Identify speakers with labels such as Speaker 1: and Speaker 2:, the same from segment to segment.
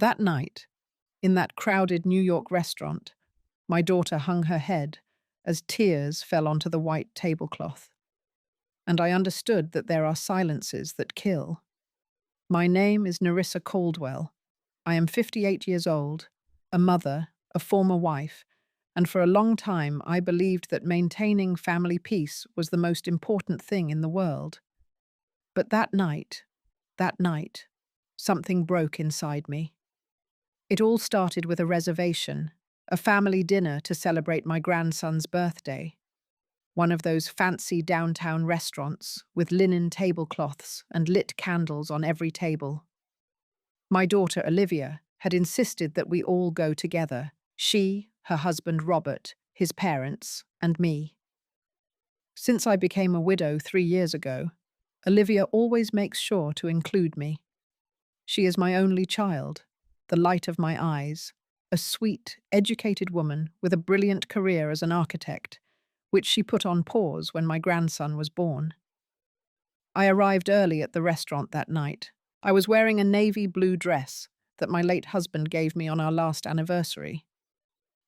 Speaker 1: That night, in that crowded New York restaurant, my daughter hung her head as tears fell onto the white tablecloth. And I understood that there are silences that kill. My name is Nerissa Caldwell. I am 58 years old, a mother, a former wife, and for a long time I believed that maintaining family peace was the most important thing in the world. But that night, something broke inside me. It all started with a reservation, a family dinner to celebrate my grandson's birthday. One of those fancy downtown restaurants with linen tablecloths and lit candles on every table. My daughter Olivia had insisted that we all go together, she, her husband Robert, his parents, and me. Since I became a widow 3 years ago, Olivia always makes sure to include me. She is my only child, the light of my eyes, a sweet, educated woman with a brilliant career as an architect, which she put on pause when my grandson was born. I arrived early at the restaurant that night. I was wearing a navy blue dress that my late husband gave me on our last anniversary.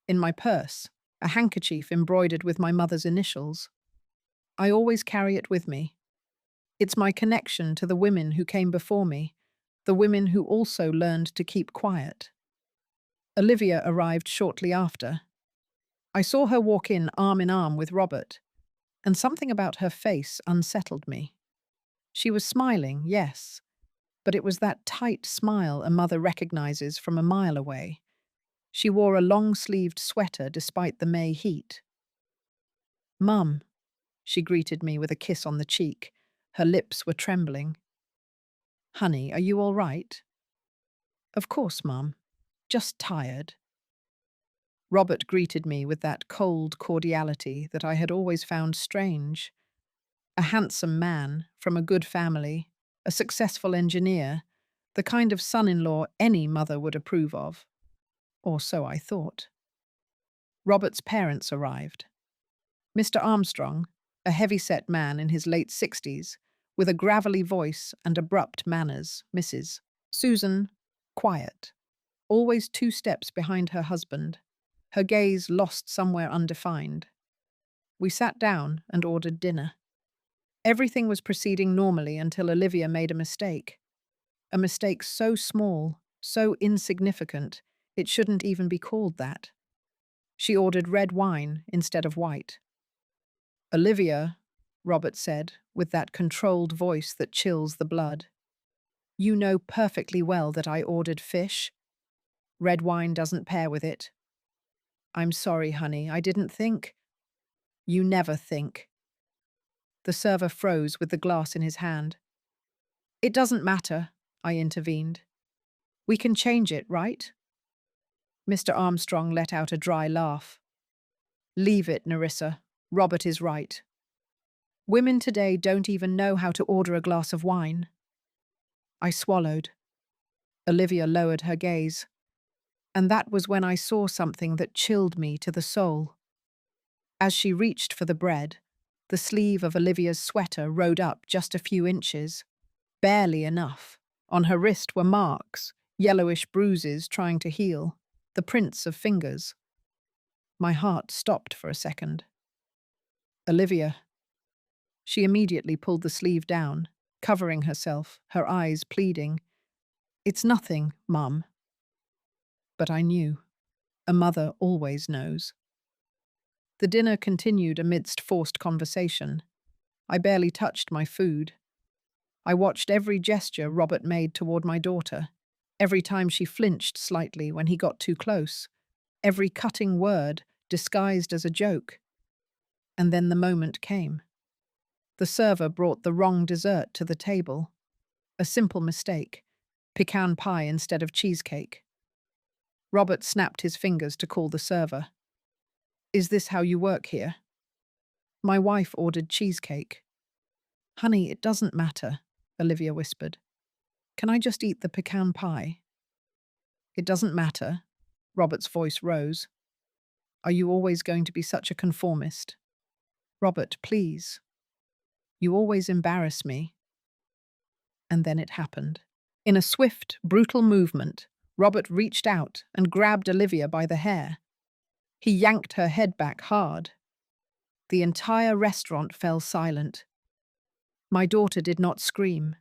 Speaker 1: In my purse, a handkerchief embroidered with my mother's initials. I always carry it with me. It's my connection to the women who came before me, the women who also learned to keep quiet. Olivia arrived shortly after. I saw her walk in arm with Robert, and something about her face unsettled me. She was smiling, yes, but it was that tight smile a mother recognizes from a mile away. She wore a long-sleeved sweater despite the May heat. "Mum," she greeted me with a kiss on the cheek. Her lips were trembling. "Honey, are you all right?" "Of course, Mum. Just tired." Robert greeted me with that cold cordiality that I had always found strange. A handsome man, from a good family, a successful engineer, the kind of son-in-law any mother would approve of. Or so I thought. Robert's parents arrived. Mr. Armstrong, a heavy-set man in his late 60s, with a gravelly voice and abrupt manners. Mrs. Susan, quiet, always 2 steps behind her husband, her gaze lost somewhere undefined. We sat down and ordered dinner. Everything was proceeding normally until Olivia made a mistake. A mistake so small, so insignificant, it shouldn't even be called that. She ordered red wine instead of white. "Olivia," Robert said, with that controlled voice that chills the blood, "you know perfectly well that I ordered fish. Red wine doesn't pair with it." "I'm sorry, honey, I didn't think." "You never think." The server froze with the glass in his hand. "It doesn't matter," I intervened. "We can change it, right?" Mr. Armstrong let out a dry laugh. "Leave it, Nerissa. Robert is right. Women today don't even know how to order a glass of wine." I swallowed. Olivia lowered her gaze. And that was when I saw something that chilled me to the soul. As she reached for the bread, the sleeve of Olivia's sweater rode up just a few inches. Barely enough. On her wrist were marks, yellowish bruises trying to heal, the prints of fingers. My heart stopped for a second. "Olivia." She immediately pulled the sleeve down, covering herself, her eyes pleading. "It's nothing, Mum." But I knew. A mother always knows. The dinner continued amidst forced conversation. I barely touched my food. I watched every gesture Robert made toward my daughter, every time she flinched slightly when he got too close, every cutting word disguised as a joke. And then the moment came. The server brought the wrong dessert to the table. A simple mistake. Pecan pie instead of cheesecake. Robert snapped his fingers to call the server. "Is this how you work here?" My wife ordered cheesecake. "Honey, it doesn't matter," Olivia whispered. "Can I just eat the pecan pie?" "It doesn't matter." Robert's voice rose. "Are you always going to be such a conformist?" "Robert, please. You always embarrass me." And then it happened. In a swift, brutal movement, Robert reached out and grabbed Olivia by the hair. He yanked her head back hard. The entire restaurant fell silent. My daughter did not scream.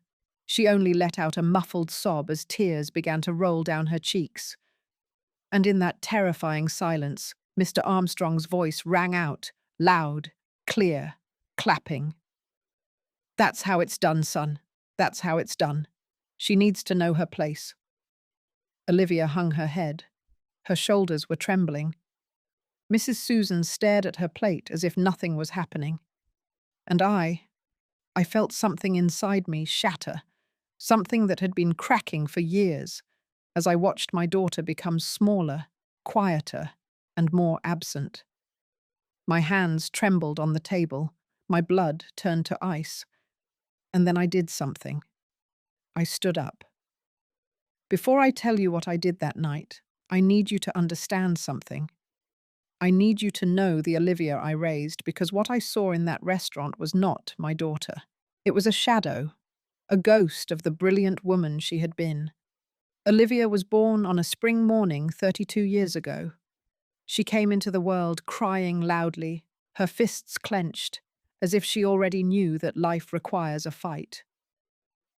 Speaker 1: She only let out a muffled sob as tears began to roll down her cheeks. And in that terrifying silence, Mr. Armstrong's voice rang out, loud, clear, clapping. "That's how it's done, son. That's how it's done. She needs to know her place." Olivia hung her head. Her shoulders were trembling. Mrs. Susan stared at her plate as if nothing was happening. And I felt something inside me shatter, something that had been cracking for years, as I watched my daughter become smaller, quieter, and more absent. My hands trembled on the table, my blood turned to ice. And then I did something. I stood up. Before I tell you what I did that night, I need you to understand something. I need you to know the Olivia I raised, because what I saw in that restaurant was not my daughter. It was a shadow, a ghost of the brilliant woman she had been. Olivia was born on a spring morning 32 years ago. She came into the world crying loudly, her fists clenched, as if she already knew that life requires a fight.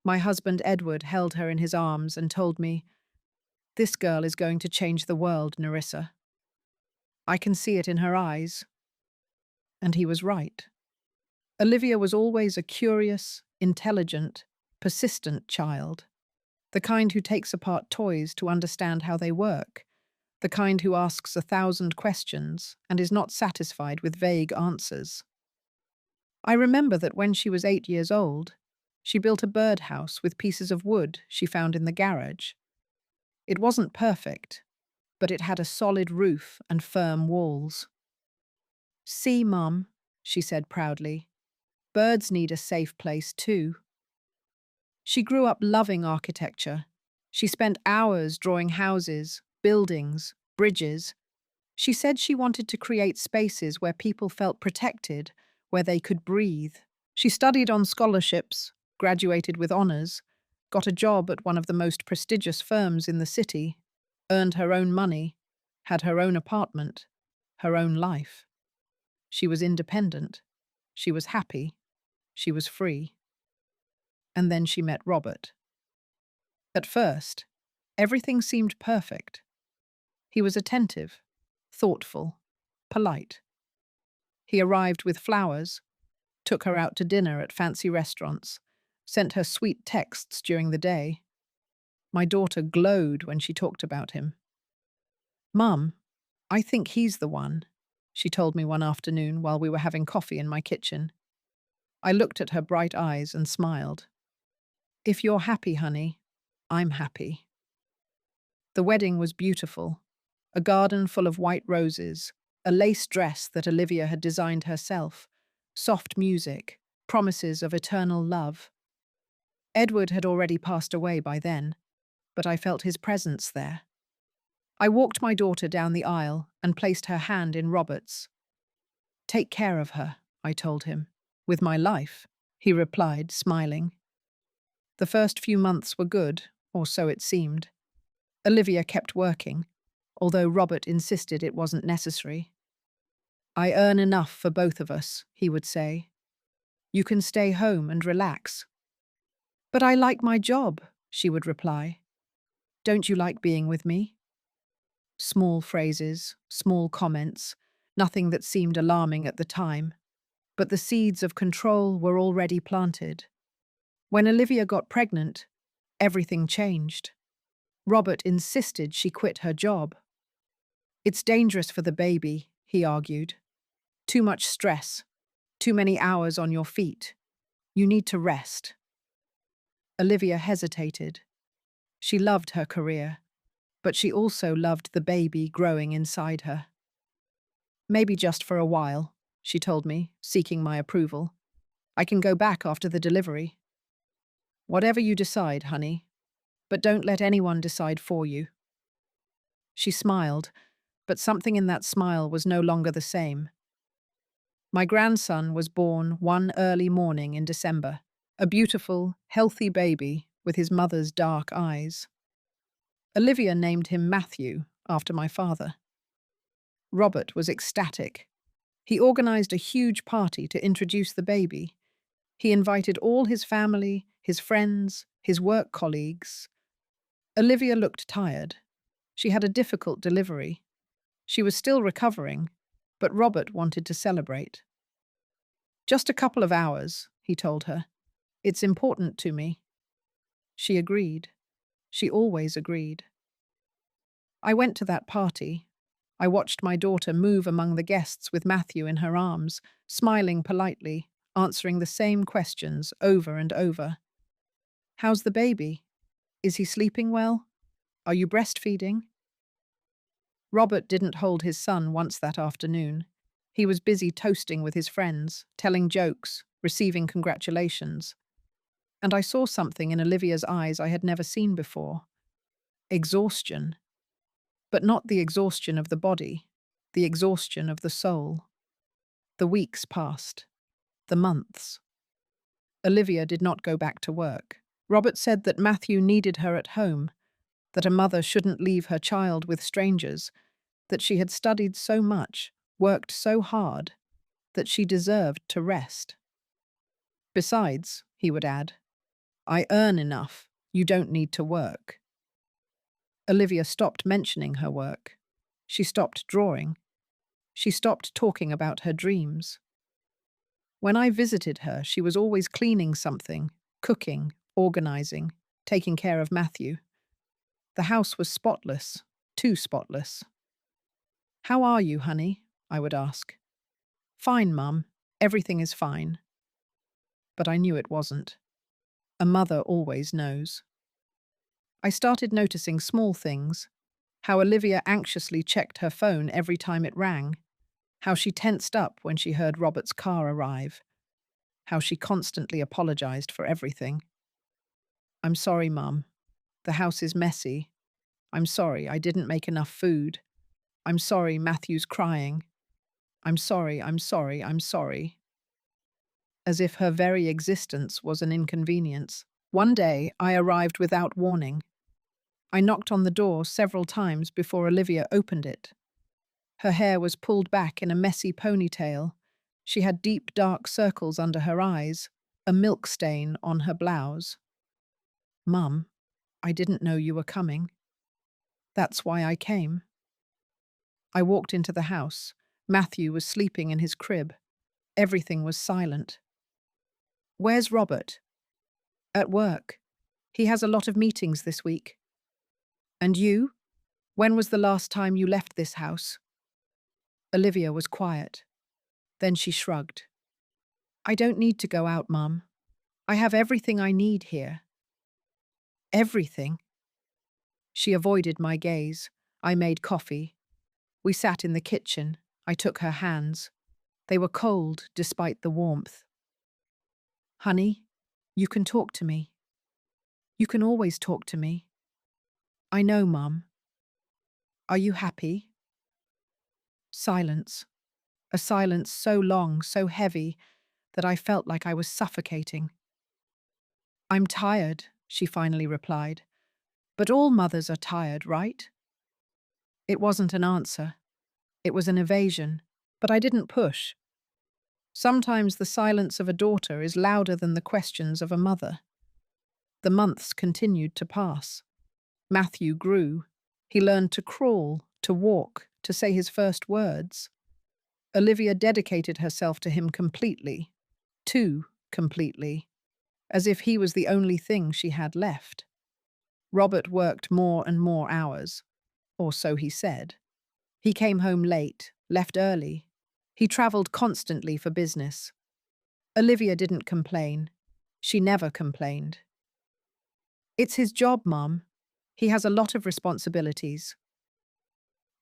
Speaker 1: My husband Edward held her in his arms and told me, "This girl is going to change the world, Nerissa. I can see it in her eyes." And he was right. Olivia was always a curious, intelligent, persistent child, the kind who takes apart toys to understand how they work, the kind who asks 1,000 questions and is not satisfied with vague answers. I remember that when she was 8 years old, she built a birdhouse with pieces of wood she found in the garage. It wasn't perfect, but it had a solid roof and firm walls. "See, Mum," she said proudly, "birds need a safe place too." She grew up loving architecture. She spent hours drawing houses, buildings, bridges. She said she wanted to create spaces where people felt protected, where they could breathe. She studied on scholarships, graduated with honors, got a job at one of the most prestigious firms in the city, earned her own money, had her own apartment, her own life. She was independent. She was happy. She was free. And then she met Robert. At first, everything seemed perfect. He was attentive, thoughtful, polite. He arrived with flowers, took her out to dinner at fancy restaurants, sent her sweet texts during the day. My daughter glowed when she talked about him. "Mum, I think he's the one," she told me one afternoon while we were having coffee in my kitchen. I looked at her bright eyes and smiled. "If you're happy, honey, I'm happy." The wedding was beautiful. A garden full of white roses, a lace dress that Olivia had designed herself, soft music, promises of eternal love. Edward had already passed away by then, but I felt his presence there. I walked my daughter down the aisle and placed her hand in Robert's. "Take care of her," I told him. "With my life," he replied, smiling. The first few months were good, or so it seemed. Olivia kept working, although Robert insisted it wasn't necessary. "I earn enough for both of us," he would say. "You can stay home and relax." "But I like my job," she would reply. "Don't you like being with me?" Small phrases, small comments, nothing that seemed alarming at the time. But the seeds of control were already planted. When Olivia got pregnant, everything changed. Robert insisted she quit her job. "It's dangerous for the baby," he argued. "Too much stress, too many hours on your feet. You need to rest." Olivia hesitated. She loved her career, but she also loved the baby growing inside her. "Maybe just for a while," she told me, seeking my approval. "I can go back after the delivery." "Whatever you decide, honey, but don't let anyone decide for you." She smiled, but something in that smile was no longer the same. My grandson was born one early morning in December, a beautiful, healthy baby with his mother's dark eyes. Olivia named him Matthew, after my father. Robert was ecstatic. He organized a huge party to introduce the baby. He invited all his family, his friends, his work colleagues. Olivia looked tired. She had a difficult delivery. She was still recovering, but Robert wanted to celebrate. "Just a couple of hours," he told her. "It's important to me." She agreed. She always agreed. I went to that party. I watched my daughter move among the guests with Matthew in her arms, smiling politely, answering the same questions over and over. "How's the baby? Is he sleeping well? Are you breastfeeding?" Robert didn't hold his son once that afternoon. He was busy toasting with his friends, telling jokes, receiving congratulations. And I saw something in Olivia's eyes I had never seen before. Exhaustion. But not the exhaustion of the body, the exhaustion of the soul. The weeks passed. The months. Olivia did not go back to work. Robert said that Matthew needed her at home, that a mother shouldn't leave her child with strangers, that she had studied so much, worked so hard, that she deserved to rest. "Besides," he would add, "I earn enough. You don't need to work." Olivia stopped mentioning her work. She stopped drawing. She stopped talking about her dreams. When I visited her, she was always cleaning something, cooking, organizing, taking care of Matthew. The house was spotless, too spotless. "How are you, honey?" I would ask. "Fine, Mum. Everything is fine." But I knew it wasn't. A mother always knows. I started noticing small things. How Olivia anxiously checked her phone every time it rang. How she tensed up when she heard Robert's car arrive. How she constantly apologized for everything. "I'm sorry, Mum. The house is messy. I'm sorry I didn't make enough food. I'm sorry Matthew's crying. I'm sorry, I'm sorry, I'm sorry." As if her very existence was an inconvenience. One day, I arrived without warning. I knocked on the door several times before Olivia opened it. Her hair was pulled back in a messy ponytail. She had deep, dark circles under her eyes, a milk stain on her blouse. "Mum, I didn't know you were coming. That's why I came." I walked into the house. Matthew was sleeping in his crib. Everything was silent. "Where's Robert?" "At work. He has a lot of meetings this week." "And you? When was the last time you left this house?" Olivia was quiet. Then she shrugged. "I don't need to go out, Mum. I have everything I need here." "Everything?" She avoided my gaze. I made coffee. We sat in the kitchen. I took her hands. They were cold despite the warmth. "Honey, you can talk to me. You can always talk to me." "I know, Mum." "Are you happy?" Silence. A silence so long, so heavy, that I felt like I was suffocating. "I'm tired," she finally replied. "But all mothers are tired, right?" It wasn't an answer. It was an evasion. But I didn't push. Sometimes the silence of a daughter is louder than the questions of a mother. The months continued to pass. Matthew grew. He learned to crawl, to walk, to say his first words. Olivia dedicated herself to him completely, too completely, as if he was the only thing she had left. Robert worked more and more hours, or so he said. He came home late, left early. He travelled constantly for business. Olivia didn't complain. She never complained. "It's his job, Mum. He has a lot of responsibilities."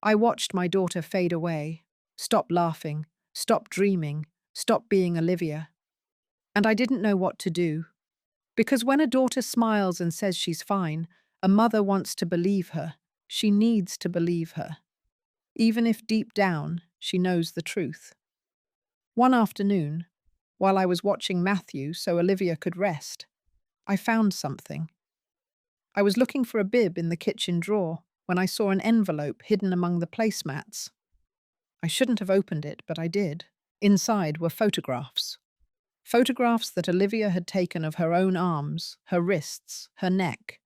Speaker 1: I watched my daughter fade away, stop laughing, stop dreaming, stop being Olivia. And I didn't know what to do. Because when a daughter smiles and says she's fine, a mother wants to believe her. She needs to believe her. Even if deep down, she knows the truth. One afternoon, while I was watching Matthew so Olivia could rest, I found something. I was looking for a bib in the kitchen drawer when I saw an envelope hidden among the placemats. I shouldn't have opened it, but I did. Inside were photographs. Photographs that Olivia had taken of her own arms, her wrists, her neck.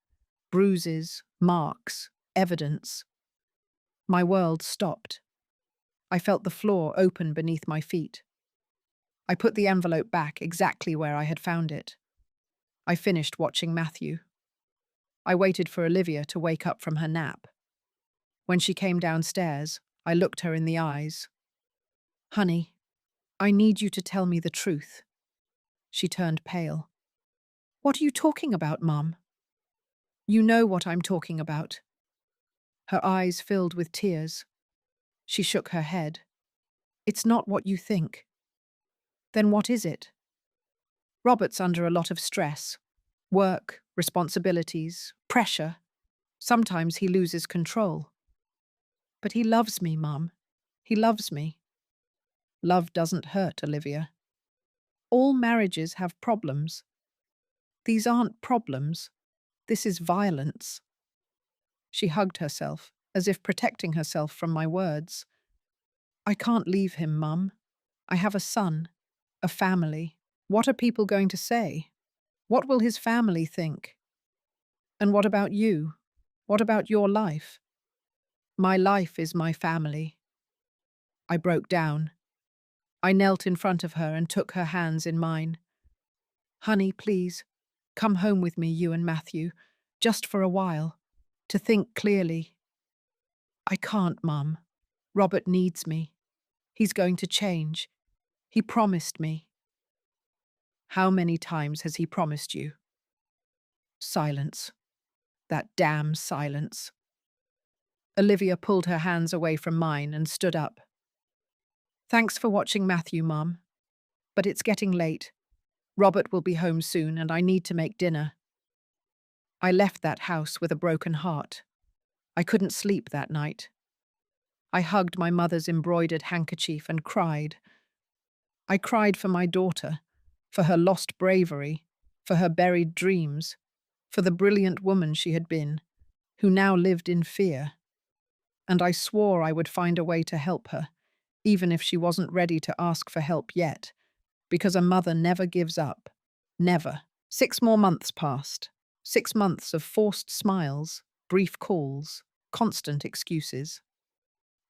Speaker 1: Bruises, marks, evidence. My world stopped. I felt the floor open beneath my feet. I put the envelope back exactly where I had found it. I finished watching Matthew. I waited for Olivia to wake up from her nap. When she came downstairs, I looked her in the eyes. "Honey, I need you to tell me the truth." She turned pale. "What are you talking about, Mum?" "You know what I'm talking about." Her eyes filled with tears. She shook her head. "It's not what you think." "Then what is it?" "Robert's under a lot of stress. Work, responsibilities, pressure. Sometimes he loses control." "But he loves me, Mum. He loves me." "Love doesn't hurt, Olivia. All marriages have problems. These aren't problems. This is violence." She hugged herself, as if protecting herself from my words. "I can't leave him, Mum. I have a son, a family. What are people going to say? What will his family think? And what about you? What about your life?" "My life is my family." I broke down. I knelt in front of her and took her hands in mine. "Honey, please, come home with me, you and Matthew, just for a while, to think clearly." "I can't, Mum. Robert needs me. He's going to change. He promised me." "How many times has he promised you?" Silence. That damn silence. Olivia pulled her hands away from mine and stood up. "Thanks for watching Matthew, Mum. But it's getting late. Robert will be home soon and I need to make dinner." I left that house with a broken heart. I couldn't sleep that night. I hugged my mother's embroidered handkerchief and cried. I cried for my daughter, for her lost bravery, for her buried dreams, for the brilliant woman she had been, who now lived in fear. And I swore I would find a way to help her, even if she wasn't ready to ask for help yet, because a mother never gives up. Never. 6 more months passed. 6 months of forced smiles, brief calls, constant excuses.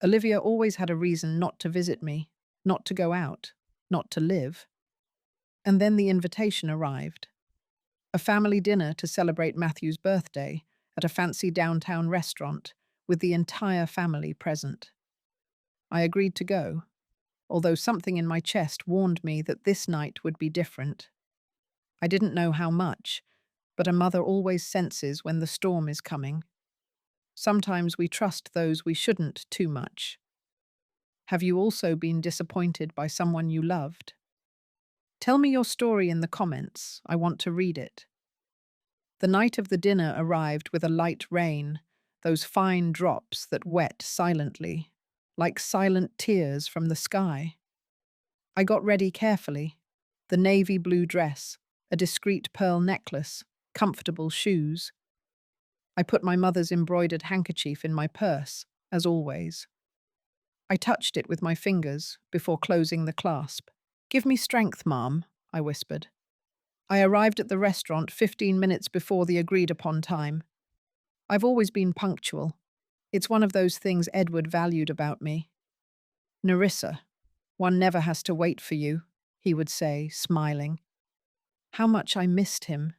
Speaker 1: Olivia always had a reason not to visit me, not to go out, not to live. And then the invitation arrived. A family dinner to celebrate Matthew's birthday at a fancy downtown restaurant with the entire family present. I agreed to go, although something in my chest warned me that this night would be different. I didn't know how much, but a mother always senses when the storm is coming. Sometimes we trust those we shouldn't too much. Have you also been disappointed by someone you loved? Tell me your story in the comments. I want to read it. The night of the dinner arrived with a light rain, those fine drops that wet silently, like silent tears from the sky. I got ready carefully. The navy blue dress, a discreet pearl necklace, comfortable shoes. I put my mother's embroidered handkerchief in my purse, as always. I touched it with my fingers before closing the clasp. "Give me strength, Mom," I whispered. I arrived at the restaurant 15 minutes before the agreed-upon time. I've always been punctual. It's one of those things Edward valued about me. "Nerissa, one never has to wait for you," he would say, smiling. How much I missed him,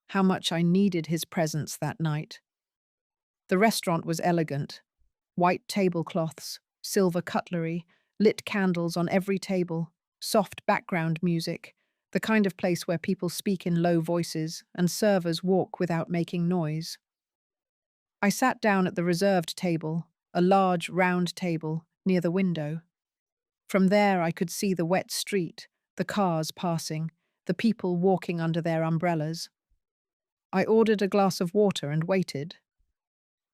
Speaker 1: how much I needed his presence that night. The restaurant was elegant. White tablecloths, silver cutlery, lit candles on every table, soft background music, the kind of place where people speak in low voices and servers walk without making noise. I sat down at the reserved table, a large, round table, near the window. From there I could see the wet street, the cars passing, the people walking under their umbrellas. I ordered a glass of water and waited.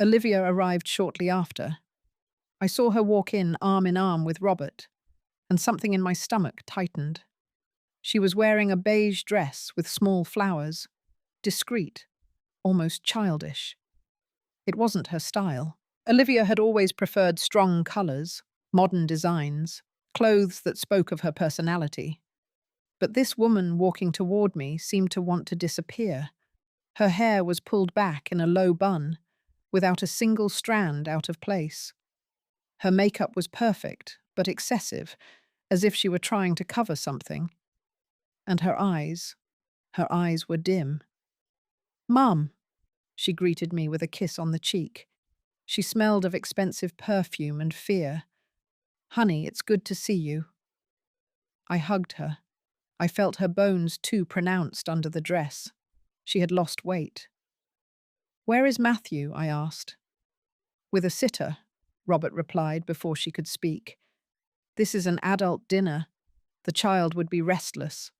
Speaker 1: Olivia arrived shortly after. I saw her walk in arm with Robert, and something in my stomach tightened. She was wearing a beige dress with small flowers, discreet, almost childish. It wasn't her style. Olivia had always preferred strong colours, modern designs, clothes that spoke of her personality. But this woman walking toward me seemed to want to disappear. Her hair was pulled back in a low bun, without a single strand out of place. Her makeup was perfect, but excessive, as if she were trying to cover something. And her eyes were dim. "Mum," she greeted me with a kiss on the cheek. She smelled of expensive perfume and fear. "Honey, it's good to see you." I hugged her. I felt her bones too pronounced under the dress. She had lost weight. "Where is Matthew?" I asked. "With a sitter," Robert replied before she could speak. "This is an adult dinner. The child would be restless."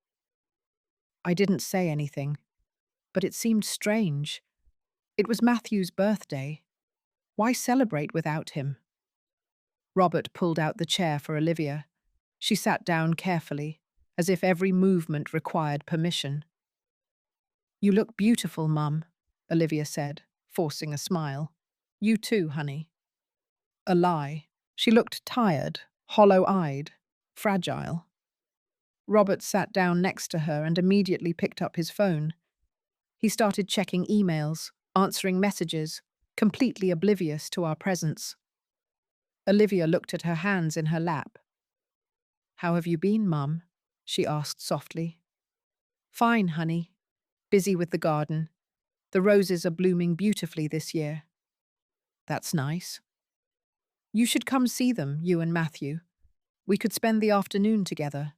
Speaker 1: I didn't say anything, but it seemed strange. It was Matthew's birthday. Why celebrate without him? Robert pulled out the chair for Olivia. She sat down carefully, as if every movement required permission. "You look beautiful, Mum," Olivia said, forcing a smile. "You too, honey." A lie. She looked tired, hollow-eyed, fragile. Robert sat down next to her and immediately picked up his phone. He started checking emails, answering messages, completely oblivious to our presence. Olivia looked at her hands in her lap. "How have you been, Mum?" she asked softly. "Fine, honey. Busy with the garden. The roses are blooming beautifully this year." "That's nice." "You should come see them, you and Matthew. We could spend the afternoon together."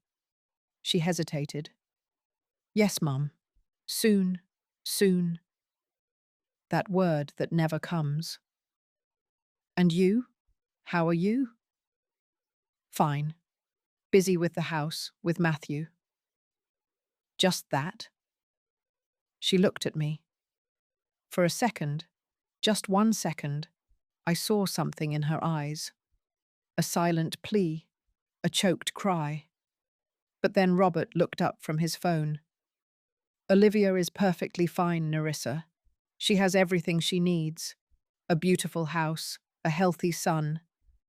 Speaker 1: She hesitated. "Yes, Mum. Soon, soon." That word that never comes. "And you? How are you?" "Fine. Busy with the house, with Matthew." "Just that?" She looked at me. For a second, just 1 second, I saw something in her eyes. A silent plea, a choked cry. But then Robert looked up from his phone. "Olivia is perfectly fine, Nerissa. She has everything she needs. A beautiful house, a healthy son,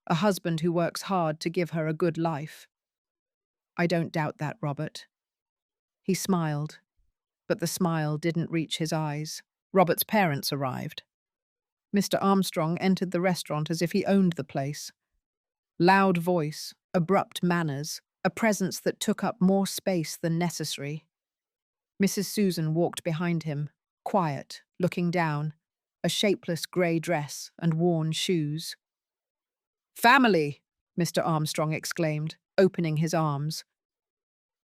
Speaker 1: a husband who works hard to give her a good life." "I don't doubt that, Robert." He smiled, but the smile didn't reach his eyes. Robert's parents arrived. Mr. Armstrong entered the restaurant as if he owned the place. Loud voice, abrupt manners, a presence that took up more space than necessary. Mrs. Susan walked behind him, quiet, looking down, a shapeless grey dress and worn shoes. "Family!" Mr. Armstrong exclaimed, opening his arms.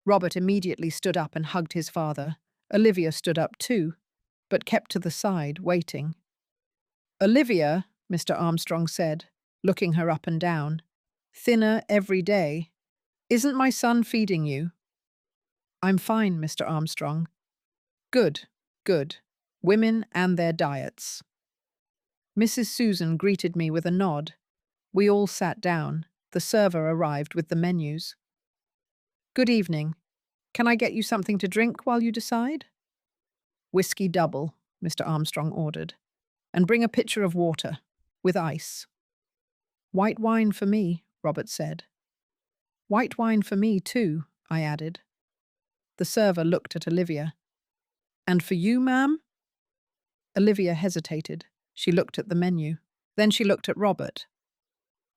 Speaker 1: Robert immediately stood up and hugged his father. Olivia stood up too, but kept to the side, waiting. "Olivia," Mr. Armstrong said, looking her up and down, "thinner every day. Isn't my son feeding you?" "I'm fine, Mr. Armstrong." "Good, good. Women and their diets." Mrs. Susan greeted me with a nod. We all sat down. The server arrived with the menus. "Good evening. Can I get you something to drink while you decide?" "Whiskey double," Mr. Armstrong ordered. "And bring a pitcher of water, with ice." "White wine for me," Robert said. "White wine for me too," I added. The server looked at Olivia. "And for you, ma'am?" Olivia hesitated. She looked at the menu. Then she looked at Robert.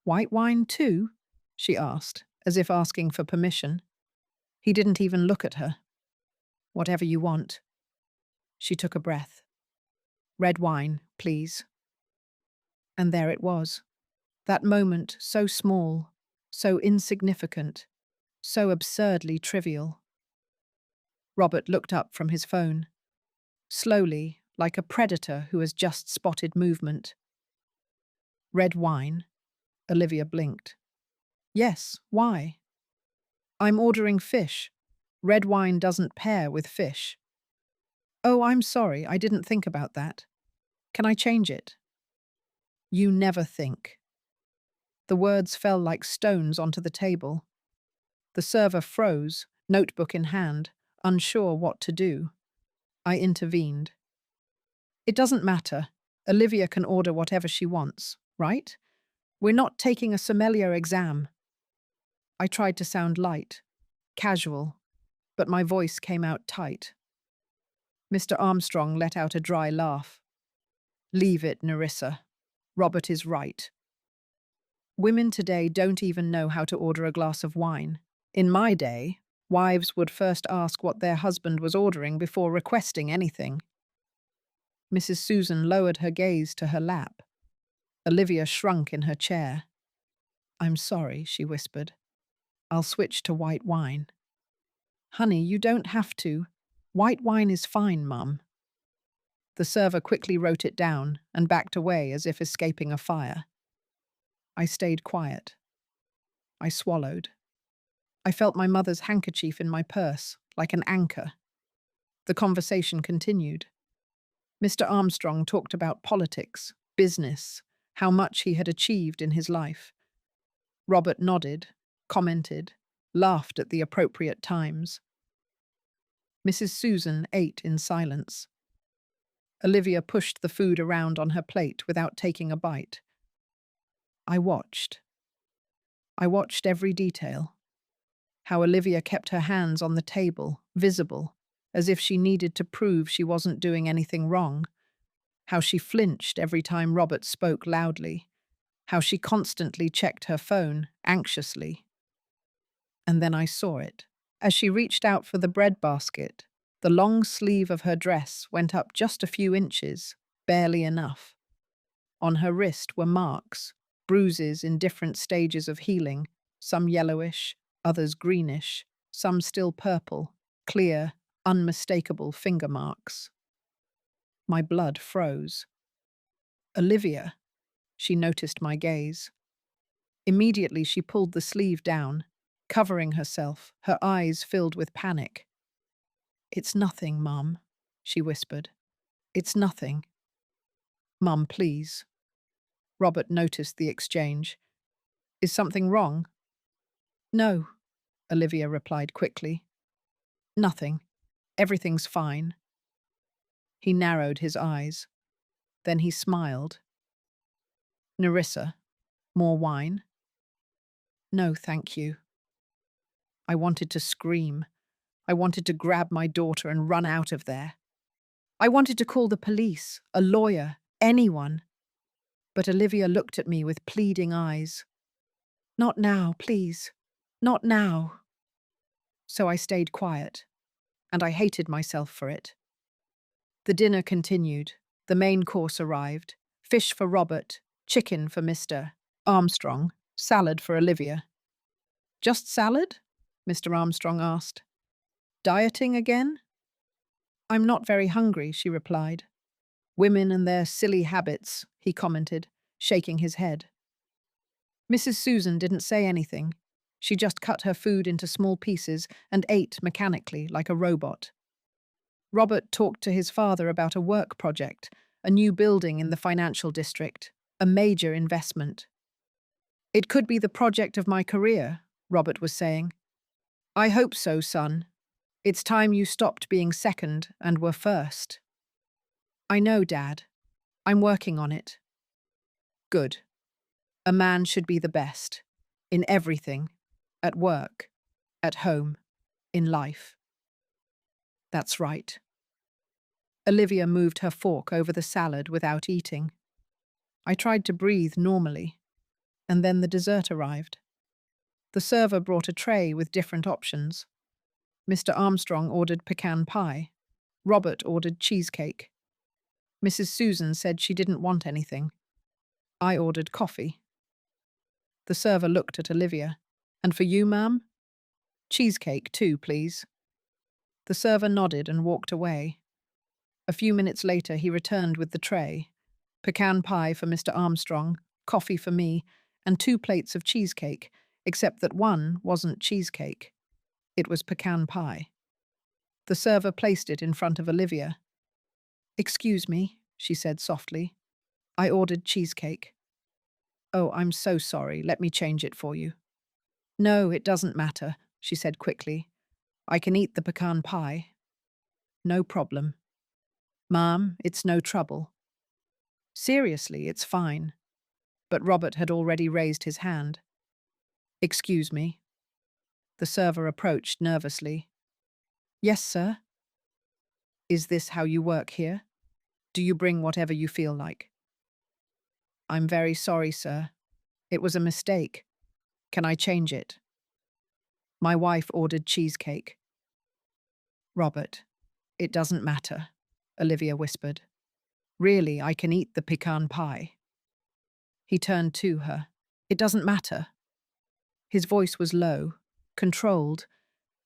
Speaker 1: "White wine too?" she asked, as if asking for permission. He didn't even look at her. "Whatever you want." She took a breath. "Red wine, please." And there it was. That moment so small, so insignificant, so absurdly trivial. Robert looked up from his phone. Slowly, like a predator who has just spotted movement. "Red wine?" Olivia blinked. "Yes, why?" "I'm ordering fish. Red wine doesn't pair with fish." "Oh, I'm sorry, I didn't think about that. Can I change it?" "You never think." The words fell like stones onto the table. The server froze, notebook in hand, unsure what to do. I intervened. It doesn't matter. Olivia can order whatever she wants, right? We're not taking a sommelier exam. I tried to sound light, casual, but my voice came out tight. Mr. Armstrong let out a dry laugh. Leave it, Nerissa. Robert is right. Women today don't even know how to order a glass of wine. In my day, wives would first ask what their husband was ordering before requesting anything. Mrs. Susan lowered her gaze to her lap. Olivia shrunk in her chair. I'm sorry, she whispered. I'll switch to white wine. Honey, you don't have to. White wine is fine, Mum. The server quickly wrote it down and backed away as if escaping a fire. I stayed quiet. I swallowed. I felt my mother's handkerchief in my purse, like an anchor. The conversation continued. Mr. Armstrong talked about politics, business, how much he had achieved in his life. Robert nodded, commented, laughed at the appropriate times. Mrs. Susan ate in silence. Olivia pushed the food around on her plate without taking a bite. I watched. I watched every detail. How Olivia kept her hands on the table, visible, as if she needed to prove she wasn't doing anything wrong. How she flinched every time Robert spoke loudly. How she constantly checked her phone, anxiously. And then I saw it. As she reached out for the bread basket, the long sleeve of her dress went up just a few inches, barely enough. On her wrist were marks, bruises in different stages of healing, some yellowish, others greenish, some still purple, clear, unmistakable finger marks. My blood froze. Olivia, she noticed my gaze. Immediately she pulled the sleeve down, covering herself, her eyes filled with panic. It's nothing, Mum, she whispered. It's nothing. Mum, please. Robert noticed the exchange. Is something wrong? No, Olivia replied quickly. Nothing. Everything's fine. He narrowed his eyes. Then he smiled. Nerissa, more wine? No, thank you. I wanted to scream. I wanted to grab my daughter and run out of there. I wanted to call the police, a lawyer, anyone. But Olivia looked at me with pleading eyes. Not now, please. Not now. So I stayed quiet, and I hated myself for it. The dinner continued. The main course arrived. Fish for Robert, chicken for Mr. Armstrong, salad for Olivia. Just salad? Mr. Armstrong asked. Dieting again? I'm not very hungry, she replied. Women and their silly habits, he commented, shaking his head. Mrs. Susan didn't say anything. She just cut her food into small pieces and ate mechanically like a robot. Robert talked to his father about a work project, a new building in the financial district, a major investment. It could be the project of my career, Robert was saying. I hope so, son. It's time you stopped being second and were first. I know, Dad. I'm working on it. Good. A man should be the best. In everything. At work. At home. In life. That's right. Olivia moved her fork over the salad without eating. I tried to breathe normally, and then the dessert arrived. The server brought a tray with different options. Mr. Armstrong ordered pecan pie. Robert ordered cheesecake. Mrs. Susan said she didn't want anything. I ordered coffee. The server looked at Olivia. And for you, ma'am? Cheesecake too, please. The server nodded and walked away. A few minutes later, he returned with the tray. Pecan pie for Mr. Armstrong, coffee for me, and 2 plates of cheesecake, except that one wasn't cheesecake. It was pecan pie. The server placed it in front of Olivia. Excuse me, she said softly. I ordered cheesecake. Oh, I'm so sorry. Let me change it for you. No, it doesn't matter, she said quickly. I can eat the pecan pie. No problem. Ma'am, it's no trouble. Seriously, it's fine. But Robert had already raised his hand. Excuse me. The server approached nervously. Yes, sir. Is this how you work here? Do you bring whatever you feel like? I'm very sorry, sir. It was a mistake. Can I change it? My wife ordered cheesecake. Robert, it doesn't matter, Olivia whispered. Really, I can eat the pecan pie. He turned to her. It doesn't matter. His voice was low, controlled,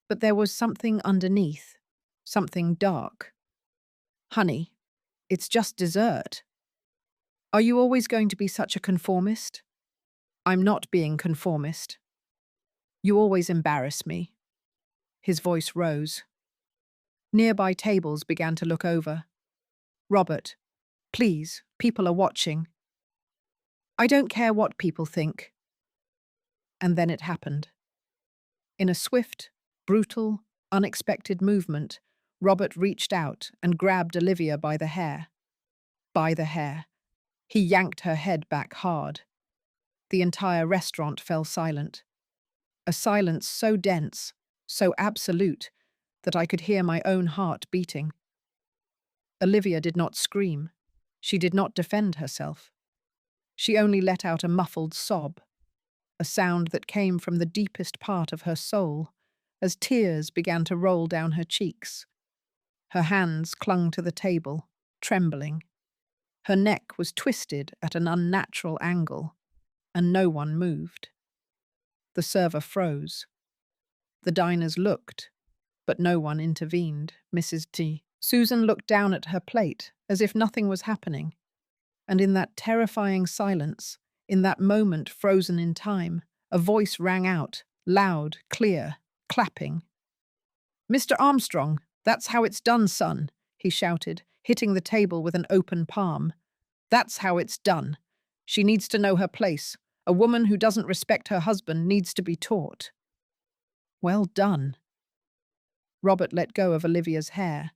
Speaker 1: but there was something underneath, something dark. Honey, it's just dessert. Are you always going to be such a conformist? I'm not being conformist. You always embarrass me. His voice rose. Nearby tables began to look over. Robert, please, people are watching. I don't care what people think. And then it happened. In a swift, brutal, unexpected movement, Robert reached out and grabbed Olivia by the hair. By the hair. He yanked her head back hard. The entire restaurant fell silent. A silence so dense, so absolute, that I could hear my own heart beating. Olivia did not scream. She did not defend herself. She only let out a muffled sob, a sound that came from the deepest part of her soul, as tears began to roll down her cheeks. Her hands clung to the table, trembling. Her neck was twisted at an unnatural angle, and no one moved. The server froze. The diners looked, but no one intervened. Mrs. T. Susan looked down at her plate as if nothing was happening. And in that terrifying silence, in that moment frozen in time, a voice rang out, loud, clear, clapping. Mr. Armstrong, that's how it's done, son, he shouted, hitting the table with an open palm. That's how it's done. She needs to know her place. A woman who doesn't respect her husband needs to be taught. Well done. Robert let go of Olivia's hair.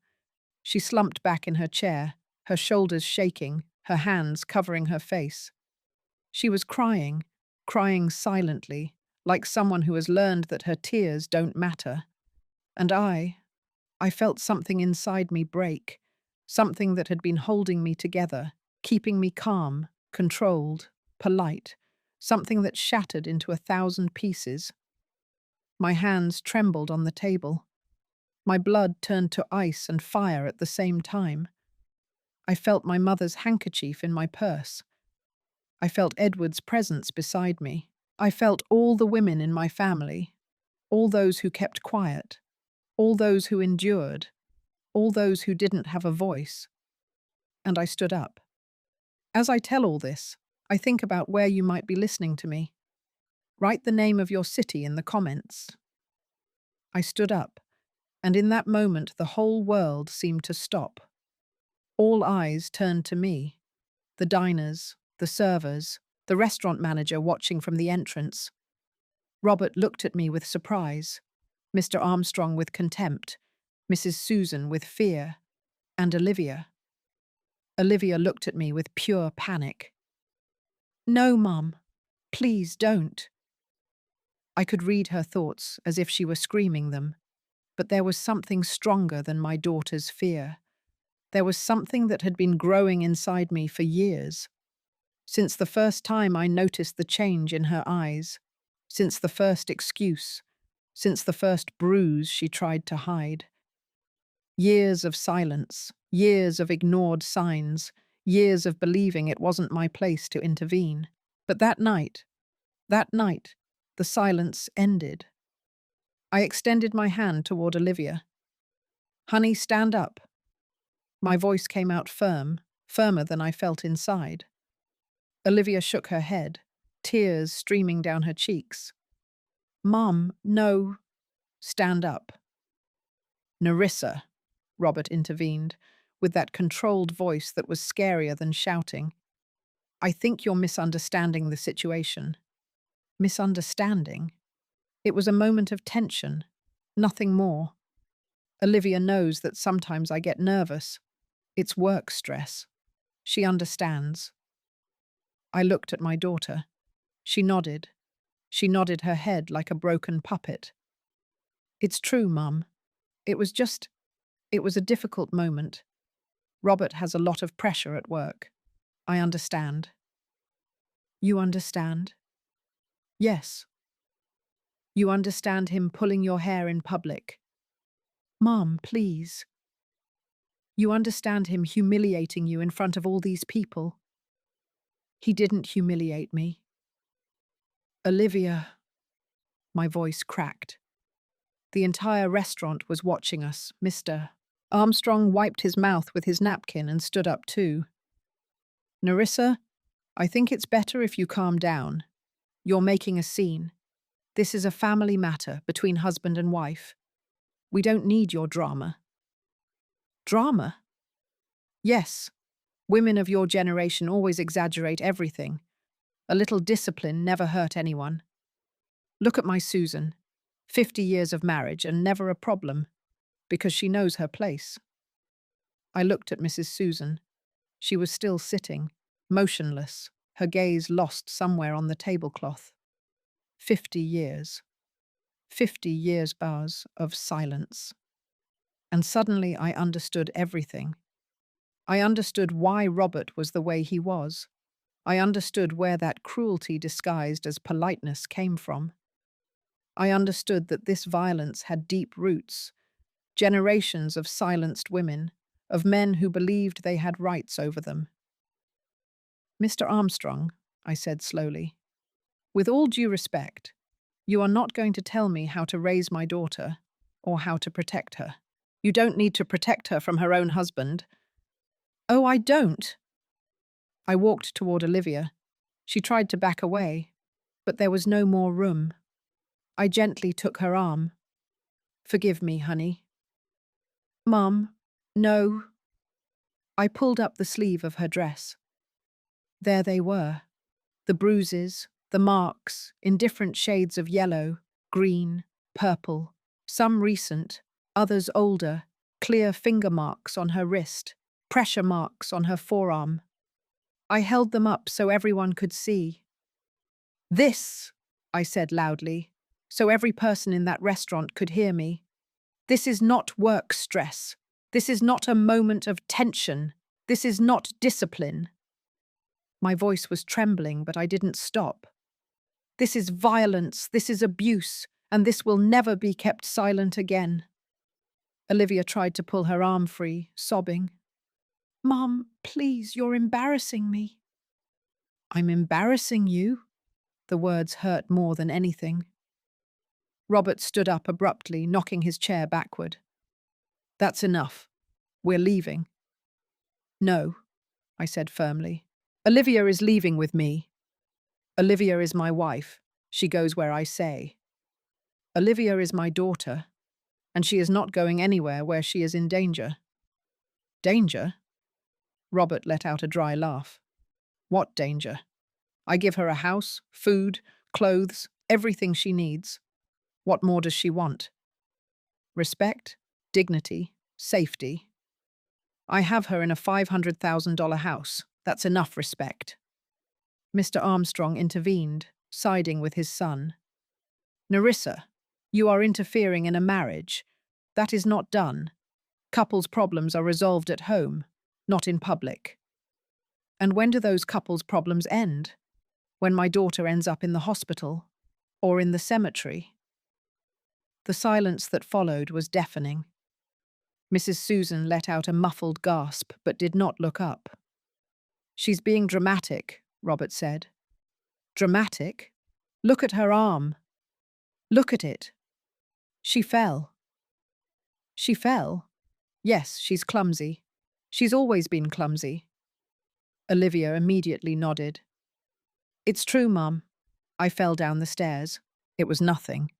Speaker 1: She slumped back in her chair, her shoulders shaking, her hands covering her face. She was crying, crying silently, like someone who has learned that her tears don't matter. And I felt something inside me break, something that had been holding me together, keeping me calm, controlled, polite, something that shattered into 1,000 pieces. My hands trembled on the table. My blood turned to ice and fire at the same time. I felt my mother's handkerchief in my purse. I felt Edward's presence beside me. I felt all the women in my family, all those who kept quiet, all those who endured, all those who didn't have a voice. And I stood up. As I tell all this, I think about where you might be listening to me. Write the name of your city in the comments. I stood up, and in that moment the whole world seemed to stop. All eyes turned to me. The diners, the servers, the restaurant manager watching from the entrance. Robert looked at me with surprise, Mr. Armstrong with contempt, Mrs. Susan with fear, and Olivia. Olivia looked at me with pure panic. No, Mum. Please don't. I could read her thoughts as if she were screaming them, but there was something stronger than my daughter's fear. There was something that had been growing inside me for years. Since the first time I noticed the change in her eyes, since the first excuse, since the first bruise she tried to hide. Years of silence, years of ignored signs, years of believing it wasn't my place to intervene. But that night, the silence ended. I extended my hand toward Olivia. Honey, stand up. My voice came out firm, firmer than I felt inside. Olivia shook her head, tears streaming down her cheeks. Mom, no. Stand up. Nerissa, Robert intervened, with that controlled voice that was scarier than shouting. I think you're misunderstanding the situation. Misunderstanding? It was a moment of tension, nothing more. Olivia knows that sometimes I get nervous. It's work stress. She understands. I looked at my daughter. She nodded. She nodded her head like a broken puppet. It's true, Mum. It was just, it was a difficult moment. Robert has a lot of pressure at work. I understand. You understand? Yes. You understand him pulling your hair in public. Mom, please. You understand him humiliating you in front of all these people. He didn't humiliate me. Olivia. My voice cracked. The entire restaurant was watching us. Mr. Armstrong wiped his mouth with his napkin and stood up too. Nerissa, I think it's better if you calm down. You're making a scene. This is a family matter between husband and wife. We don't need your drama. Drama? Yes. Women of your generation always exaggerate everything. A little discipline never hurt anyone. Look at my Susan. 50 years of marriage and never a problem, because she knows her place. I looked at Mrs. Susan. She was still sitting, motionless, her gaze lost somewhere on the tablecloth. 50 years. 50 years, bars of silence. And suddenly I understood everything. I understood why Robert was the way he was. I understood where that cruelty disguised as politeness came from. I understood that this violence had deep roots, generations of silenced women, of men who believed they had rights over them. Mr. Armstrong, I said slowly, with all due respect, you are not going to tell me how to raise my daughter or how to protect her. You don't need to protect her from her own husband. Oh, I don't. I walked toward Olivia. She tried to back away, but there was no more room. I gently took her arm. Forgive me, honey. Mum, no. I pulled up the sleeve of her dress. There they were, the bruises, the marks, in different shades of yellow, green, purple, some recent, others older, clear finger marks on her wrist, pressure marks on her forearm. I held them up so everyone could see. This, I said loudly, so every person in that restaurant could hear me. This is not work stress. This is not a moment of tension. This is not discipline. My voice was trembling, but I didn't stop. This is violence, this is abuse, and this will never be kept silent again. Olivia tried to pull her arm free, sobbing. Mom, please, you're embarrassing me. I'm embarrassing you? The words hurt more than anything. Robert stood up abruptly, knocking his chair backward. That's enough. We're leaving. No, I said firmly. Olivia is leaving with me. Olivia is my wife. She goes where I say. Olivia is my daughter, and she is not going anywhere where she is in danger. Danger? Robert let out a dry laugh. What danger? I give her a house, food, clothes, everything she needs. What more does she want? Respect, dignity, safety. I have her in a $500,000 house. That's enough respect. Mr. Armstrong intervened, siding with his son. Nerissa, you are interfering in a marriage. That is not done. Couples' problems are resolved at home, not in public. And when do those couples' problems end? When my daughter ends up in the hospital or in the cemetery? The silence that followed was deafening. Mrs. Susan let out a muffled gasp but did not look up. She's being dramatic, Robert said. Dramatic? Look at her arm. Look at it. She fell. She fell? Yes, she's clumsy. She's always been clumsy. Olivia immediately nodded. It's true, Mum. I fell down the stairs. It was nothing.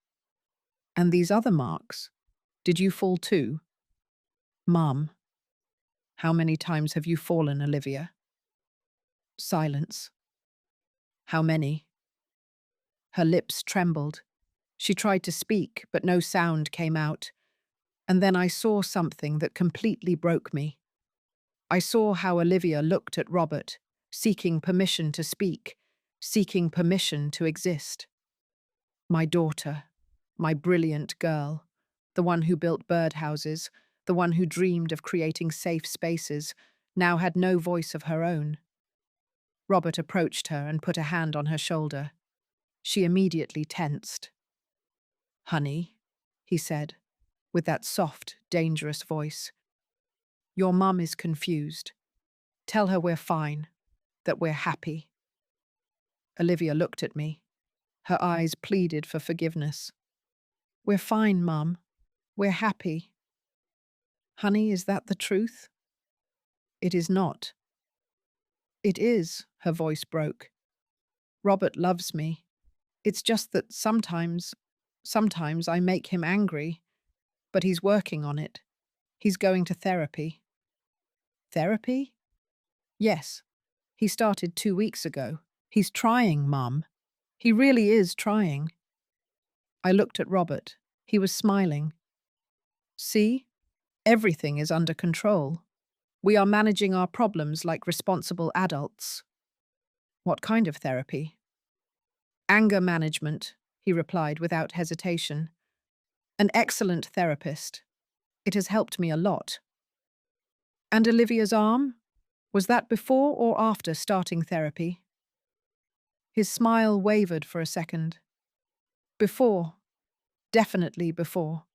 Speaker 1: And these other marks? Did you fall too? Mum. How many times have you fallen, Olivia? Silence. How many? Her lips trembled. She tried to speak, but no sound came out. And then I saw something that completely broke me. I saw how Olivia looked at Robert, seeking permission to speak, seeking permission to exist. My daughter, my brilliant girl, the one who built birdhouses, the one who dreamed of creating safe spaces, now had no voice of her own. Robert approached her and put a hand on her shoulder. She immediately tensed. "Honey," he said, with that soft, dangerous voice, "your mum is confused. Tell her we're fine, that we're happy." Olivia looked at me. Her eyes pleaded for forgiveness. "We're fine, Mum. We're happy." "Honey, is that the truth?" "It is not." "It is," her voice broke. "Robert loves me. It's just that sometimes I make him angry, but he's working on it. He's going to therapy." "Therapy?" "Yes. He started 2 weeks ago. He's trying, Mum. He really is trying." I looked at Robert. He was smiling. "See? Everything is under control. We are managing our problems like responsible adults." "What kind of therapy?" "Anger management," he replied without hesitation. "An excellent therapist. It has helped me a lot." "And Olivia's arm? Was that before or after starting therapy?" His smile wavered for a second. "Before. Definitely before."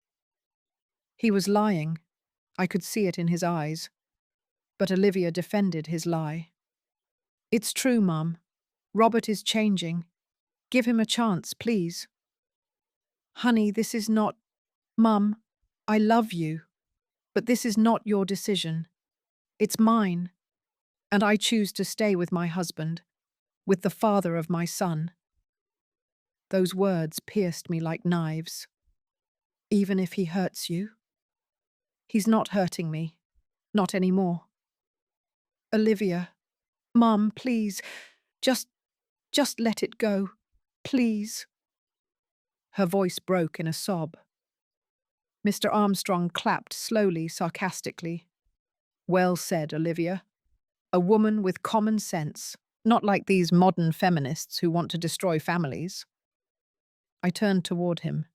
Speaker 1: He was lying. I could see it in his eyes. But Olivia defended his lie. "It's true, Mum. Robert is changing. Give him a chance, please." "Honey, this is not— Mum, I love you. But this is not your decision. It's mine. And I choose to stay with my husband, with the father of my son." Those words pierced me like knives. "Even if he hurts you?" "He's not hurting me. Not anymore." "Olivia, Mum, please, just let it go. Please." Her voice broke in a sob. Mr. Armstrong clapped slowly, sarcastically. "Well said, Olivia. A woman with common sense, not like these modern feminists who want to destroy families." I turned toward him.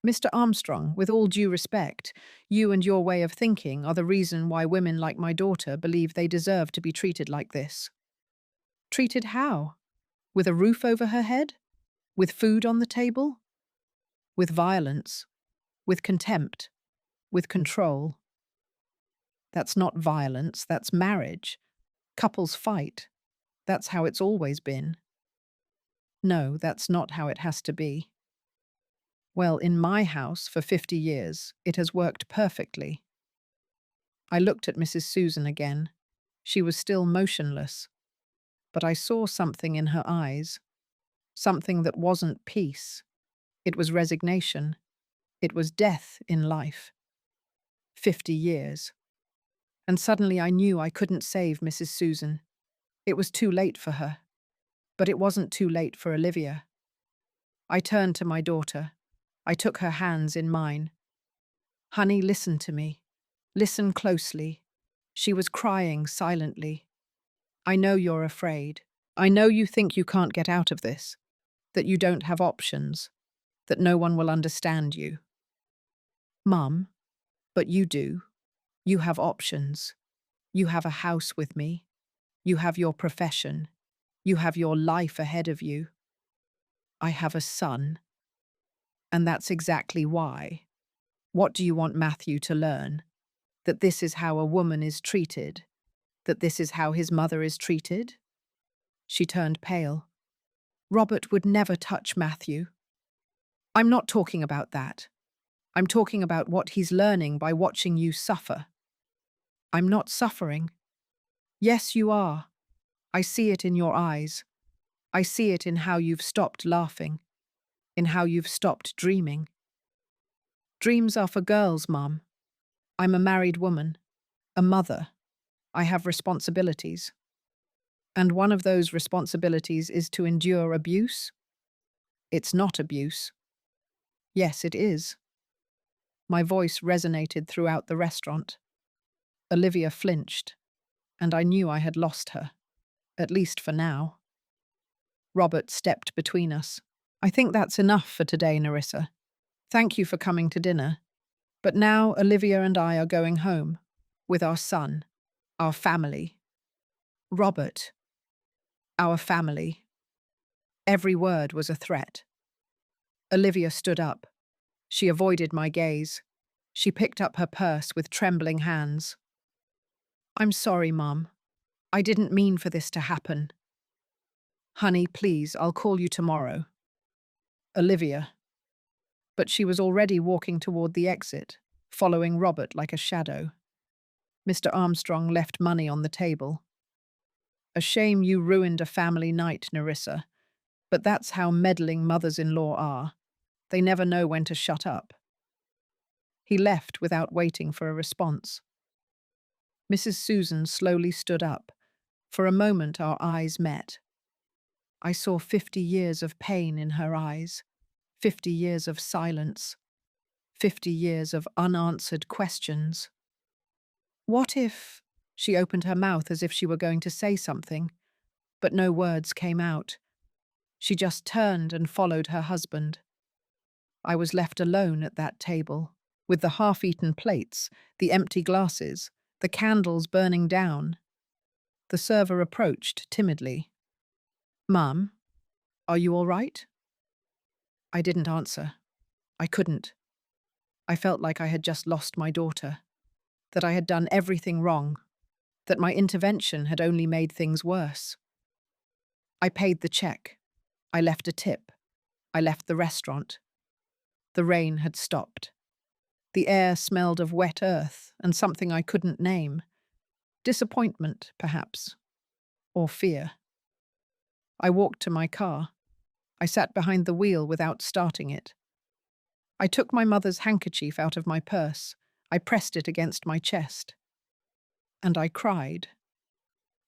Speaker 1: "Mr. Armstrong, with all due respect, you and your way of thinking are the reason why women like my daughter believe they deserve to be treated like this." "Treated how? With a roof over her head? With food on the table?" "With violence. With contempt. With control." "That's not violence, that's marriage. Couples fight. That's how it's always been." "No, that's not how it has to be." "Well, in my house for 50 years, it has worked perfectly." I looked at Mrs. Susan again. She was still motionless, but I saw something in her eyes, something that wasn't peace. It was resignation. It was death in life. 50 years. And suddenly I knew I couldn't save Mrs. Susan. It was too late for her. But it wasn't too late for Olivia. I turned to my daughter. I took her hands in mine. "Honey, listen to me. Listen closely." She was crying silently. "I know you're afraid. I know you think you can't get out of this, that you don't have options, that no one will understand you. Mum, but you do. You have options. You have a house with me. You have your profession. You have your life ahead of you. I have a son. And that's exactly why. What do you want Matthew to learn? That this is how a woman is treated? That this is how his mother is treated?" She turned pale. "Robert would never touch Matthew." "I'm not talking about that. I'm talking about what he's learning by watching you suffer." "I'm not suffering." "Yes, you are. I see it in your eyes. I see it in how you've stopped laughing, in how you've stopped dreaming." "Dreams are for girls, Mum. I'm a married woman, a mother. I have responsibilities." "And one of those responsibilities is to endure abuse?" "It's not abuse." "Yes, it is." My voice resonated throughout the restaurant. Olivia flinched. and I knew I had lost her, at least for now. Robert stepped between us. I think that's enough for today, Nerissa. Thank you for coming to dinner. But now Olivia and I are going home, with our son, our family. Robert, our family. Every word was a threat. Olivia stood up. She avoided my gaze. She picked up her purse with trembling hands. I'm sorry, Mum. I didn't mean for this to happen. Honey, please, I'll call you tomorrow. Olivia. But she was already walking toward the exit, following Robert like a shadow. Mr. Armstrong left money on the table. A shame you ruined a family night, Nerissa, but that's how meddling mothers-in-law are. They never know when to shut up. He left without waiting for a response. Mrs. Susan slowly stood up. For a moment our eyes met. I saw 50 years of pain in her eyes, 50 years of silence, 50 years of unanswered questions. What if... She opened her mouth as if she were going to say something, but no words came out. She just turned and followed her husband. I was left alone at that table, with the half-eaten plates, the empty glasses, the candles burning down. The server approached timidly. Mum, are you all right? I didn't answer. I couldn't. I felt like I had just lost my daughter, that I had done everything wrong, that my intervention had only made things worse. I paid the check. I left a tip. I left the restaurant. The rain had stopped. The air smelled of wet earth and something I couldn't name. Disappointment, perhaps, or fear. I walked to my car. I sat behind the wheel without starting it. I took my mother's handkerchief out of my purse. I pressed it against my chest. And I cried.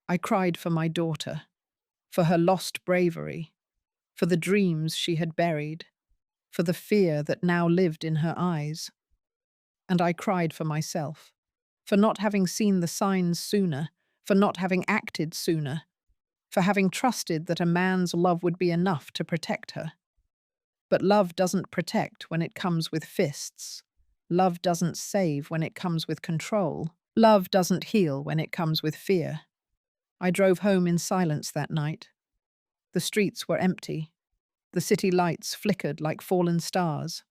Speaker 1: I cried for my daughter, for her lost bravery, for the dreams she had buried, for the fear that now lived in her eyes. And I cried for myself, for not having seen the signs sooner, for not having acted sooner, for having trusted that a man's love would be enough to protect her. But love doesn't protect when it comes with fists. Love doesn't save when it comes with control. Love doesn't heal when it comes with fear. I drove home in silence that night. The streets were empty. The city lights flickered like fallen stars.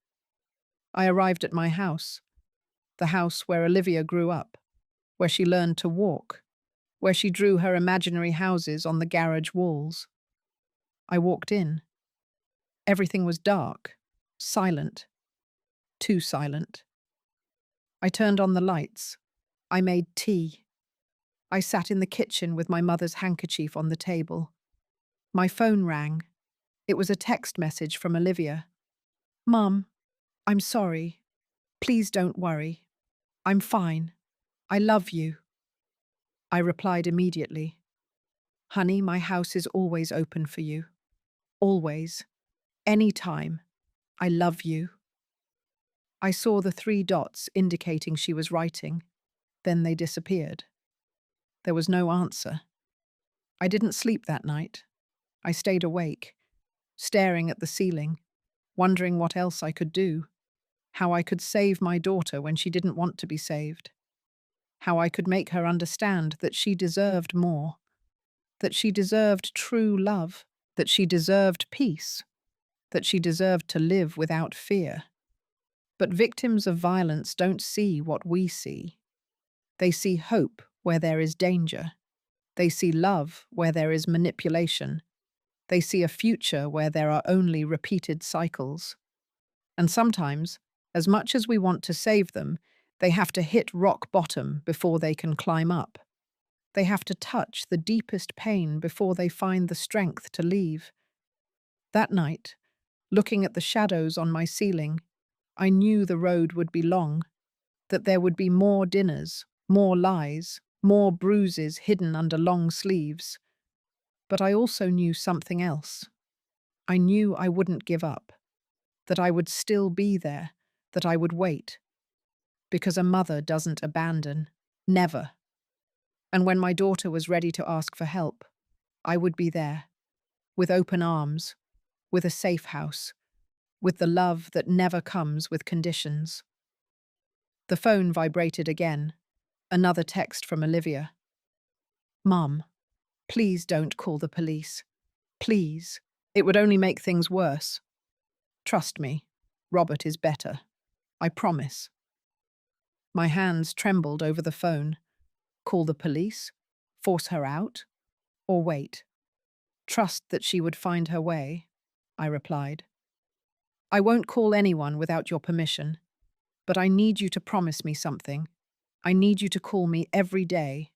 Speaker 1: I arrived at my house, the house where Olivia grew up, where she learned to walk, where she drew her imaginary houses on the garage walls. I walked in. Everything was dark, silent, too silent. I turned on the lights. I made tea. I sat in the kitchen with my mother's handkerchief on the table. My phone rang. It was a text message from Olivia. Mum, I'm sorry. Please don't worry. I'm fine. I love you. I replied immediately. Honey, my house is always open for you. Always. Any time. I love you. I saw the 3 dots indicating she was writing. Then they disappeared. There was no answer. I didn't sleep that night. I stayed awake, staring at the ceiling, wondering what else I could do, how I could save my daughter when she didn't want to be saved, how I could make her understand that she deserved more, that she deserved true love, that she deserved peace, that she deserved to live without fear. But victims of violence don't see what we see. They see hope where there is danger. They see love where there is manipulation. They see a future where there are only repeated cycles. And sometimes, as much as we want to save them, they have to hit rock bottom before they can climb up. They have to touch the deepest pain before they find the strength to leave. That night, looking at the shadows on my ceiling, I knew the road would be long, that there would be more dinners, more lies, more bruises hidden under long sleeves. But I also knew something else. I knew I wouldn't give up, that I would still be there, that I would wait. Because a mother doesn't abandon. Never. And when my daughter was ready to ask for help, I would be there, with open arms, with a safe house, with the love that never comes with conditions. The phone vibrated again. Another text from Olivia. Mum, please don't call the police. Please. It would only make things worse. Trust me, Robert is better. I promise. My hands trembled over the phone. Call the police? Force her out? Or wait? Trust that she would find her way, I replied. I won't call anyone without your permission, but I need you to promise me something. I need you to call me every day,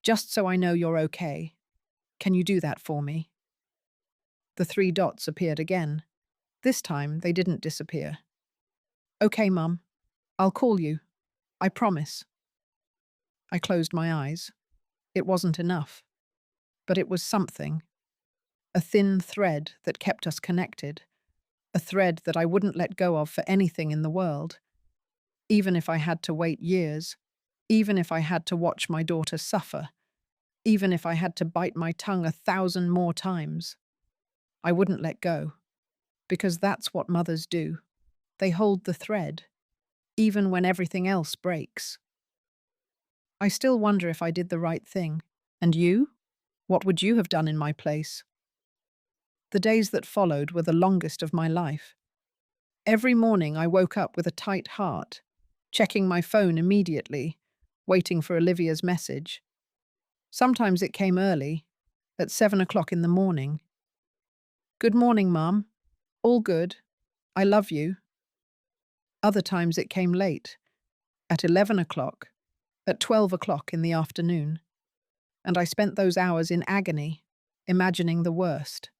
Speaker 1: just so I know you're okay. Can you do that for me? The three dots appeared again. This time they didn't disappear. Okay, Mum. I'll call you. I promise. I closed my eyes. It wasn't enough. But it was something. A thin thread that kept us connected. A thread that I wouldn't let go of for anything in the world. Even if I had to wait years. Even if I had to watch my daughter suffer. Even if I had to bite my tongue 1,000 more times. I wouldn't let go. Because that's what mothers do. They hold the thread, even when everything else breaks. I still wonder if I did the right thing. And you? What would you have done in my place? The days that followed were the longest of my life. Every morning I woke up with a tight heart, checking my phone immediately, waiting for Olivia's message. Sometimes it came early, at 7 o'clock in the morning. Good morning, Mum. All good. I love you. Other times it came late, at 11 o'clock, at 12 o'clock in the afternoon. And I spent those hours in agony, imagining the worst.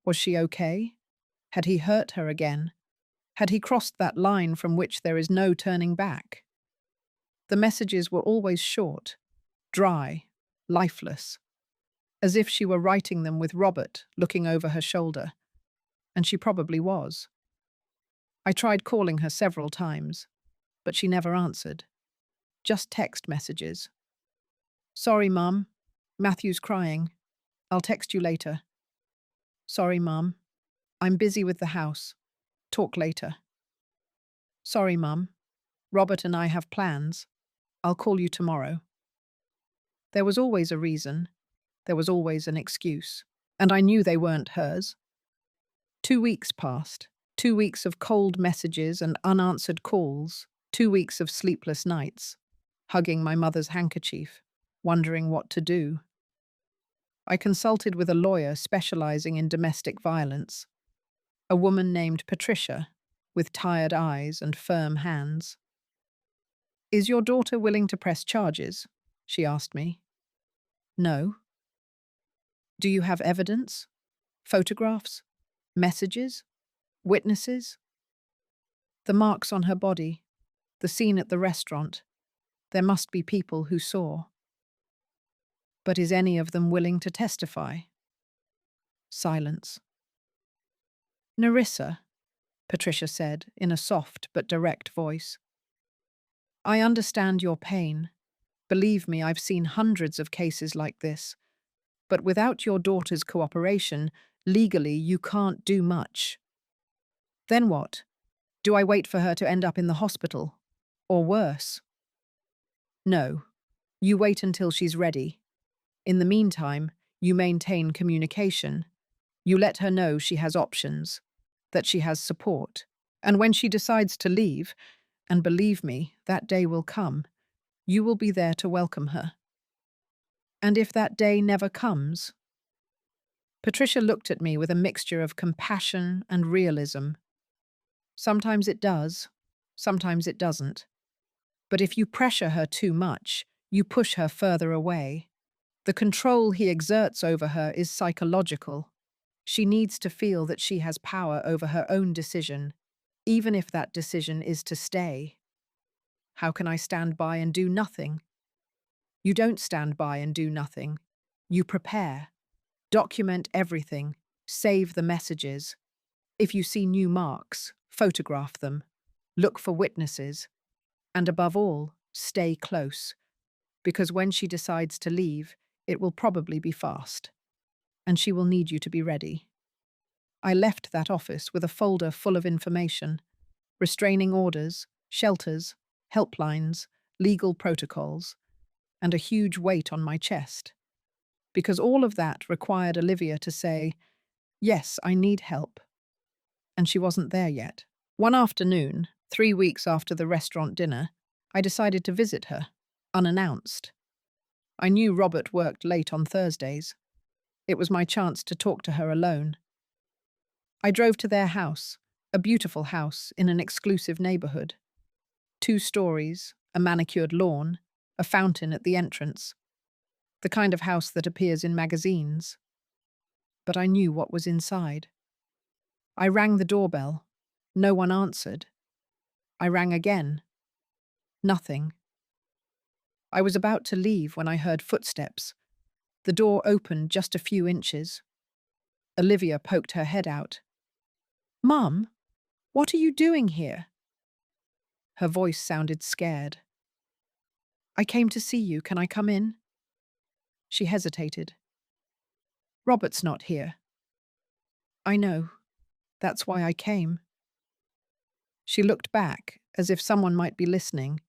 Speaker 1: Was she okay? Had he hurt her again? Had he crossed that line from which there is no turning back? The messages were always short, dry, lifeless, as if she were writing them with Robert looking over her shoulder. And she probably was. I tried calling her several times, but she never answered. Just text messages. Sorry, Mum. Matthew's crying. I'll text you later. Sorry, Mum. I'm busy with the house. Talk later. Sorry, Mum. Robert and I have plans. I'll call you tomorrow. There was always a reason. There was always an excuse. And I knew they weren't hers. 2 weeks passed. 2 weeks of cold messages and unanswered calls. 2 weeks of sleepless nights. Hugging my mother's handkerchief, wondering what to do. I consulted with a lawyer specializing in domestic violence. A woman named Patricia, with tired eyes and firm hands. Is your daughter willing to press charges? She asked me. No. Do you have evidence? Photographs? Messages? Witnesses? The marks on her body, the scene at the restaurant. There must be people who saw. But is any of them willing to testify? Silence. Nerissa, Patricia said in a soft but direct voice. I understand your pain. Believe me, I've seen hundreds of cases like this. But without your daughter's cooperation, legally you can't do much. Then what? Do I wait for her to end up in the hospital? Or worse? No. You wait until she's ready. In the meantime, you maintain communication. You let her know she has options, that she has support. And when she decides to leave, and believe me, that day will come, you will be there to welcome her. And if that day never comes? Patricia looked at me with a mixture of compassion and realism. Sometimes it does, sometimes it doesn't. But if you pressure her too much, you push her further away. The control he exerts over her is psychological. She needs to feel that she has power over her own decision, even if that decision is to stay. How can I stand by and do nothing? You don't stand by and do nothing. You prepare. Document everything. Save the messages. If you see new marks, photograph them. Look for witnesses. And above all, stay close. because when she decides to leave, it will probably be fast, and she will need you to be ready. I left that office with a folder full of information: restraining orders, shelters, helplines, legal protocols, and a huge weight on my chest, because all of that required Olivia to say, "Yes, I need help," and she wasn't there yet. One afternoon, 3 weeks after the restaurant dinner, I decided to visit her, unannounced. I knew Robert worked late on Thursdays. It was my chance to talk to her alone. I drove to their house, a beautiful house in an exclusive neighborhood. 2 stories, a manicured lawn, a fountain at the entrance. The kind of house that appears in magazines. But I knew what was inside. I rang the doorbell. No one answered. I rang again. Nothing. I was about to leave when I heard footsteps. The door opened just a few inches. Olivia poked her head out. "Mum, what are you doing here?" Her voice sounded scared. "I came to see you. Can I come in?" She hesitated. "Robert's not here." "I know. That's why I came." She looked back, as if someone might be listening.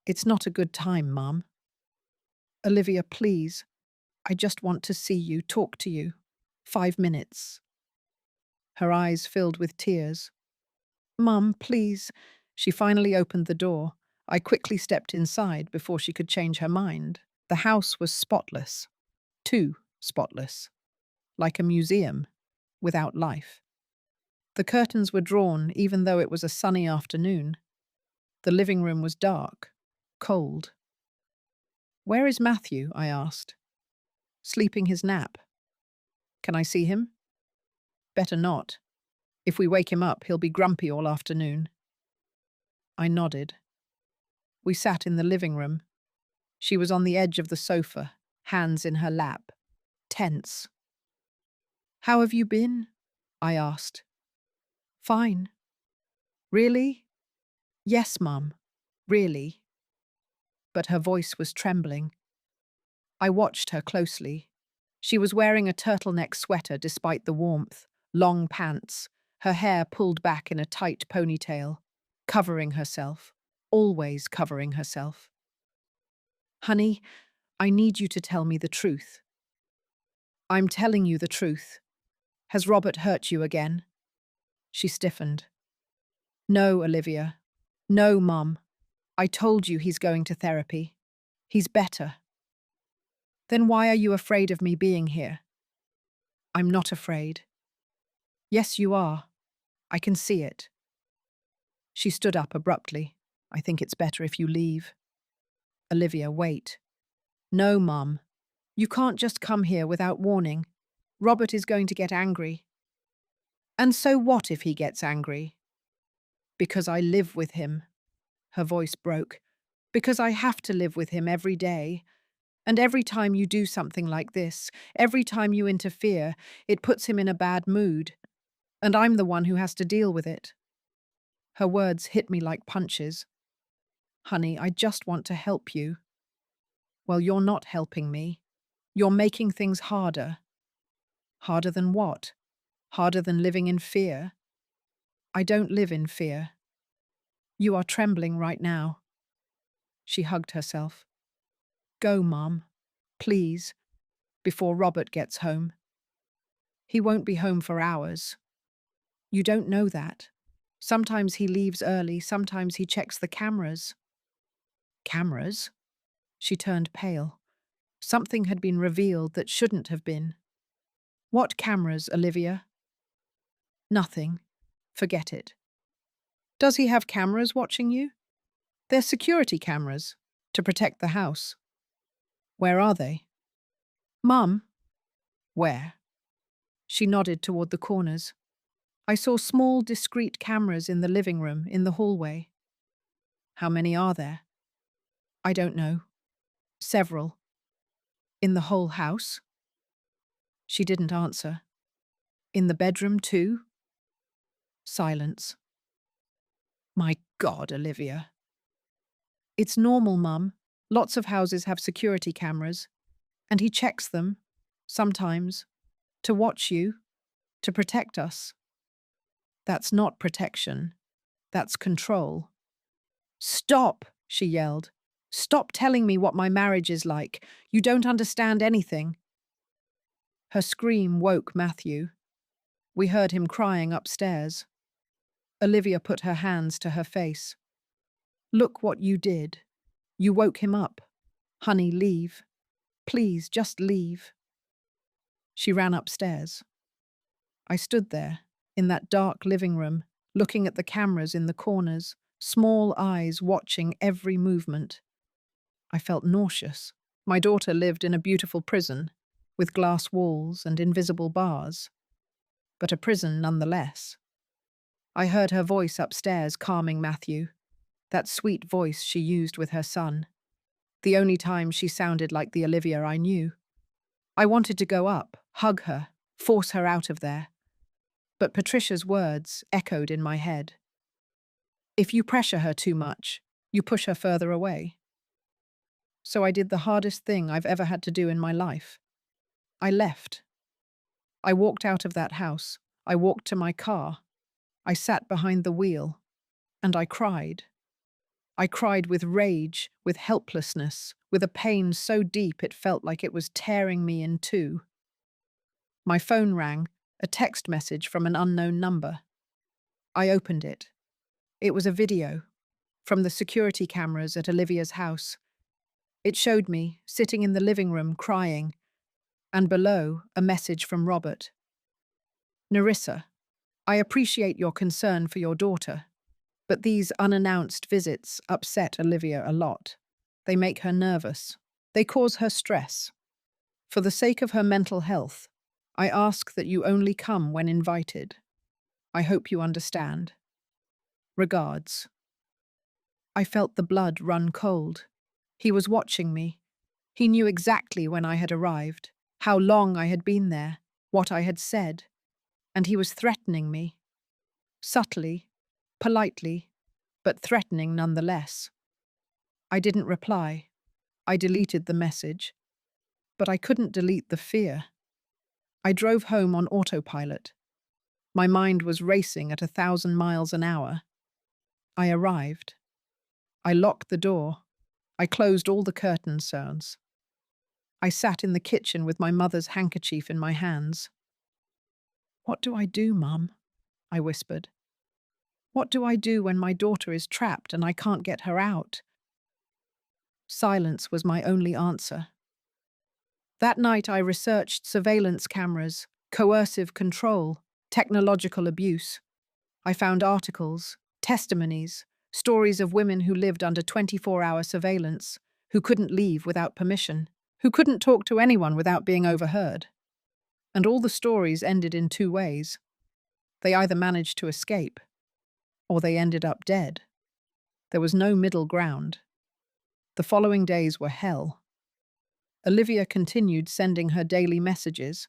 Speaker 1: "It's not a good time, Mum." "Olivia, please. I just want to see you, talk to you. 5 minutes." Her eyes filled with tears. "Mum, please." She finally opened the door. I quickly stepped inside before she could change her mind. The house was spotless. Too spotless. Like a museum, without life. The curtains were drawn even though it was a sunny afternoon. The living room was dark, cold. "Where is Matthew?" I asked. "Sleeping his nap." "Can I see him?" "Better not. If we wake him up, he'll be grumpy all afternoon." I nodded. We sat in the living room. She was on the edge of the sofa, hands in her lap, tense. "How have you been?" I asked. "Fine." "Really?" "Yes, Mum. Really." But her voice was trembling. I watched her closely. She was wearing a turtleneck sweater despite the warmth, long pants, her hair pulled back in a tight ponytail, covering herself, always covering herself. "Honey, I need you to tell me the truth." "I'm telling you the truth. Has Robert hurt you again?" She stiffened. "No, Olivia. No, Mum. I told you he's going to therapy. He's better." "Then why are you afraid of me being here?" "I'm not afraid." "Yes, you are. I can see it." She stood up abruptly. "I think it's better if you leave." "Olivia, wait." "No, Mum. You can't just come here without warning. Robert is going to get angry." "And so what if he gets angry?" "Because I live with him." Her voice broke. "Because I have to live with him every day. And every time you do something like this, every time you interfere, it puts him in a bad mood. And I'm the one who has to deal with it." Her words hit me like punches. "Honey, I just want to help you." "Well, you're not helping me. You're making things harder." "Harder than what? Harder than living in fear?" "I don't live in fear." "You are trembling right now." She hugged herself. "Go, Mum. Please. Before Robert gets home." "He won't be home for hours." "You don't know that. Sometimes he leaves early, sometimes he checks the cameras." "Cameras?" She turned pale. Something had been revealed that shouldn't have been. "What cameras, Olivia?" "Nothing. Forget it." "Does he have cameras watching you?" "They're security cameras, to protect the house." "Where are they?" "Mum." "Where?" She nodded toward the corners. I saw small, discreet cameras in the living room, in the hallway. "How many are there?" "I don't know." "Several." "In the whole house?" She didn't answer. "In the bedroom too?" Silence. "My God, Olivia." "It's normal, Mum. Lots of houses have security cameras, and he checks them, sometimes, to watch you, to protect us. That's not protection. That's control. Stop, she yelled. Stop telling me what my marriage is like. You don't understand anything. Her scream woke Matthew. We heard him crying upstairs. Olivia put her hands to her face. Look what you did. You woke him up. Honey, leave. Please, just leave. She ran upstairs. I stood there, in that dark living room, looking at the cameras in the corners, small eyes watching every movement. I felt nauseous. My daughter lived in a beautiful prison, with glass walls and invisible bars, but a prison nonetheless. I heard her voice upstairs calming Matthew, that sweet voice she used with her son, the only time she sounded like the Olivia I knew. I wanted to go up, hug her, force her out of there. But Patricia's words echoed in my head. If you pressure her too much, you push her further away. So I did the hardest thing I've ever had to do in my life. I left. I walked out of that house. I walked to my car. I sat behind the wheel. And I cried. I cried with rage, with helplessness, with a pain so deep it felt like it was tearing me in two. My phone rang, a text message from an unknown number. I opened it. It was a video from the security cameras at Olivia's house. It showed me, sitting in the living room, crying, and below, a message from Robert. Nerissa, I appreciate your concern for your daughter, but these unannounced visits upset Olivia a lot. They make her nervous. They cause her stress. For the sake of her mental health, I ask that you only come when invited. I hope you understand. Regards. I felt the blood run cold. He was watching me. He knew exactly when I had arrived, how long I had been there, what I had said, and he was threatening me. Subtly, politely, but threatening nonetheless. I didn't reply. I deleted the message, but I couldn't delete the fear. I drove home on autopilot. My mind was racing at 1,000 miles an hour. I arrived. I locked the door. I closed all the curtain sounds. I sat in the kitchen with my mother's handkerchief in my hands. What do I do, Mum? I whispered. What do I do when my daughter is trapped and I can't get her out? Silence was my only answer. That night I researched surveillance cameras, coercive control, technological abuse. I found articles, testimonies, stories of women who lived under 24-hour surveillance, who couldn't leave without permission, who couldn't talk to anyone without being overheard. And all the stories ended in two ways. They either managed to escape, or they ended up dead. There was no middle ground. The following days were hell. Olivia continued sending her daily messages,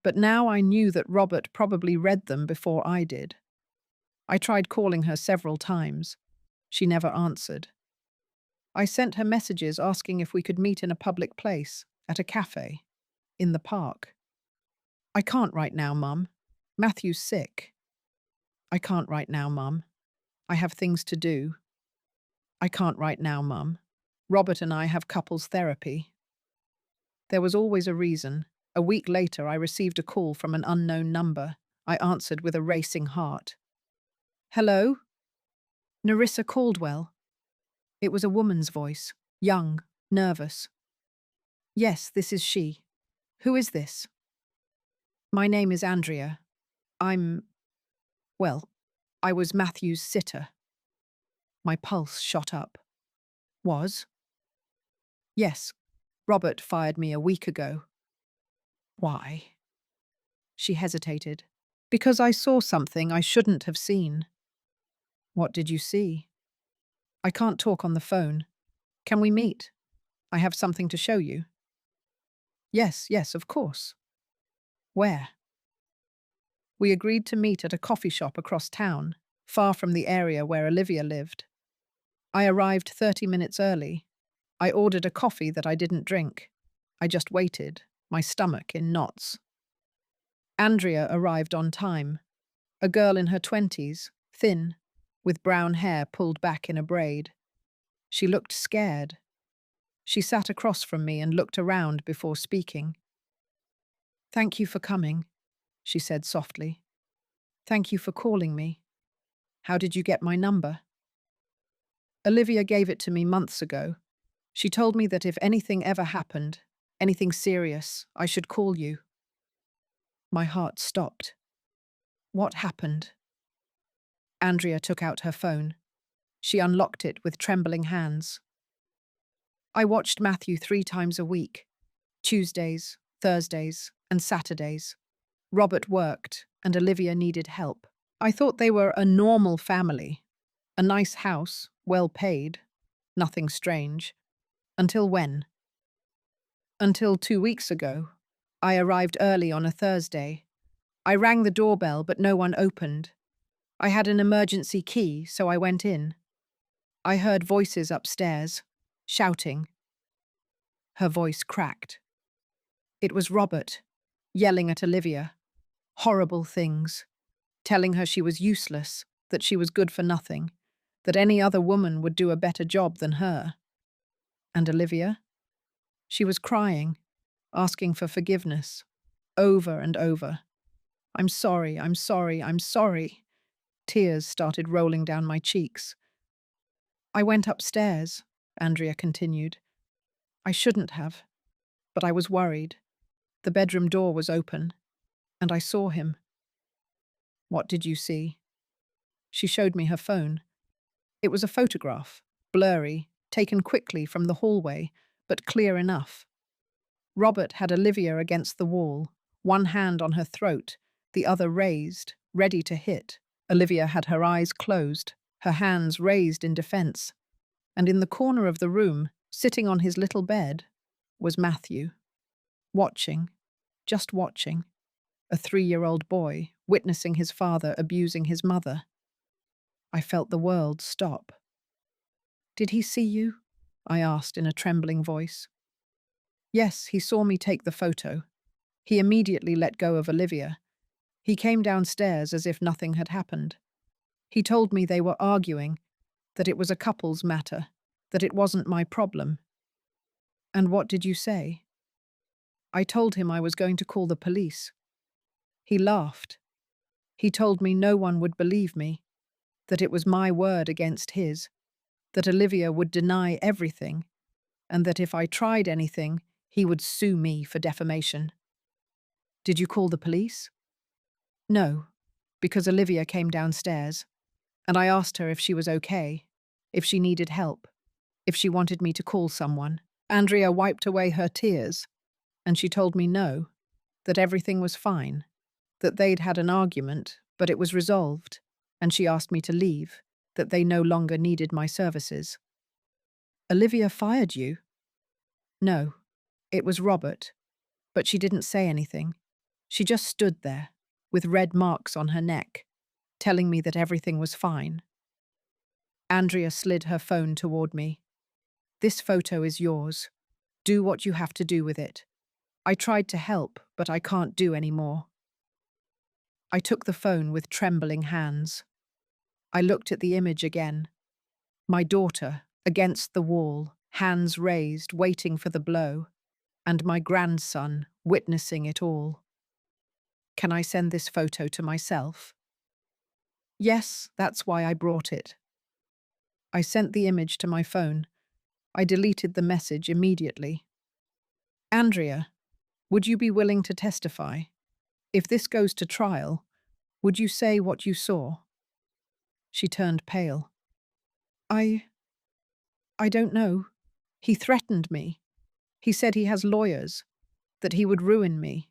Speaker 1: but now I knew that Robert probably read them before I did. I tried calling her several times. She never answered. I sent her messages asking if we could meet in a public place, at a cafe, in the park. I can't right now, Mum. Matthew's sick. I can't right now, Mum. I have things to do. I can't right now, Mum. Robert and I have couples therapy. There was always a reason. A week later, I received a call from an unknown number. I answered with a racing heart. Hello? Nerissa Caldwell. It was a woman's voice, young, nervous. Yes, this is she. Who is this? My name is Andrea. Well, I was Matthew's sitter. My pulse shot up. Was? Yes, Robert fired me a week ago. Why? She hesitated. Because I saw something I shouldn't have seen. What did you see? I can't talk on the phone. Can we meet? I have something to show you. Yes, of course. Where? We agreed to meet at a coffee shop across town, far from the area where Olivia lived. I arrived 30 minutes early. I ordered a coffee that I didn't drink. I just waited, my stomach in knots. Andrea arrived on time. A girl in her 20s, thin, with brown hair pulled back in a braid. She looked scared. She sat across from me and looked around before speaking. "Thank you for coming," she said softly. "Thank you for calling me. How did you get my number?" "Olivia gave it to me months ago. She told me that if anything ever happened, anything serious, I should call you." My heart stopped. What happened? Andrea took out her phone. She unlocked it with trembling hands. "I watched Matthew 3 times a week, Tuesdays, Thursdays, and Saturdays. Robert worked, and Olivia needed help. I thought they were a normal family. A nice house, well paid, nothing strange. Until when? Until 2 weeks ago. I arrived early on a Thursday. I rang the doorbell, but no one opened. I had an emergency key, so I went in. I heard voices upstairs, shouting." Her voice cracked. It was Robert, yelling at Olivia. Horrible things. Telling her she was useless, that she was good for nothing, that any other woman would do a better job than her. And Olivia? She was crying, asking for forgiveness, over and over. "I'm sorry, I'm sorry, I'm sorry." Tears started rolling down my cheeks. "I went upstairs," Andrea continued. "I shouldn't have, but I was worried. The bedroom door was open, and I saw him." "What did you see?" She showed me her phone. It was a photograph, blurry, taken quickly from the hallway, but clear enough. Robert had Olivia against the wall, one hand on her throat, the other raised, ready to hit. Olivia had her eyes closed, her hands raised in defense. And in the corner of the room, sitting on his little bed, was Matthew. Watching, just watching. A 3-year-old boy, witnessing his father abusing his mother. I felt the world stop. "Did he see you?" I asked in a trembling voice. "Yes, he saw me take the photo. He immediately let go of Olivia. He came downstairs as if nothing had happened. He told me they were arguing, that it was a couple's matter, that it wasn't my problem." "And what did you say?" "I told him I was going to call the police." He laughed. He told me no one would believe me, that it was my word against his, that Olivia would deny everything, and that if I tried anything, he would sue me for defamation. "Did you call the police?" "No, because Olivia came downstairs, and I asked her if she was okay, if she needed help, if she wanted me to call someone." Andrea wiped away her tears, and she told me no, that everything was fine, that they'd had an argument, but it was resolved, and she asked me to leave, that they no longer needed my services. "Olivia fired you?" "No, it was Robert, but she didn't say anything. She just stood there, with red marks on her neck, telling me that everything was fine." Andrea slid her phone toward me. "This photo is yours. Do what you have to do with it. I tried to help, but I can't do any more." I took the phone with trembling hands. I looked at the image again. My daughter, against the wall, hands raised, waiting for the blow, and my grandson, witnessing it all. Can I send this photo to myself? Yes, that's why I brought it. I sent the image to my phone. I deleted the message immediately. "Andrea, would you be willing to testify? If this goes to trial, would you say what you saw?" She turned pale. I don't know. He threatened me. He said he has lawyers, that he would ruin me."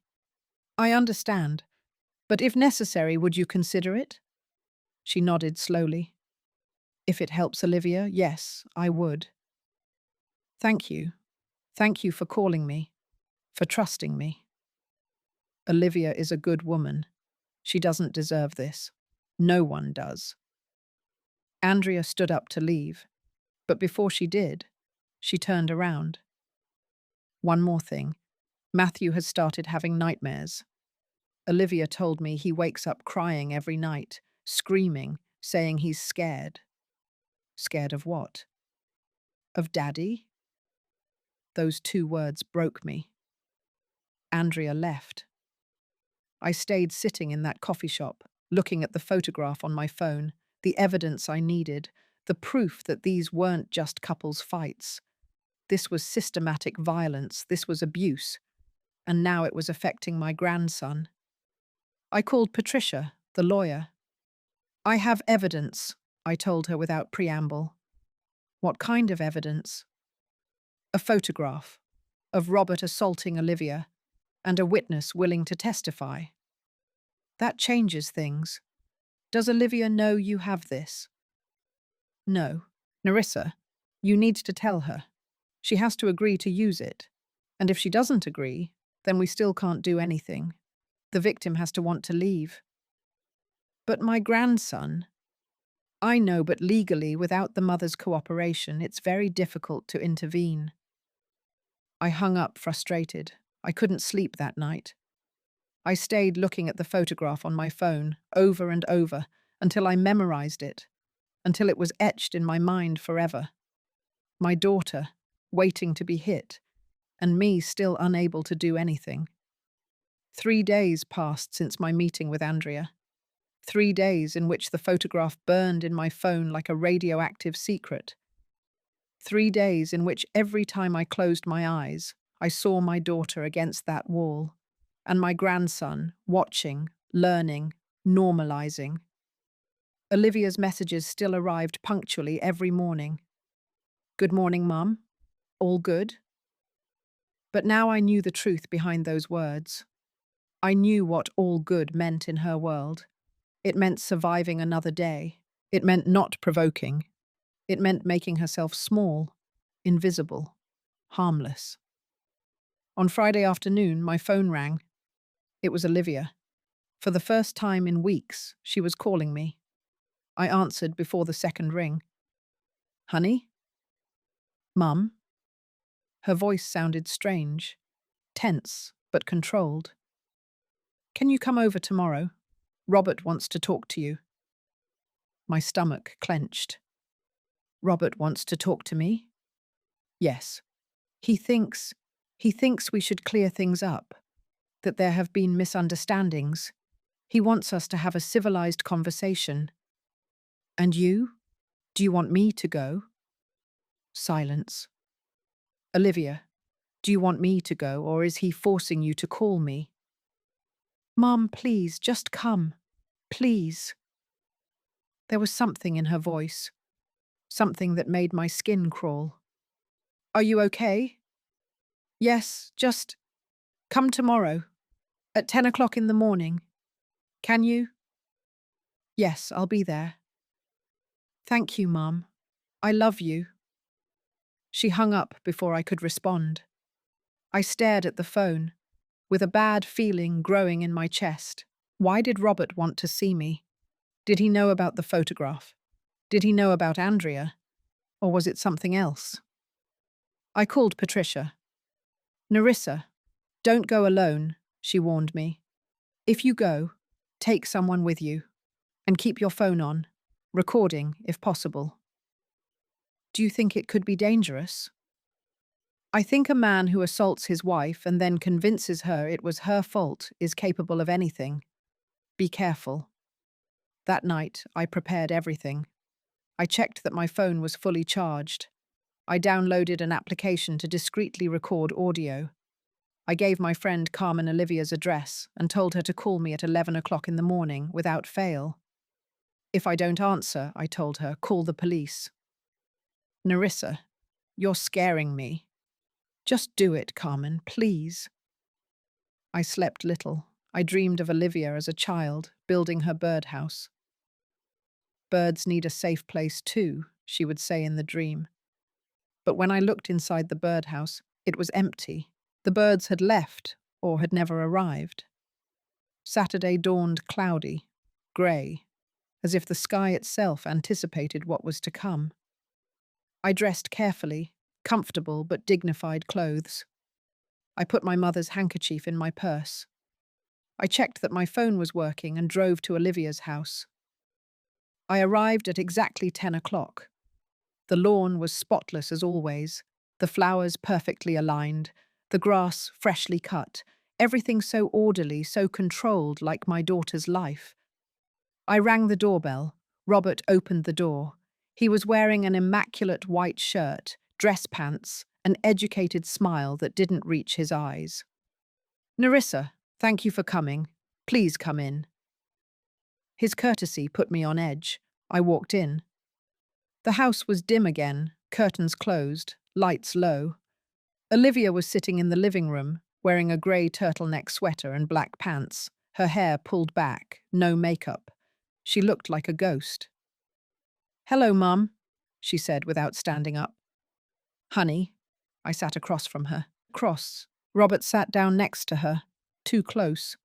Speaker 1: "I understand, but if necessary, would you consider it?" She nodded slowly. "If it helps Olivia, yes, I would." "Thank you. Thank you for calling me, for trusting me. Olivia is a good woman. She doesn't deserve this. No one does." Andrea stood up to leave, but before she did, She turned around. One more thing. Matthew has started having nightmares. Olivia told me he wakes up crying every night, screaming, saying he's scared. Scared of what? Of Daddy? Those two words broke me. Andrea left. I stayed sitting in that coffee shop, looking at the photograph on my phone, the evidence I needed, the proof that these weren't just couples' fights. This was systematic violence, this was abuse, and now it was affecting my grandson. I called Patricia, the lawyer. I have evidence, I told her without preamble. What kind of evidence? A photograph of Robert assaulting Olivia and a witness willing to testify. That changes things. Does Olivia know you have this? No. Nerissa, you need to tell her. She has to agree to use it. And if she doesn't agree, then we still can't do anything. The victim has to want to leave. But my grandson... I know, but legally, without the mother's cooperation, it's very difficult to intervene. I hung up frustrated. I couldn't sleep that night. I stayed looking at the photograph on my phone, over and over, until I memorized it, until it was etched in my mind forever. My daughter, waiting to be hit, and me still unable to do anything. 3 days passed since my meeting with Andrea. 3 days in which the photograph burned in my phone like a radioactive secret. 3 days in which every time I closed my eyes, I saw my daughter against that wall, and my grandson watching, learning, normalizing. Olivia's messages still arrived punctually every morning. Good morning, Mum. All good? But now I knew the truth behind those words. I knew what all good meant in her world. It meant surviving another day. It meant not provoking. It meant making herself small, invisible, harmless. On Friday afternoon, my phone rang. It was Olivia. For the first time in weeks, she was calling me. I answered before the second ring. Honey? Mum? Her voice sounded strange, tense but controlled. Can you come over tomorrow? Robert wants to talk to you. My stomach clenched. Robert wants to talk to me? Yes. He thinks we should clear things up, that there have been misunderstandings. He wants us to have a civilized conversation. And you? Do you want me to go? Silence. Olivia, do you want me to go, or is he forcing you to call me? Mom, please, just come. Please. There was something in her voice, something that made my skin crawl. Are you okay? Yes, just come tomorrow, at 10 o'clock in the morning. Can you? Yes, I'll be there. Thank you, Mum. I love you. She hung up before I could respond. I stared at the phone, with a bad feeling growing in my chest. Why did Robert want to see me? Did he know about the photograph? Did he know about Andrea? Or was it something else? I called Patricia. Nerissa, don't go alone, she warned me. If you go, take someone with you, and keep your phone on, recording if possible. Do you think it could be dangerous? I think a man who assaults his wife and then convinces her it was her fault is capable of anything. Be careful. That night, I prepared everything. I checked that my phone was fully charged. I downloaded an application to discreetly record audio. I gave my friend Carmen Olivia's address and told her to call me at 11 o'clock in the morning without fail. If I don't answer, I told her, call the police. Nerissa, you're scaring me. Just do it, Carmen, please. I slept little. I dreamed of Olivia as a child, building her birdhouse. Birds need a safe place too, she would say in the dream. But when I looked inside the birdhouse, it was empty. The birds had left or had never arrived. Saturday dawned cloudy, grey, as if the sky itself anticipated what was to come. I dressed carefully, comfortable but dignified clothes. I put my mother's handkerchief in my purse. I checked that my phone was working and drove to Olivia's house. I arrived at exactly 10 o'clock. The lawn was spotless as always, the flowers perfectly aligned, the grass freshly cut, everything so orderly, so controlled, like my daughter's life. I rang the doorbell. Robert opened the door. He was wearing an immaculate white shirt, dress pants, an educated smile that didn't reach his eyes. "Nerissa, thank you for coming. Please come in." His courtesy put me on edge. I walked in. The house was dim again, curtains closed, lights low. Olivia was sitting in the living room, wearing a grey turtleneck sweater and black pants, her hair pulled back, no makeup. She looked like a ghost. "Hello, Mum," she said without standing up. "Honey." I sat across from her. Robert sat down next to her, too close,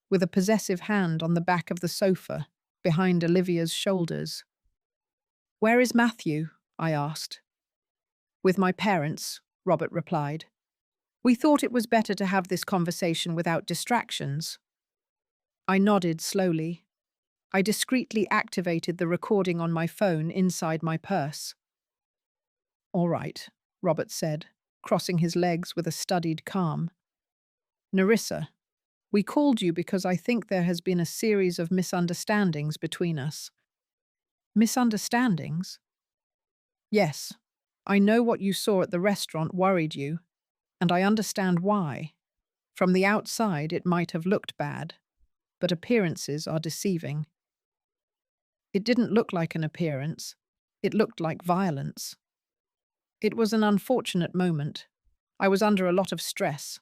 Speaker 1: with a possessive hand on the back of the sofa, behind Olivia's shoulders. "Where is Matthew?" I asked. "With my parents," Robert replied. "We thought it was better to have this conversation without distractions." I nodded slowly. I discreetly activated the recording on my phone inside my purse. "All right," Robert said, crossing his legs with a studied calm. "Nerissa, we called you because I think there has been a series of misunderstandings between us." "Misunderstandings?" "Yes. I know what you saw at the restaurant worried you, and I understand why. From the outside, it might have looked bad, but appearances are deceiving." It didn't look like an appearance. It looked like violence. It was an unfortunate moment. I was under a lot of stress.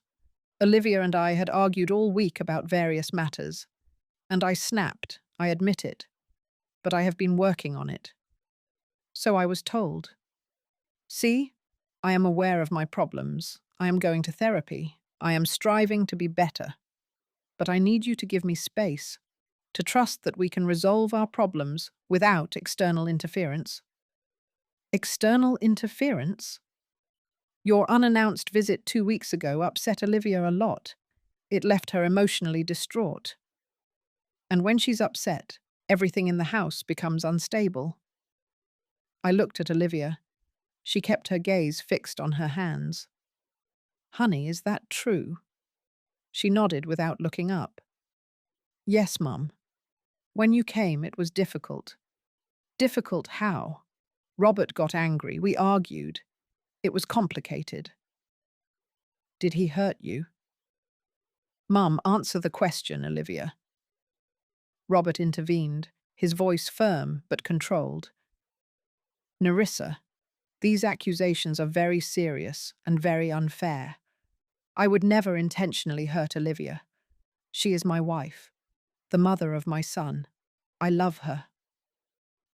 Speaker 1: Olivia and I had argued all week about various matters, and I snapped, I admit it, but I have been working on it. So I was told. "See, I am aware of my problems. I am going to therapy. I am striving to be better. But I need you to give me space, to trust that we can resolve our problems without external interference." "External interference?" "Your unannounced visit 2 weeks ago upset Olivia a lot. It left her emotionally distraught. And when she's upset, everything in the house becomes unstable." I looked at Olivia. She kept her gaze fixed on her hands. "Honey, is that true?" She nodded without looking up. "Yes, Mum. When you came, it was difficult." "Difficult how?" "Robert got angry. We argued. It was complicated." "Did he hurt you?" "Mum, answer the question, Olivia." Robert intervened, his voice firm but controlled. "Nerissa, these accusations are very serious and very unfair. I would never intentionally hurt Olivia. She is my wife, the mother of my son. I love her.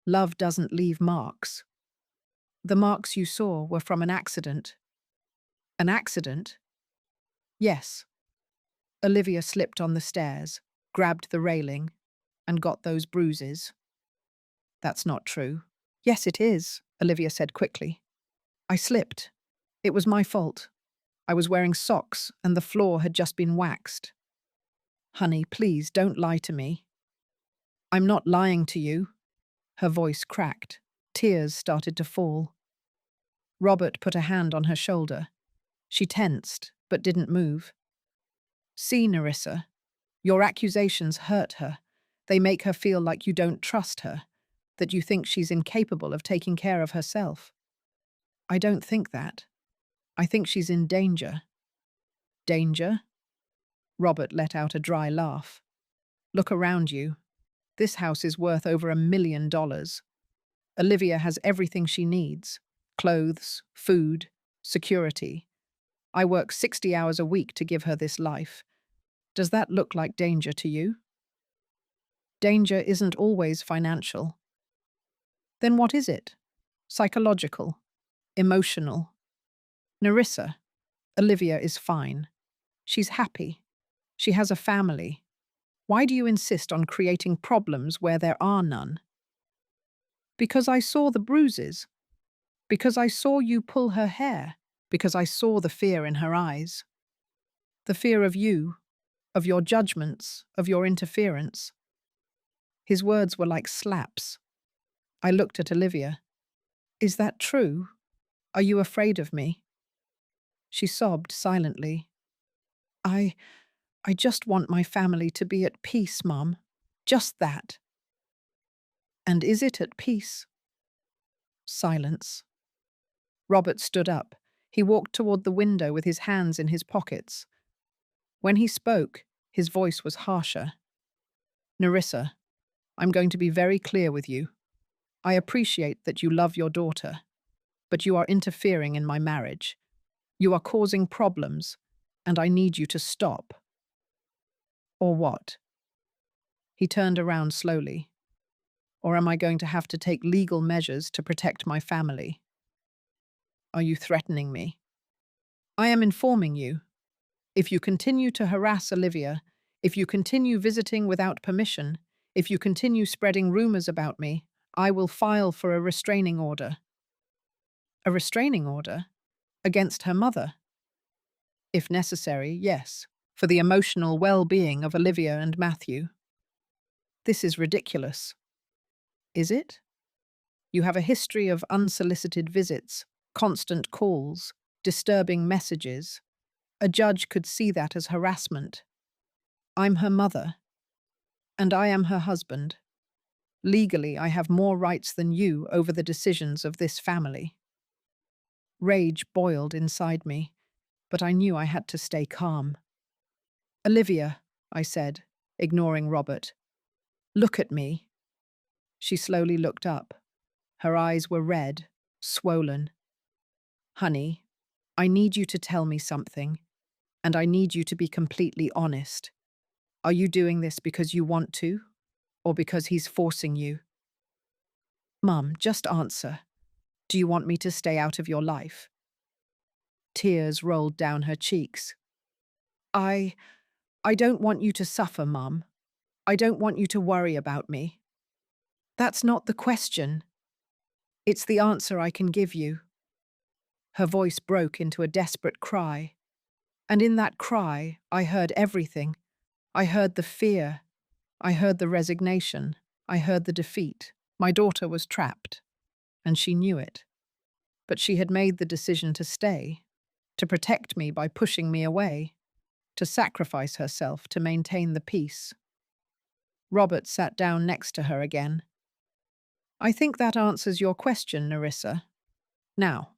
Speaker 1: Love doesn't leave marks. The marks you saw were from an accident." "An accident?" "Yes." Olivia slipped on the stairs, grabbed the railing, and got those bruises. "That's not true." "Yes, it is," Olivia said quickly. "I slipped. It was my fault. I was wearing socks and the floor had just been waxed." "Honey, please don't lie to me." "I'm not lying to you." Her voice cracked. Tears started to fall. Robert put a hand on her shoulder. She tensed, but didn't move. "See, Nerissa, your accusations hurt her. They make her feel like you don't trust her, that you think she's incapable of taking care of herself." "I don't think that. I think she's in danger." "Danger?" Robert let out a dry laugh. "Look around you. This house is worth over $1 million. Olivia has everything she needs: clothes, food, security. I work 60 hours a week to give her this life. Does that look like danger to you?" "Danger isn't always financial." "Then what is it? Psychological? Emotional?" "Nerissa, Olivia is fine. She's happy. She has a family. Why do you insist on creating problems where there are none?" "Because I saw the bruises. Because I saw you pull her hair. because I saw the fear in her eyes. The fear of you, of your judgments, of your interference. His words were like slaps. I looked at Olivia. Is that true? Are you afraid of me? She sobbed silently. I I just want my family to be at peace, Mum. Just that. And is it at peace? Silence. Robert stood up. He walked toward the window with his hands in his pockets. When he spoke, his voice was harsher. Nerissa, I'm going to be very clear with you. I appreciate that you love your daughter, but you are interfering in my marriage. You are causing problems, and I need you to stop. Or what? He turned around slowly. Or am I going to have to take legal measures to protect my family? Are you threatening me? I am informing you. If you continue to harass Olivia, if you continue visiting without permission, if you continue spreading rumors about me, I will file for a restraining order. A restraining order? Against her mother? If necessary, yes, for the emotional well-being of Olivia and Matthew. This is ridiculous. Is it? You have a history of unsolicited visits, constant calls, disturbing messages. A judge could see that as harassment. I'm her mother, and I am her husband. Legally, I have more rights than you over the decisions of this family. Rage boiled inside me, but I knew I had to stay calm. Olivia, I said, ignoring Robert. Look at me. She slowly looked up. Her eyes were red, swollen. Honey, I need you to tell me something, and I need you to be completely honest. Are you doing this because you want to, or because he's forcing you? Mum, just answer. Do you want me to stay out of your life? Tears rolled down her cheeks. I don't want you to suffer, Mum. I don't want you to worry about me. That's not the question. It's the answer I can give you. Her voice broke into a desperate cry. And in that cry, I heard everything. I heard the fear. I heard the resignation. I heard the defeat. My daughter was trapped, and she knew it. But she had made the decision to stay, to protect me by pushing me away, to sacrifice herself to maintain the peace. Robert sat down next to her again. I think that answers your question, Nerissa. Now,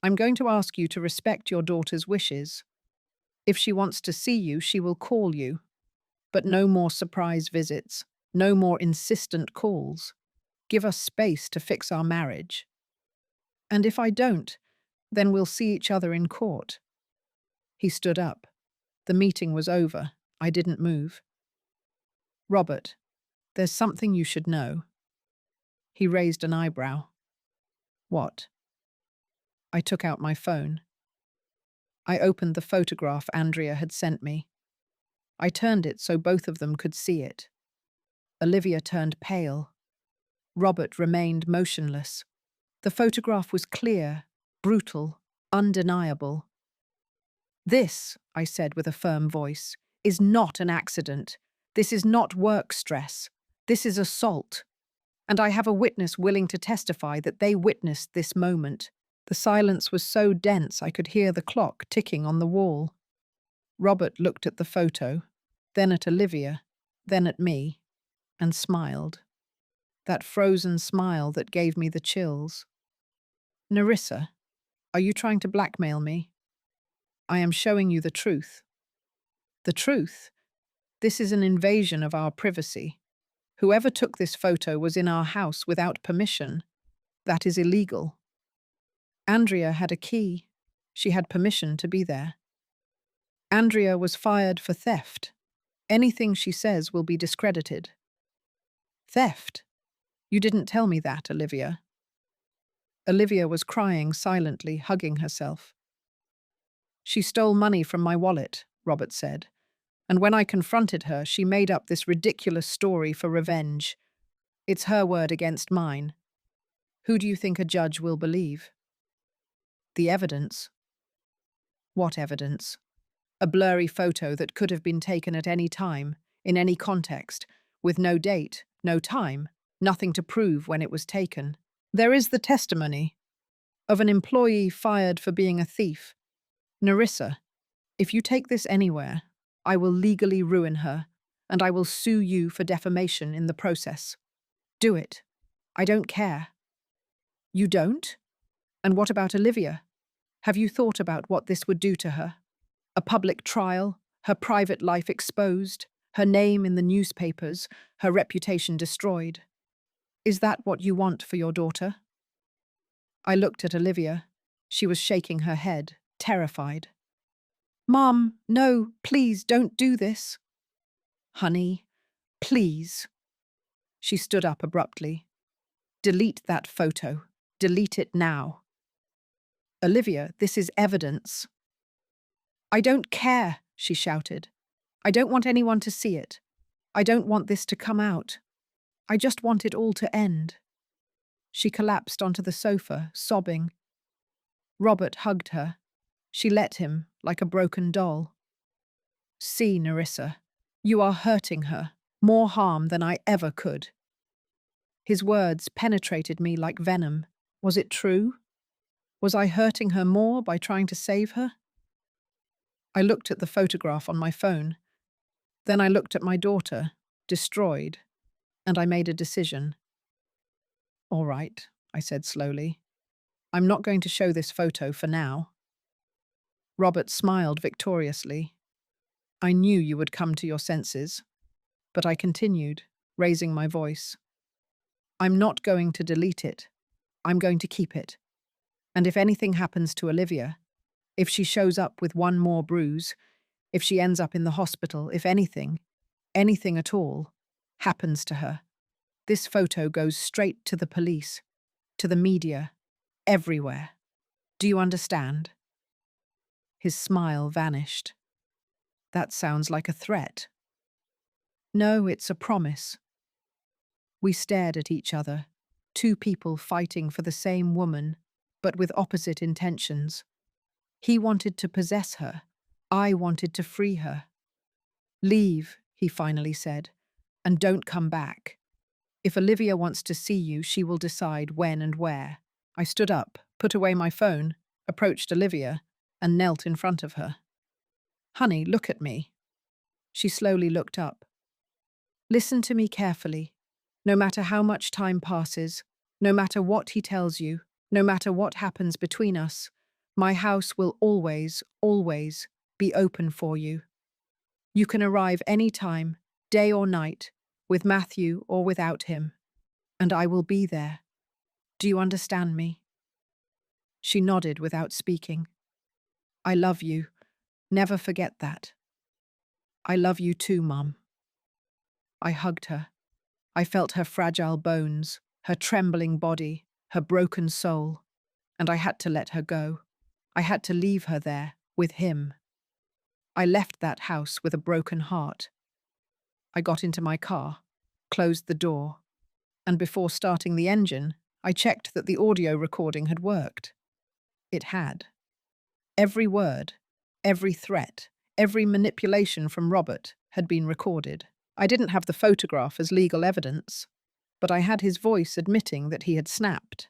Speaker 1: I'm going to ask you to respect your daughter's wishes. If she wants to see you, she will call you. But no more surprise visits, no more insistent calls. Give us space to fix our marriage. And if I don't, then we'll see each other in court. He stood up. The meeting was over. I didn't move. Robert, there's something you should know. He raised an eyebrow. What? I took out my phone. I opened the photograph Andrea had sent me. I turned it so both of them could see it. Olivia turned pale. Robert remained motionless. The photograph was clear, brutal, undeniable. This, I said with a firm voice, is not an accident. This is not work stress. This is assault. And I have a witness willing to testify that they witnessed this moment. The silence was so dense I could hear the clock ticking on the wall. Robert looked at the photo, then at Olivia, then at me, and smiled. That frozen smile that gave me the chills. Nerissa, are you trying to blackmail me? I am showing you the truth. The truth? This is an invasion of our privacy. Whoever took this photo was in our house without permission. That is illegal. Andrea had a key. She had permission to be there. Andrea was fired for theft. Anything she says will be discredited. Theft? You didn't tell me that, Olivia. Olivia was crying silently, hugging herself. She stole money from my wallet, Robert said, and when I confronted her, she made up this ridiculous story for revenge. It's her word against mine. Who do you think a judge will believe? The evidence. What evidence? A blurry photo that could have been taken at any time, in any context, with no date, no time, nothing to prove when it was taken. There is the testimony of an employee fired for being a thief. Nerissa, if you take this anywhere, I will legally ruin her, and I will sue you for defamation in the process. Do it. I don't care. You don't? And what about Olivia? Have you thought about what this would do to her? A public trial, her private life exposed, her name in the newspapers, her reputation destroyed. Is that what you want for your daughter? I looked at Olivia. She was shaking her head, terrified. Mom, no, please don't do this. Honey, please. She stood up abruptly. Delete that photo. Delete it now. Olivia, this is evidence. I don't care, she shouted. I don't want anyone to see it. I don't want this to come out. I just want it all to end. She collapsed onto the sofa, sobbing. Robert hugged her. She let him, like a broken doll. See, Nerissa, you are hurting her, more harm than I ever could. His words penetrated me like venom. Was it true? Was I hurting her more by trying to save her? I looked at the photograph on my phone. Then I looked at my daughter, destroyed, and I made a decision. All right, I said slowly. I'm not going to show this photo for now. Robert smiled victoriously. I knew you would come to your senses, but I continued, raising my voice. I'm not going to delete it. I'm going to keep it. And if anything happens to Olivia, if she shows up with one more bruise, if she ends up in the hospital, if anything at all, happens to her, this photo goes straight to the police, to the media, everywhere. Do you understand? His smile vanished. That sounds like a threat. No, it's a promise. We stared at each other, two people fighting for the same woman, but with opposite intentions. He wanted to possess her. I wanted to free her. Leave, he finally said, and don't come back. If Olivia wants to see you, she will decide when and where. I stood up, put away my phone, approached Olivia, and knelt in front of her. Honey, look at me. She slowly looked up. Listen to me carefully. No matter how much time passes, no matter what he tells you, no matter what happens between us, my house will always, always be open for you. You can arrive any time, day or night, with Matthew or without him, and I will be there. Do you understand me? She nodded without speaking. I love you. Never forget that. I love you too, Mum. I hugged her. I felt her fragile bones, her trembling body, her broken soul, and I had to let her go. I had to leave her there, with him. I left that house with a broken heart. I got into my car, closed the door, and before starting the engine, I checked that the audio recording had worked. It had. Every word, every threat, every manipulation from Robert had been recorded. I didn't have the photograph as legal evidence, but I had his voice admitting that he had snapped.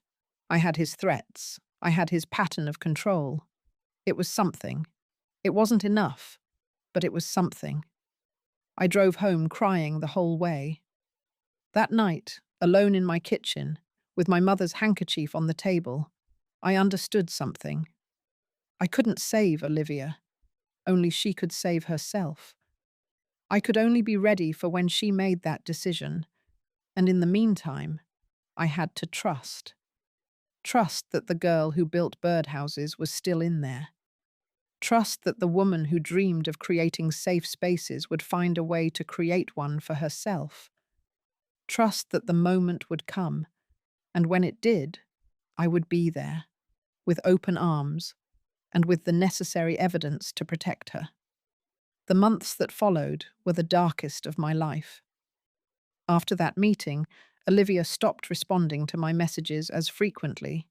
Speaker 1: I had his threats. I had his pattern of control. It was something. It wasn't enough, but it was something. I drove home crying the whole way. That night, alone in my kitchen, with my mother's handkerchief on the table, I understood something. I couldn't save Olivia. Only she could save herself. I could only be ready for when she made that decision, and in the meantime, I had to trust. Trust that the girl who built birdhouses was still in there. Trust that the woman who dreamed of creating safe spaces would find a way to create one for herself. Trust that the moment would come, and when it did, I would be there, with open arms, and with the necessary evidence to protect her. The months that followed were the darkest of my life. After that meeting, Olivia stopped responding to my messages as frequently.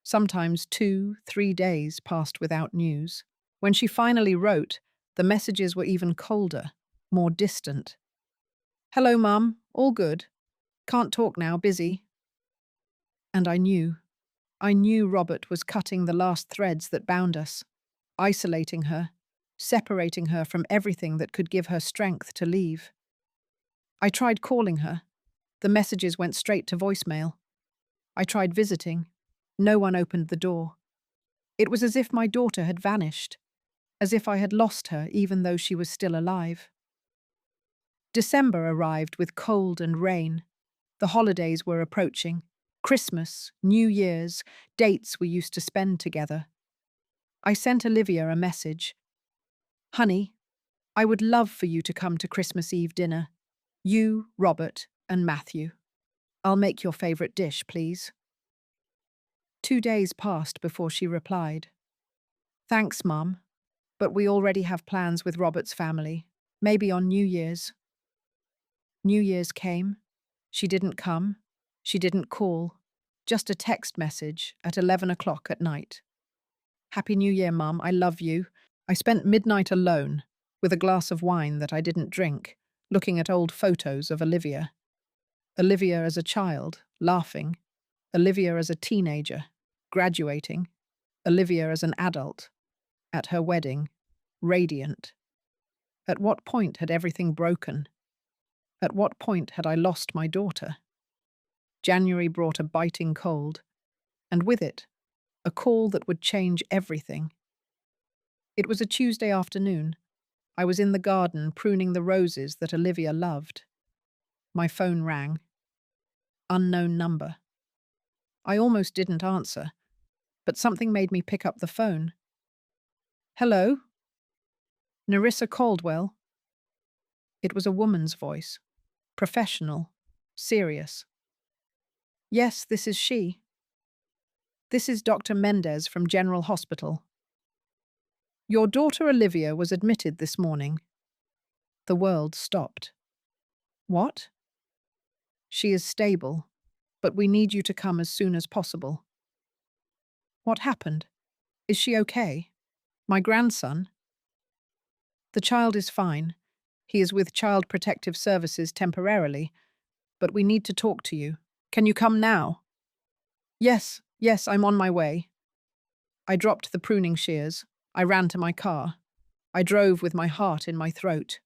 Speaker 1: Sometimes 2, 3 days passed without news. When she finally wrote, the messages were even colder, more distant. "Hello, Mum. All good. Can't talk now, busy." And I knew Robert was cutting the last threads that bound us, isolating her, separating her from everything that could give her strength to leave. I tried calling her. The messages went straight to voicemail. I tried visiting. No one opened the door. It was as if my daughter had vanished, as if I had lost her even though she was still alive. December arrived with cold and rain. The holidays were approaching. Christmas, New Year's, dates we used to spend together. I sent Olivia a message. "Honey, I would love for you to come to Christmas Eve dinner. You, Robert, and Matthew. I'll make your favorite dish, please." 2 days passed before she replied. "Thanks, Mum, but we already have plans with Robert's family. Maybe on New Year's." New Year's came. She didn't come. She didn't call. Just a text message at 11 o'clock at night. "Happy New Year, Mum. I love you." I spent midnight alone, with a glass of wine that I didn't drink, looking at old photos of Olivia. Olivia as a child, laughing. Olivia as a teenager, graduating. Olivia as an adult, at her wedding, radiant. At what point had everything broken? At what point had I lost my daughter? January brought a biting cold, and with it, a call that would change everything. It was a Tuesday afternoon. I was in the garden pruning the roses that Olivia loved. My phone rang. Unknown number. I almost didn't answer, but something made me pick up the phone. "Hello? Nerissa Caldwell?" It was a woman's voice. Professional. Serious. "Yes, this is she. This is Dr. Mendez from General Hospital. Your daughter Olivia was admitted this morning." The world stopped. "What?" "She is stable, but we need you to come as soon as possible." "What happened? Is she okay? My grandson?" "The child is fine. He is with Child Protective Services temporarily, but we need to talk to you. Can you come now?" Yes, I'm on my way." I dropped the pruning shears. I ran to my car. I drove with my heart in my throat.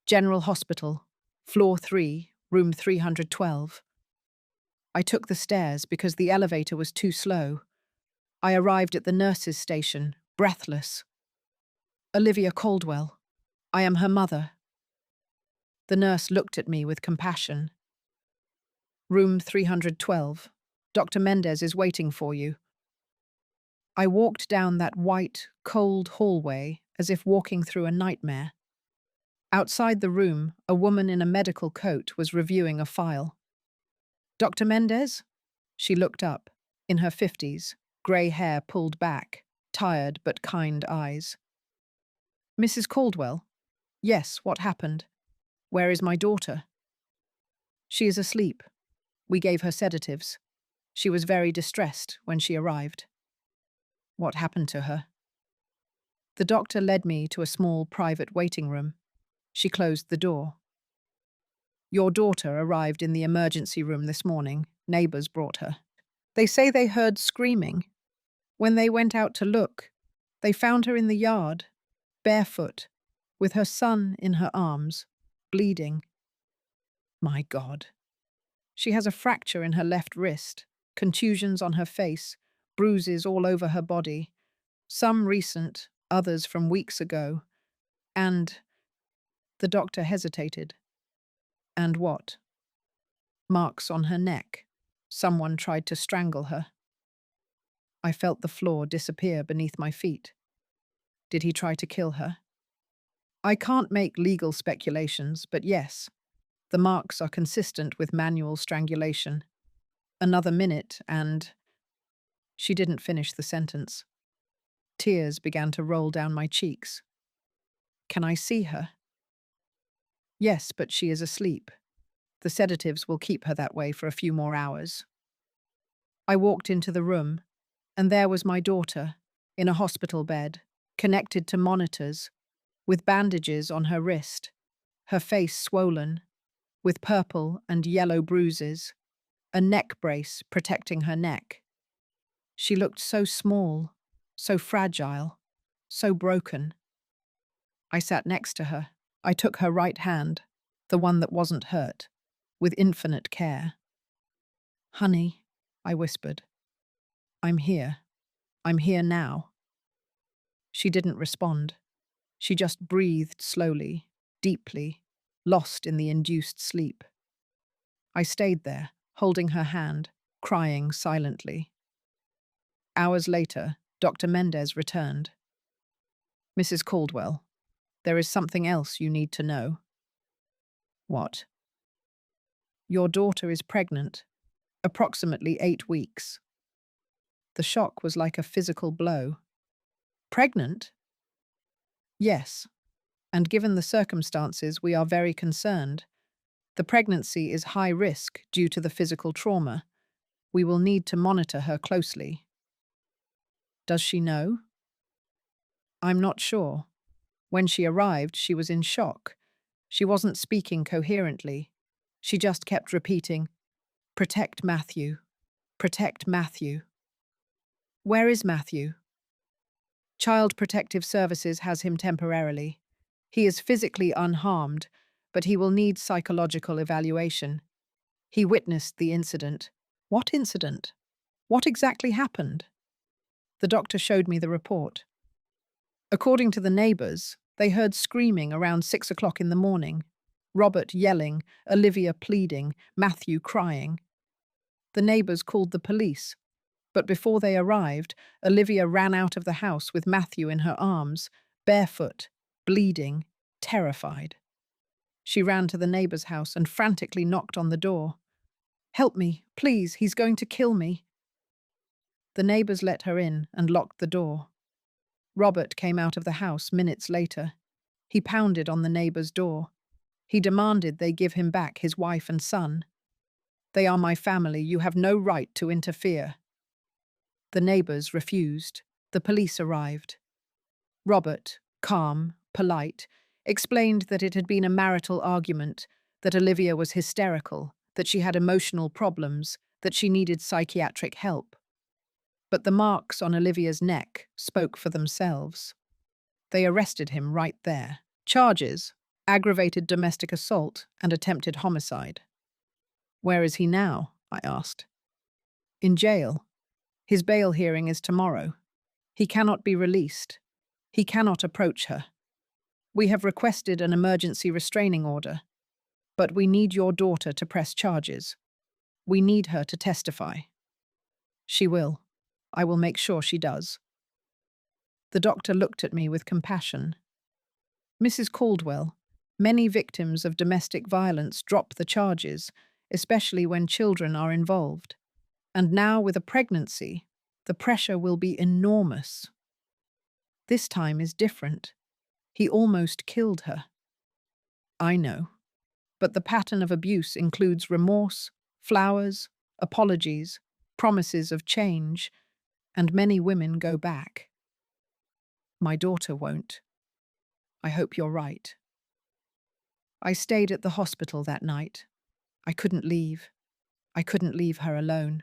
Speaker 1: General Hospital, floor 3, room 312. I took the stairs because the elevator was too slow. I arrived at the nurse's station, breathless. "Olivia Caldwell. I am her mother." The nurse looked at me with compassion. "Room 312. Dr. Mendez is waiting for you." I walked down that white, cold hallway as if walking through a nightmare. Outside the room, a woman in a medical coat was reviewing a file. "Dr. Mendez?" She looked up, in her 50s, grey hair pulled back, tired but kind eyes. "Mrs. Caldwell?" "Yes, what happened? Where is my daughter?" "She is asleep. We gave her sedatives. She was very distressed when she arrived." "What happened to her?" The doctor led me to a small private waiting room. She closed the door. "Your daughter arrived in the emergency room this morning. Neighbors brought her. They say they heard screaming. When they went out to look, they found her in the yard, barefoot, with her son in her arms, bleeding. My God. She has a fracture in her left wrist, contusions on her face, bruises all over her body, some recent, others from weeks ago, and..." The doctor hesitated. "And what?" "Marks on her neck. Someone tried to strangle her." I felt the floor disappear beneath my feet. Did he try to kill her? I can't make legal speculations, but yes, the marks are consistent with manual strangulation. Another minute and... She didn't finish the sentence. Tears began to roll down my cheeks. "Can I see her?" "Yes, but she is asleep. The sedatives will keep her that way for a few more hours." I walked into the room, and there was my daughter, in a hospital bed, connected to monitors, with bandages on her wrist, her face swollen, with purple and yellow bruises, a neck brace protecting her neck. She looked so small, so fragile, so broken. I sat next to her. I took her right hand, the one that wasn't hurt, with infinite care. "Honey," I whispered, "I'm here. I'm here now." She didn't respond. She just breathed slowly, deeply, lost in the induced sleep. I stayed there, holding her hand, crying silently. Hours later, Dr. Mendez returned. "Mrs. Caldwell, there is something else you need to know." "What?" "Your daughter is pregnant, approximately 8 weeks." The shock was like a physical blow. "Pregnant?" "Yes, and given the circumstances, we are very concerned. The pregnancy is high risk due to the physical trauma. We will need to monitor her closely." "Does she know?" "I'm not sure. When she arrived, she was in shock. She wasn't speaking coherently. She just kept repeating, 'Protect Matthew. Protect Matthew.'" "Where is Matthew?" "Child Protective Services has him temporarily. He is physically unharmed, but he will need psychological evaluation. He witnessed the incident." "What incident? What exactly happened?" The doctor showed me the report. According to the neighbors, they heard screaming around 6 o'clock in the morning. Robert yelling, Olivia pleading, Matthew crying. The neighbors called the police, but before they arrived, Olivia ran out of the house with Matthew in her arms, barefoot, bleeding, terrified. She ran to the neighbor's house and frantically knocked on the door. "Help me, please, he's going to kill me." The neighbors let her in and locked the door. Robert came out of the house minutes later. He pounded on the neighbor's door. He demanded they give him back his wife and son. "They are my family. You have no right to interfere." The neighbors refused. The police arrived. Robert, calm, polite, explained that it had been a marital argument, that Olivia was hysterical, that she had emotional problems, that she needed psychiatric help. But the marks on Olivia's neck spoke for themselves. They arrested him right there. Charges: aggravated domestic assault and attempted homicide. "Where is he now?" I asked. "In jail. His bail hearing is tomorrow. He cannot be released. He cannot approach her. We have requested an emergency restraining order, but we need your daughter to press charges. We need her to testify." "She will. I will make sure she does." The doctor looked at me with compassion. "Mrs. Caldwell, many victims of domestic violence drop the charges, especially when children are involved. And now with a pregnancy, the pressure will be enormous. This time is different. He almost killed her." "I know. But the pattern of abuse includes remorse, flowers, apologies, promises of change, and many women go back. My daughter won't. I hope you're right." I stayed at the hospital that night. I couldn't leave. I couldn't leave her alone.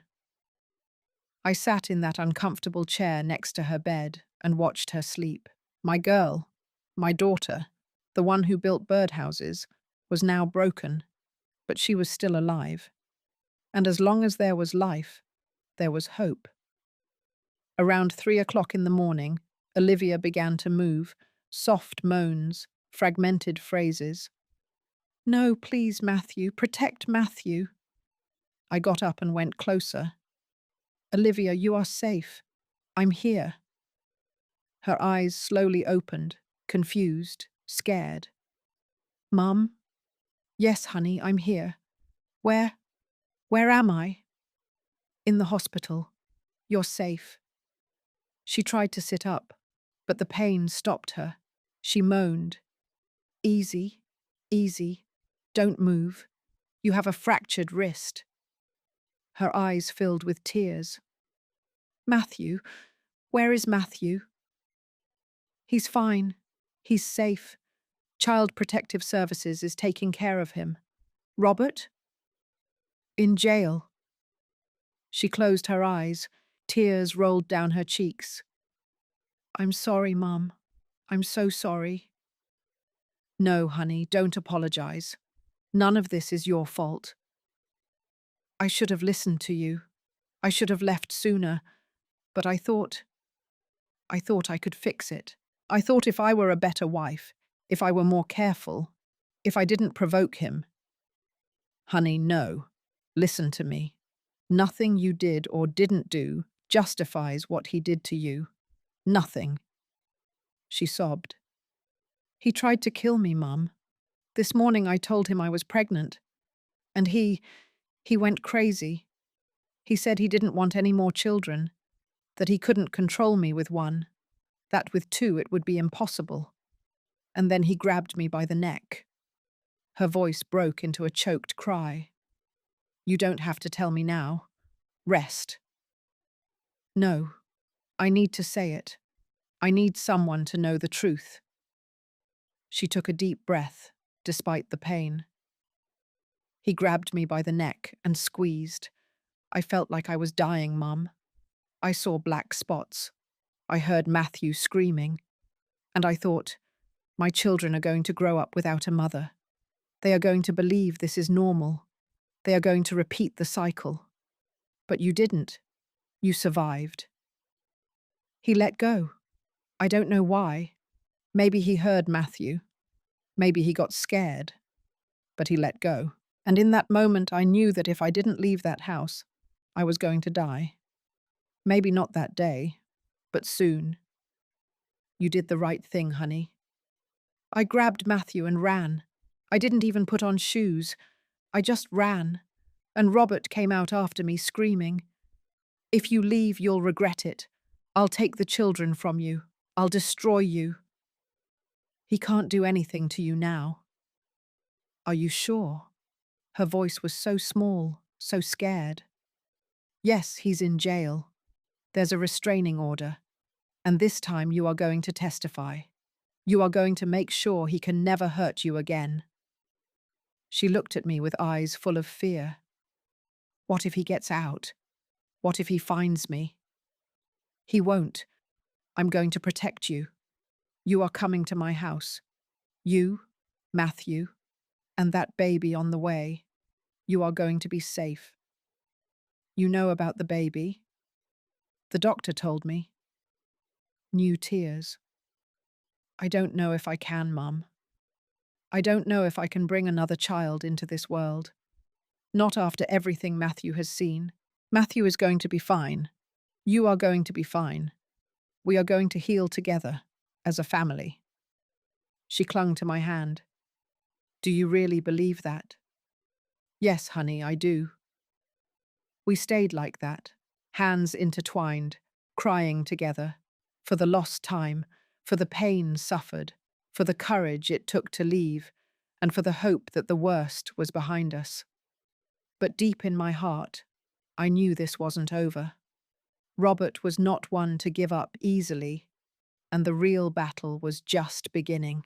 Speaker 1: I sat in that uncomfortable chair next to her bed and watched her sleep. My girl, my daughter, the one who built birdhouses, was now broken, but she was still alive. And as long as there was life, there was hope. Around 3 o'clock in the morning, Olivia began to move, soft moans, fragmented phrases. "No, please, Matthew, protect Matthew." I got up and went closer. "Olivia, you are safe. I'm here." Her eyes slowly opened, confused, scared. "Mum?" "Yes, honey, I'm here." Where am I?" "In the hospital. You're safe." She tried to sit up, but the pain stopped her. She moaned. "Easy, easy. Don't move. You have a fractured wrist." Her eyes filled with tears. "Matthew, where is Matthew?" He's fine. He's safe. Child Protective Services is taking care of him. Robert? In jail. She closed her eyes. Tears rolled down her cheeks. I'm sorry, Mum. I'm so sorry. No, honey, don't apologize. None of this is your fault. I should have listened to you. I should have left sooner, but I thought I could fix it. I thought if I were a better wife, if I were more careful, if I didn't provoke him. Honey, no. Listen to me. Nothing you did or didn't do justifies what he did to you. Nothing. She sobbed. He tried to kill me, Mum. This morning I told him I was pregnant. And he went crazy. He said he didn't want any more children, that he couldn't control me with one, that with two it would be impossible. And then he grabbed me by the neck. Her voice broke into a choked cry. You don't have to tell me now. Rest. No, I need to say it. I need someone to know the truth. She took a deep breath, despite the pain. He grabbed me by the neck and squeezed. I felt like I was dying, Mum. I saw black spots. I heard Matthew screaming. And I thought, my children are going to grow up without a mother. They are going to believe this is normal. They are going to repeat the cycle. But you didn't. You survived. He let go. I don't know why. Maybe he heard Matthew. Maybe he got scared. But he let go. And in that moment I knew that if I didn't leave that house, I was going to die. Maybe not that day, but soon. You did the right thing, honey. I grabbed Matthew and ran. I didn't even put on shoes. I just ran. And Robert came out after me, screaming, If you leave, you'll regret it. I'll take the children from you. I'll destroy you. He can't do anything to you now. Are you sure? Her voice was so small, so scared. Yes, he's in jail. There's a restraining order. And this time you are going to testify. You are going to make sure he can never hurt you again. She looked at me with eyes full of fear. What if he gets out? What if he finds me? He won't. I'm going to protect you. You are coming to my house. You, Matthew, and that baby on the way. You are going to be safe. You know about the baby? The doctor told me. New tears. I don't know if I can, Mum. I don't know if I can bring another child into this world. Not after everything Matthew has seen. Matthew is going to be fine. You are going to be fine. We are going to heal together, as a family. She clung to my hand. Do you really believe that? Yes, honey, I do. We stayed like that, hands intertwined, crying together, for the lost time, for the pain suffered, for the courage it took to leave, and for the hope that the worst was behind us. But deep in my heart, I knew this wasn't over. Robert was not one to give up easily, and the real battle was just beginning.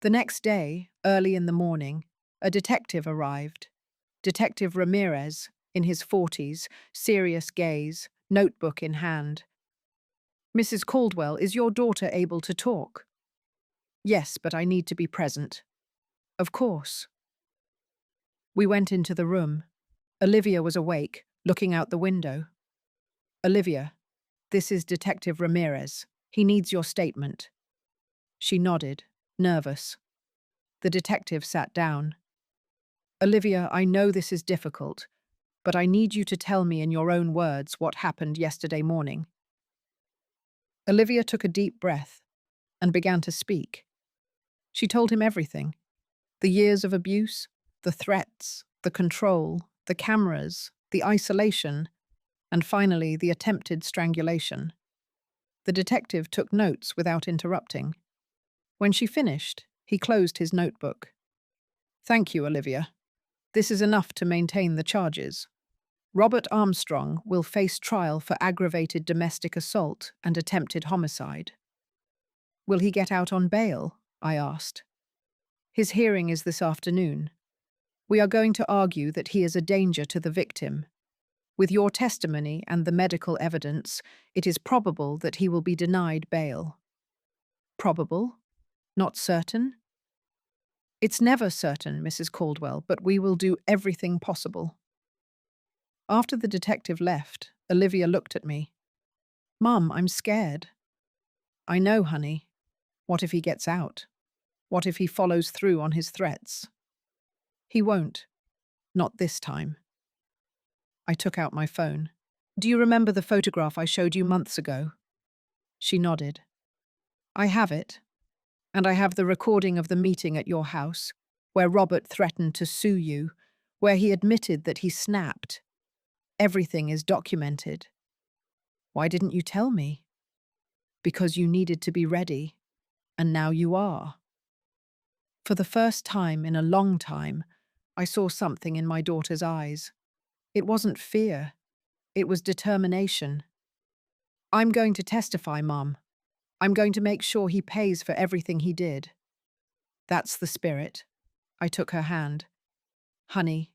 Speaker 1: The next day, early in the morning, a detective arrived. Detective Ramirez, in his 40s, serious gaze, notebook in hand. Mrs. Caldwell, is your daughter able to talk? Yes, but I need to be present. Of course. We went into the room. Olivia was awake, looking out the window. Olivia, this is Detective Ramirez. He needs your statement. She nodded, nervous. The detective sat down. Olivia, I know this is difficult, but I need you to tell me in your own words what happened yesterday morning. Olivia took a deep breath and began to speak. She told him everything. The years of abuse, the threats, the control, the cameras, the isolation, and finally the attempted strangulation. The detective took notes without interrupting. When she finished, he closed his notebook. Thank you, Olivia. This is enough to maintain the charges. Robert Armstrong will face trial for aggravated domestic assault and attempted homicide. Will he get out on bail? I asked. His hearing is this afternoon. We are going to argue that he is a danger to the victim. With your testimony and the medical evidence, it is probable that he will be denied bail. Probable? Not certain? It's never certain, Mrs. Caldwell, but we will do everything possible. After the detective left, Olivia looked at me. Mum, I'm scared. I know, honey. What if he gets out? What if he follows through on his threats? He won't. Not this time. I took out my phone. Do you remember the photograph I showed you months ago? She nodded. I have it. And I have the recording of the meeting at your house, where Robert threatened to sue you, where he admitted that he snapped. Everything is documented. Why didn't you tell me? Because you needed to be ready, and now you are. For the first time in a long time, I saw something in my daughter's eyes. It wasn't fear. It was determination. I'm going to testify, Mum. I'm going to make sure he pays for everything he did. That's the spirit. I took her hand. Honey,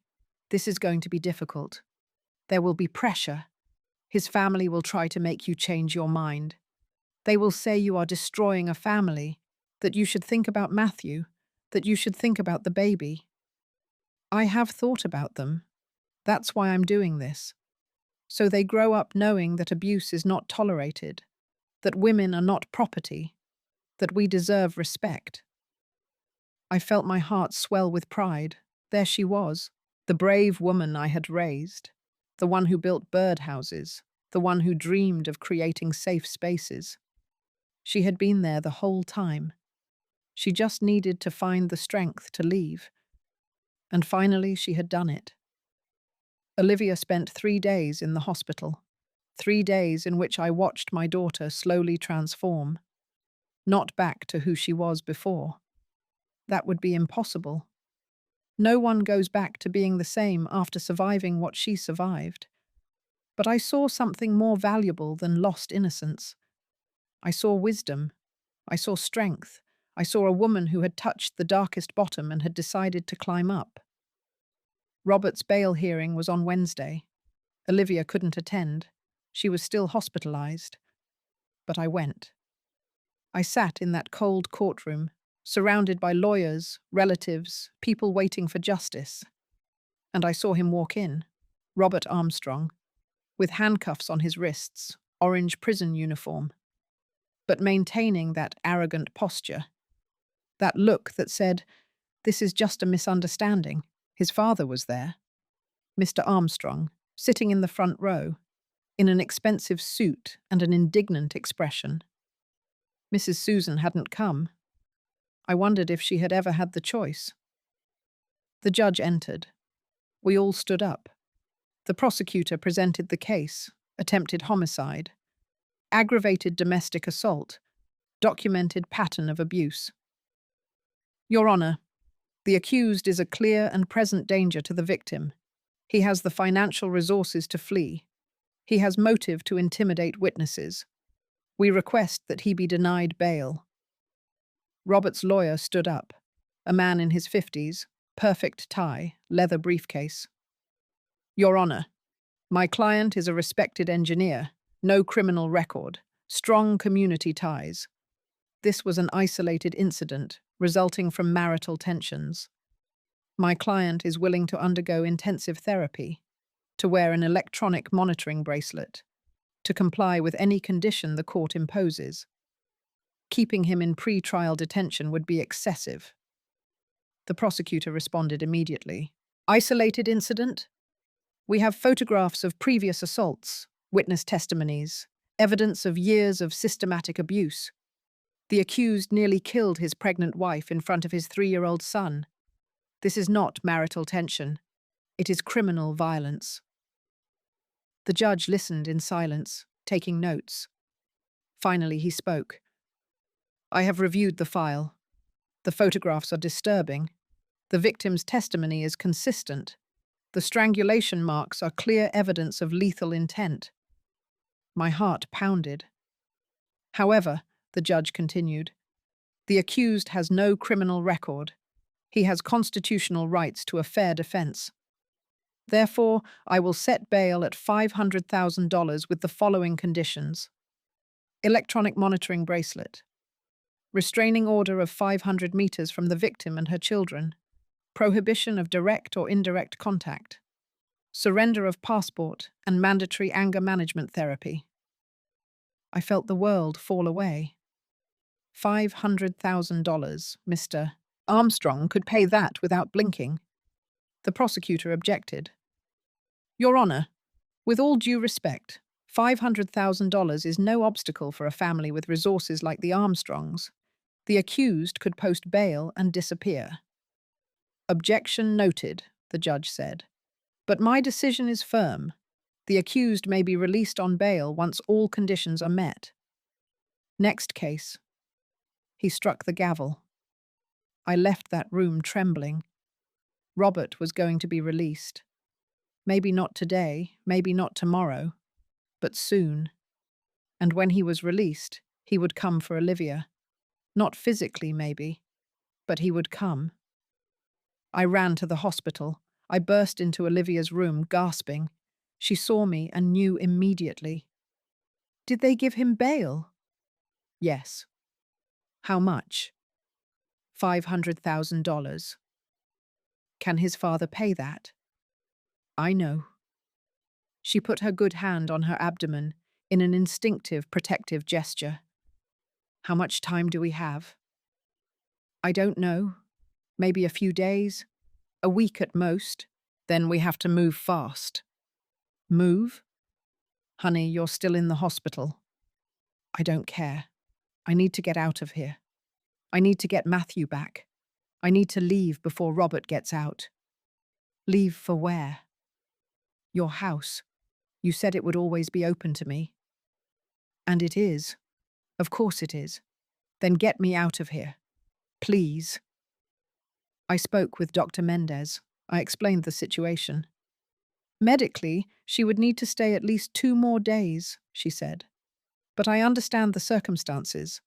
Speaker 1: this is going to be difficult. There will be pressure. His family will try to make you change your mind. They will say you are destroying a family, that you should think about Matthew, that you should think about the baby. I have thought about them. That's why I'm doing this. So they grow up knowing that abuse is not tolerated, that women are not property, that we deserve respect. I felt my heart swell with pride. There she was, the brave woman I had raised, the one who built birdhouses, the one who dreamed of creating safe spaces. She had been there the whole time. She just needed to find the strength to leave. And finally she had done it. Olivia spent 3 days in the hospital, 3 days in which I watched my daughter slowly transform, not back to who she was before. That would be impossible. No one goes back to being the same after surviving what she survived. But I saw something more valuable than lost innocence. I saw wisdom. I saw strength. I saw a woman who had touched the darkest bottom and had decided to climb up. Robert's bail hearing was on Wednesday. Olivia couldn't attend. She was still hospitalized. But I went. I sat in that cold courtroom, surrounded by lawyers, relatives, people waiting for justice. And I saw him walk in, Robert Armstrong, with handcuffs on his wrists, orange prison uniform, but maintaining that arrogant posture, that look that said, "This is just a misunderstanding." His father was there, Mr. Armstrong, sitting in the front row, in an expensive suit and an indignant expression. Mrs. Susan hadn't come. I wondered if she had ever had the choice. The judge entered. We all stood up. The prosecutor presented the case: attempted homicide, aggravated domestic assault, documented pattern of abuse. Your Honor, the accused is a clear and present danger to the victim. He has the financial resources to flee. He has motive to intimidate witnesses. We request that he be denied bail. Robert's lawyer stood up, a man in his 50s, perfect tie, leather briefcase. Your Honor, my client is a respected engineer, no criminal record, strong community ties. This was an isolated incident resulting from marital tensions. My client is willing to undergo intensive therapy, to wear an electronic monitoring bracelet, to comply with any condition the court imposes. Keeping him in pre-trial detention would be excessive. The prosecutor responded immediately. Isolated incident? We have photographs of previous assaults, witness testimonies, evidence of years of systematic abuse. The accused nearly killed his pregnant wife in front of his 3-year-old son. This is not marital tension. It is criminal violence. The judge listened in silence, taking notes. Finally, he spoke. I have reviewed the file. The photographs are disturbing. The victim's testimony is consistent. The strangulation marks are clear evidence of lethal intent. My heart pounded. However, the judge continued, The accused has no criminal record. He has constitutional rights to a fair defense. Therefore, I will set bail at $500,000 with the following conditions: electronic monitoring bracelet, restraining order of 500 meters from the victim and her children, prohibition of direct or indirect contact, surrender of passport, and mandatory anger management therapy. I felt the world fall away. $500,000, Mr. Armstrong could pay that without blinking. The prosecutor objected. Your Honor, with all due respect, $500,000 is no obstacle for a family with resources like the Armstrongs. The accused could post bail and disappear. Objection noted, the judge said. But my decision is firm. The accused may be released on bail once all conditions are met. Next case. He struck the gavel. I left that room trembling. Robert was going to be released. Maybe not today, maybe not tomorrow, but soon. And when he was released, he would come for Olivia. Not physically, maybe, but he would come. I ran to the hospital. I burst into Olivia's room, gasping. She saw me and knew immediately. Did they give him bail? Yes. How much? $500,000. Can his father pay that? I know. She put her good hand on her abdomen in an instinctive, protective gesture. How much time do we have? I don't know. Maybe a few days, a week at most. Then we have to move fast. Move? Honey, you're still in the hospital. I don't care. I need to get out of here. I need to get Matthew back. I need to leave before Robert gets out. Leave for where? Your house. You said it would always be open to me. And it is. Of course it is. Then get me out of here. Please. I spoke with Dr. Mendez. I explained the situation. Medically, she would need to stay at least 2 more days, she said. But I understand the circumstances.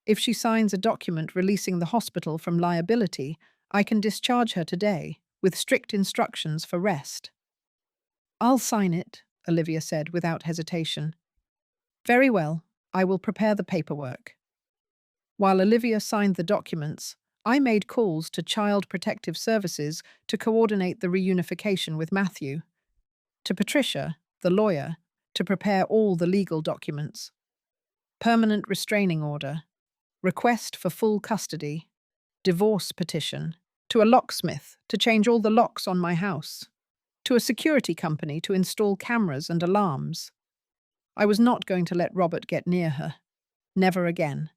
Speaker 1: If she signs a document releasing the hospital from liability, I can discharge her today, with strict instructions for rest. I'll sign it, Olivia said without hesitation. Very well, I will prepare the paperwork. While Olivia signed the documents, I made calls to Child Protective Services to coordinate the reunification with Matthew. To Patricia, the lawyer, to prepare all the legal documents. Permanent restraining order, request for full custody, divorce petition, to a locksmith to change all the locks on my house, to a security company to install cameras and alarms. I was not going to let Robert get near her. Never again.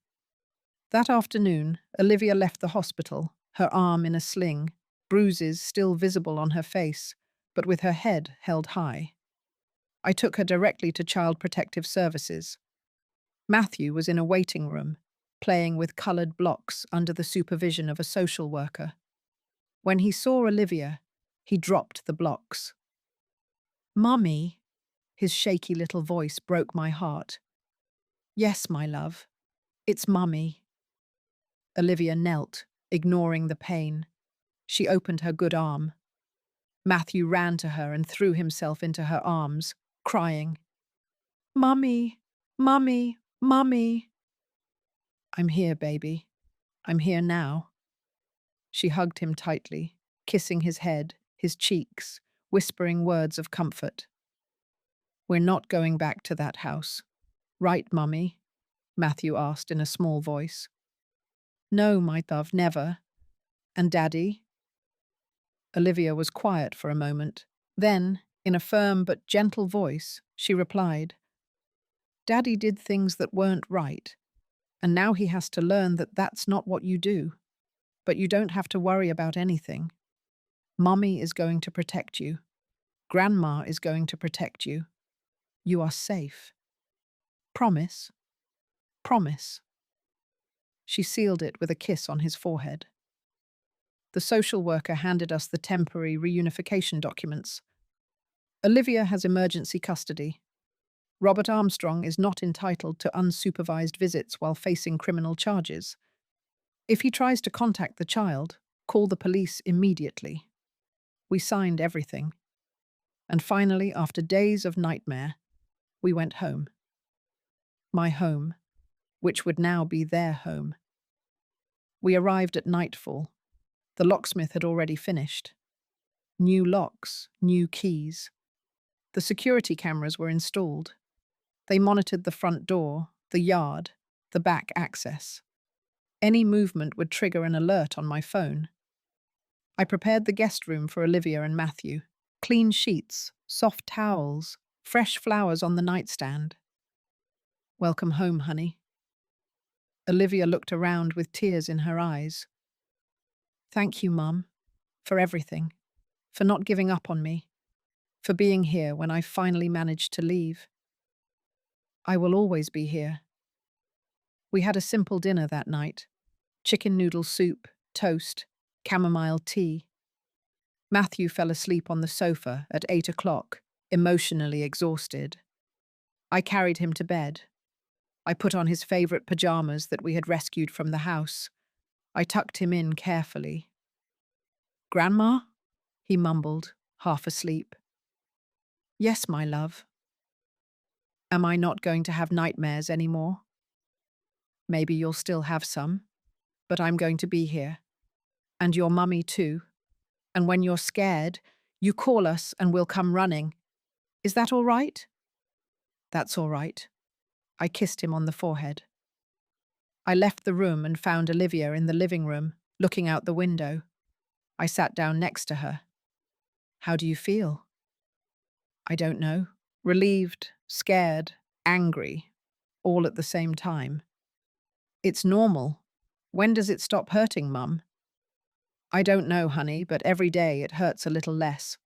Speaker 1: That afternoon, Olivia left the hospital, her arm in a sling, bruises still visible on her face, but with her head held high. I took her directly to Child Protective Services. Matthew was in a waiting room, playing with coloured blocks under the supervision of a social worker. When he saw Olivia, he dropped the blocks. Mummy, his shaky little voice broke my heart. Yes, my love, it's Mummy. Olivia knelt, ignoring the pain. She opened her good arm. Matthew ran to her and threw himself into her arms, crying, Mummy, Mummy, Mummy. I'm here, baby. I'm here now. She hugged him tightly, kissing his head, his cheeks, whispering words of comfort. We're not going back to that house. Right, Mummy? Matthew asked in a small voice. No, my love, never. And Daddy? Olivia was quiet for a moment. Then, in a firm but gentle voice, she replied, Daddy did things that weren't right, and now he has to learn that that's not what you do. But you don't have to worry about anything. Mummy is going to protect you. Grandma is going to protect you. You are safe. Promise? Promise. She sealed it with a kiss on his forehead. The social worker handed us the temporary reunification documents. Olivia has emergency custody. Robert Armstrong is not entitled to unsupervised visits while facing criminal charges. If he tries to contact the child, call the police immediately. We signed everything. And finally, after days of nightmare, we went home. My home, which would now be their home. We arrived at nightfall. The locksmith had already finished. New locks, new keys. The security cameras were installed. They monitored the front door, the yard, the back access. Any movement would trigger an alert on my phone. I prepared the guest room for Olivia and Matthew. Clean sheets, soft towels, fresh flowers on the nightstand. Welcome home, honey. Olivia looked around with tears in her eyes. Thank you, Mum, for everything, for not giving up on me, for being here when I finally managed to leave. I will always be here. We had a simple dinner that night. Chicken noodle soup, toast, chamomile tea. Matthew fell asleep on the sofa at 8 o'clock, emotionally exhausted. I carried him to bed. I put on his favorite pajamas that we had rescued from the house. I tucked him in carefully. Grandma? He mumbled, half asleep. Yes, my love. Am I not going to have nightmares anymore? Maybe you'll still have some, but I'm going to be here. And your mummy too. And when you're scared, you call us and we'll come running. Is that all right? That's all right. I kissed him on the forehead. I left the room and found Olivia in the living room, looking out the window. I sat down next to her. How do you feel? I don't know. Relieved, scared, angry, all at the same time. It's normal. When does it stop hurting, Mum? I don't know, honey, but every day it hurts a little less.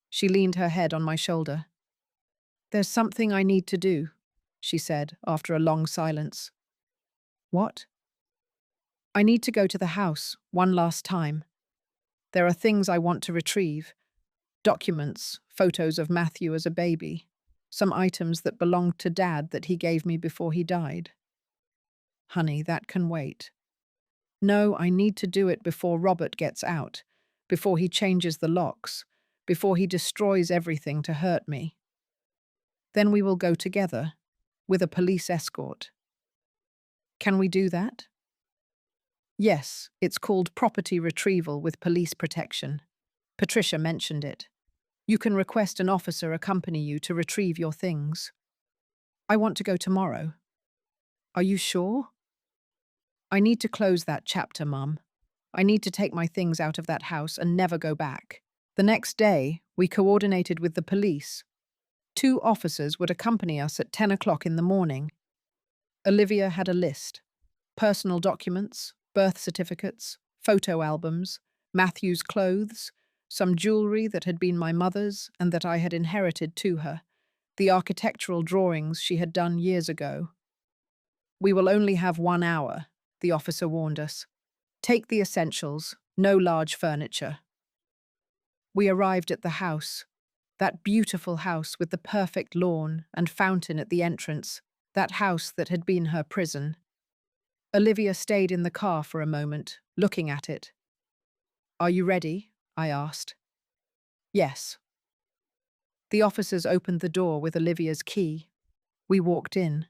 Speaker 1: She leaned her head on my shoulder. There's something I need to do, she said after a long silence. What? I need to go to the house one last time. There are things I want to retrieve. Documents, photos of Matthew as a baby, some items that belonged to Dad that he gave me before he died. Honey, that can wait. No, I need to do it before Robert gets out, before he changes the locks, before he destroys everything to hurt me. Then we will go together, with a police escort. Can we do that? Yes, it's called property retrieval with police protection. Patricia mentioned it. You can request an officer accompany you to retrieve your things. I want to go tomorrow. Are you sure? I need to close that chapter, Mum. I need to take my things out of that house and never go back. The next day, we coordinated with the police. 2 officers would accompany us at 10 o'clock in the morning. Olivia had a list. Personal documents, birth certificates, photo albums, Matthew's clothes, some jewelry that had been my mother's and that I had inherited to her, the architectural drawings she had done years ago. We will only have 1 hour, the officer warned us. Take the essentials, no large furniture. We arrived at the house, that beautiful house with the perfect lawn and fountain at the entrance, that house that had been her prison. Olivia stayed in the car for a moment, looking at it. Are you ready? I asked. Yes. The officers opened the door with Olivia's key. We walked in.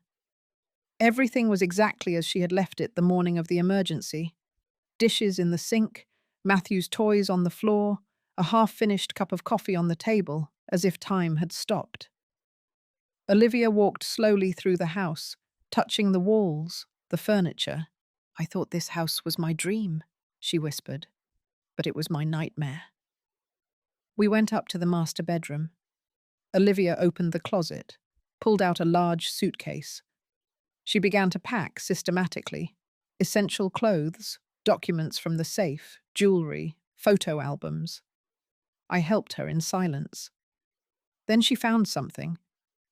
Speaker 1: Everything was exactly as she had left it the morning of the emergency. Dishes in the sink, Matthew's toys on the floor, a half-finished cup of coffee on the table, as if time had stopped. Olivia walked slowly through the house, touching the walls, the furniture. I thought this house was my dream, she whispered, but it was my nightmare. We went up to the master bedroom. Olivia opened the closet, pulled out a large suitcase. She began to pack systematically. Essential clothes, documents from the safe, jewelry, photo albums. I helped her in silence. Then she found something,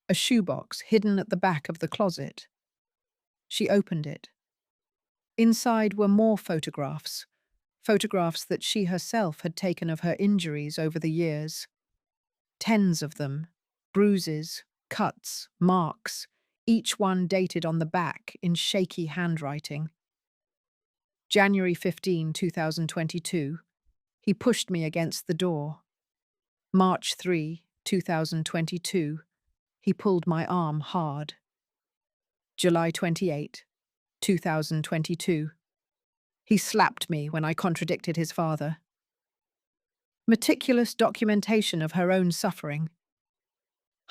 Speaker 1: a shoebox hidden at the back of the closet. She opened it. Inside were more photographs, photographs that she herself had taken of her injuries over the years. Tens of them, bruises, cuts, marks, each one dated on the back in shaky handwriting. January 15, 2022. He pushed me against the door. March 3, 2022. He pulled my arm hard. July 28, 2022. He slapped me when I contradicted his father. Meticulous documentation of her own suffering.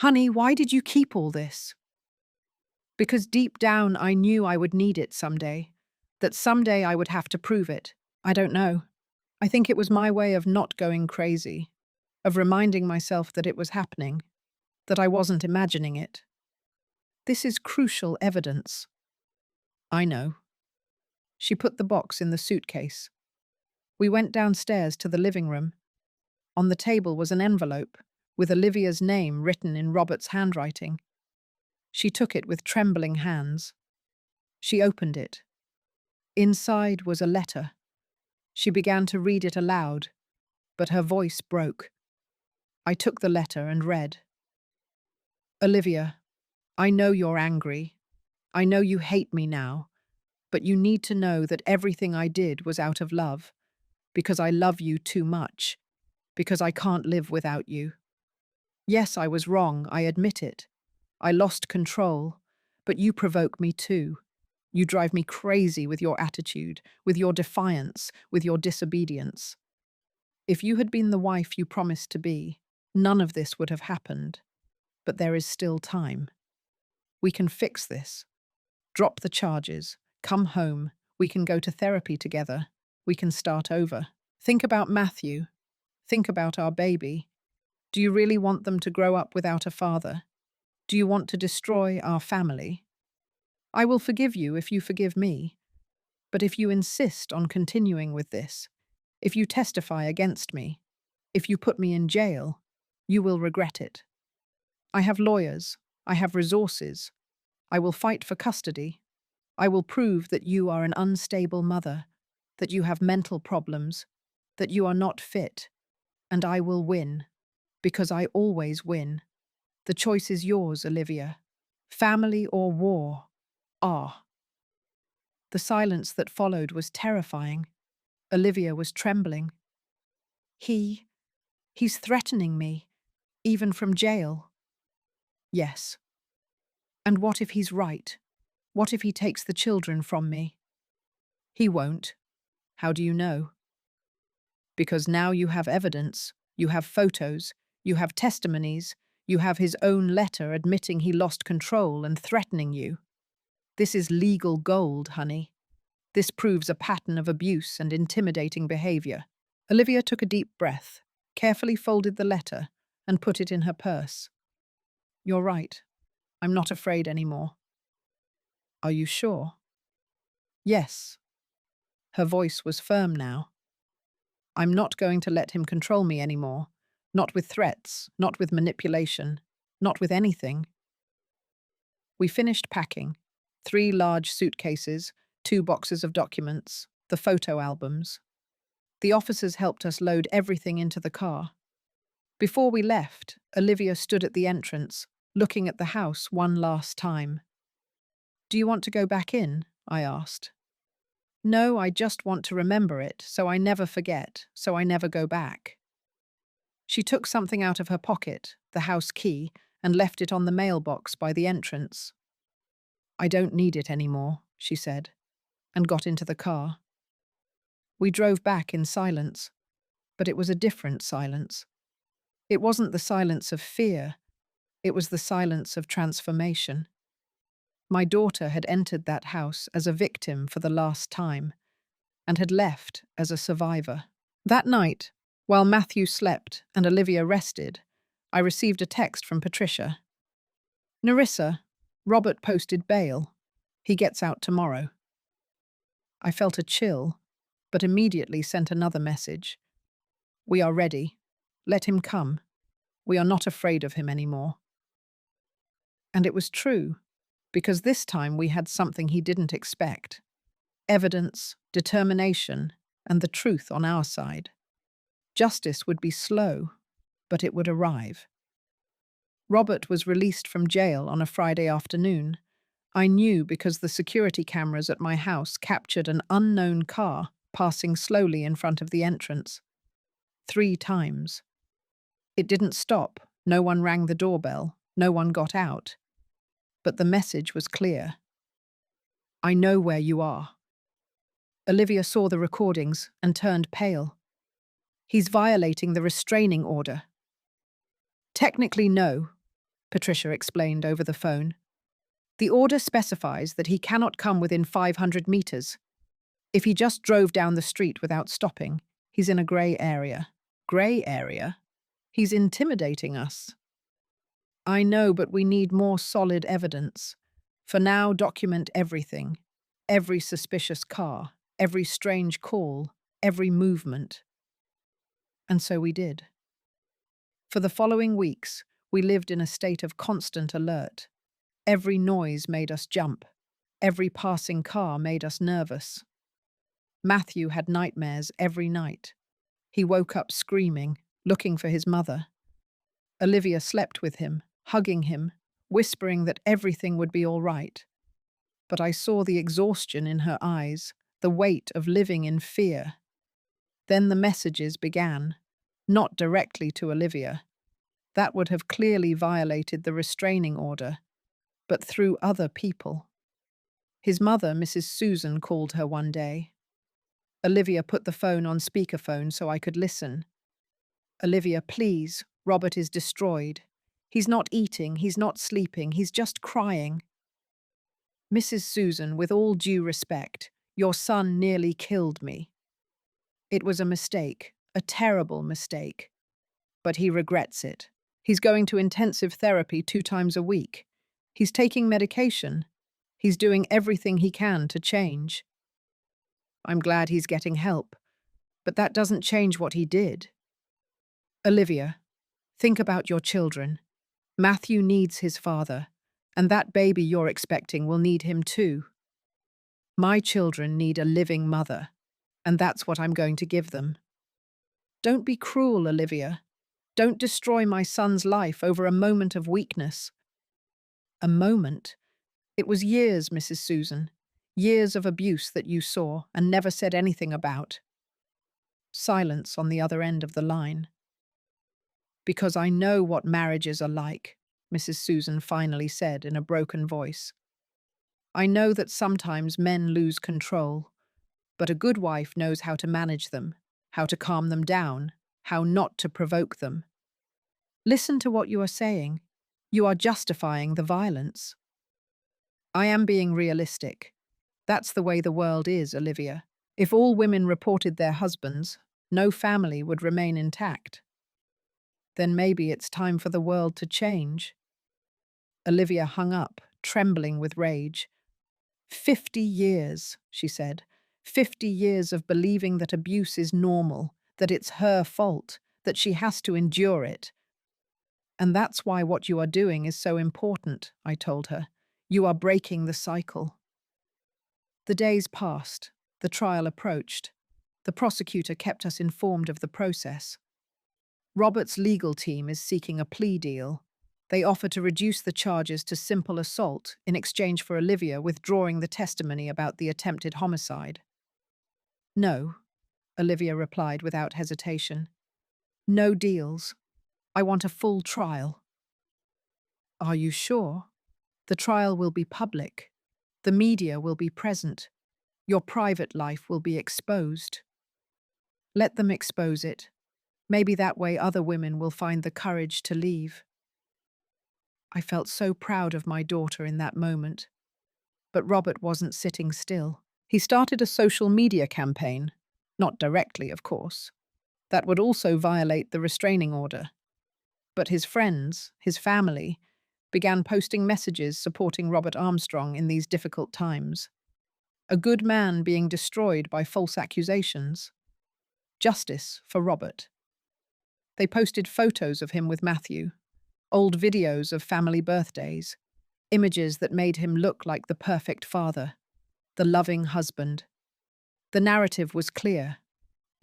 Speaker 1: Honey, why did you keep all this? Because deep down I knew I would need it someday, that someday I would have to prove it. I don't know. I think it was my way of not going crazy, of reminding myself that it was happening, that I wasn't imagining it. This is crucial evidence. I know. She put the box in the suitcase. We went downstairs to the living room. On the table was an envelope with Olivia's name written in Robert's handwriting. She took it with trembling hands. She opened it. Inside was a letter. She began to read it aloud, but her voice broke. I took the letter and read. Olivia, I know you're angry. I know you hate me now, but you need to know that everything I did was out of love, because I love you too much, because I can't live without you. Yes, I was wrong, I admit it. I lost control, but you provoke me too. You drive me crazy with your attitude, with your defiance, with your disobedience. If you had been the wife you promised to be, none of this would have happened. But there is still time. We can fix this. Drop the charges. Come home. We can go to therapy together. We can start over. Think about Matthew. Think about our baby. Do you really want them to grow up without a father? Do you want to destroy our family? I will forgive you if you forgive me. But if you insist on continuing with this, if you testify against me, if you put me in jail, you will regret it. I have lawyers. I have resources. I will fight for custody. I will prove that you are an unstable mother, that you have mental problems, that you are not fit, and I will win, because I always win. The choice is yours, Olivia. Family or war? Ah. The silence that followed was terrifying. Olivia was trembling. He's threatening me, even from jail. Yes. And what if he's right? What if he takes the children from me? He won't. How do you know? Because now you have evidence, you have photos, you have testimonies, you have his own letter admitting he lost control and threatening you. This is legal gold, honey. This proves a pattern of abuse and intimidating behavior. Olivia took a deep breath, carefully folded the letter, and put it in her purse. You're right. I'm not afraid anymore. Are you sure? Yes. Her voice was firm now. I'm not going to let him control me anymore. Not with threats, not with manipulation, not with anything. We finished packing. 3 large suitcases, 2 boxes of documents, the photo albums. The officers helped us load everything into the car. Before we left, Olivia stood at the entrance, looking at the house one last time. Do you want to go back in? I asked. No, I just want to remember it, so I never forget, so I never go back. She took something out of her pocket, the house key, and left it on the mailbox by the entrance. I don't need it anymore, she said, and got into the car. We drove back in silence, but it was a different silence. It wasn't the silence of fear, it was the silence of transformation. My daughter had entered that house as a victim for the last time, and had left as a survivor. That night, while Matthew slept and Olivia rested, I received a text from Patricia. Nerissa, Robert posted bail. He gets out tomorrow. I felt a chill, but immediately sent another message. We are ready. Let him come. We are not afraid of him anymore. And it was true, because this time we had something he didn't expect. Evidence, determination, and the truth on our side. Justice would be slow, but it would arrive. Robert was released from jail on a Friday afternoon. I knew because the security cameras at my house captured an unknown car passing slowly in front of the entrance. 3 times. It didn't stop. No one rang the doorbell. No one got out. But the message was clear. I know where you are. Olivia saw the recordings and turned pale. He's violating the restraining order. Technically, no, Patricia explained over the phone. The order specifies that he cannot come within 500 meters. If he just drove down the street without stopping, he's in a grey area. Grey area? He's intimidating us. I know, but we need more solid evidence. For now, document everything. Every suspicious car, every strange call, every movement. And so we did. For the following weeks, we lived in a state of constant alert. Every noise made us jump. Every passing car made us nervous. Matthew had nightmares every night. He woke up screaming, looking for his mother. Olivia slept with him, hugging him, whispering that everything would be all right. But I saw the exhaustion in her eyes, the weight of living in fear. Then the messages began, not directly to Olivia. That would have clearly violated the restraining order, but through other people. His mother, Mrs. Susan, called her one day. Olivia put the phone on speakerphone so I could listen. Olivia, please, Robert is destroyed. He's not eating, he's not sleeping, he's just crying. Mrs. Susan, with all due respect, your son nearly killed me. It was a mistake, a terrible mistake. But he regrets it. He's going to intensive therapy 2 times a week. He's taking medication. He's doing everything he can to change. I'm glad he's getting help, but that doesn't change what he did. Olivia, think about your children. Matthew needs his father, and that baby you're expecting will need him too. My children need a living mother, and that's what I'm going to give them. Don't be cruel, Olivia. Don't destroy my son's life over a moment of weakness. A moment? It was years, Mrs. Susan. Years of abuse that you saw and never said anything about. Silence on the other end of the line. Because I know what marriages are like, Mrs. Susan finally said in a broken voice. I know that sometimes men lose control, but a good wife knows how to manage them, how to calm them down, how not to provoke them. Listen to what you are saying. You are justifying the violence. I am being realistic. That's the way the world is, Olivia. If all women reported their husbands, no family would remain intact. Then maybe it's time for the world to change. Olivia hung up, trembling with rage. 50 years, she said. 50 years of believing that abuse is normal, that it's her fault, that she has to endure it. And that's why what you are doing is so important, I told her. You are breaking the cycle. The days passed. The trial approached. The prosecutor kept us informed of the process. Robert's legal team is seeking a plea deal. They offer to reduce the charges to simple assault in exchange for Olivia withdrawing the testimony about the attempted homicide. No, Olivia replied without hesitation. No deals. I want a full trial. Are you sure? The trial will be public. The media will be present. Your private life will be exposed. Let them expose it. Maybe that way other women will find the courage to leave. I felt so proud of my daughter in that moment. But Robert wasn't sitting still. He started a social media campaign. Not directly, of course. That would also violate the restraining order. But his friends, his family, began posting messages supporting Robert Armstrong in these difficult times. A good man being destroyed by false accusations. Justice for Robert. They posted photos of him with Matthew, old videos of family birthdays, images that made him look like the perfect father, the loving husband. The narrative was clear.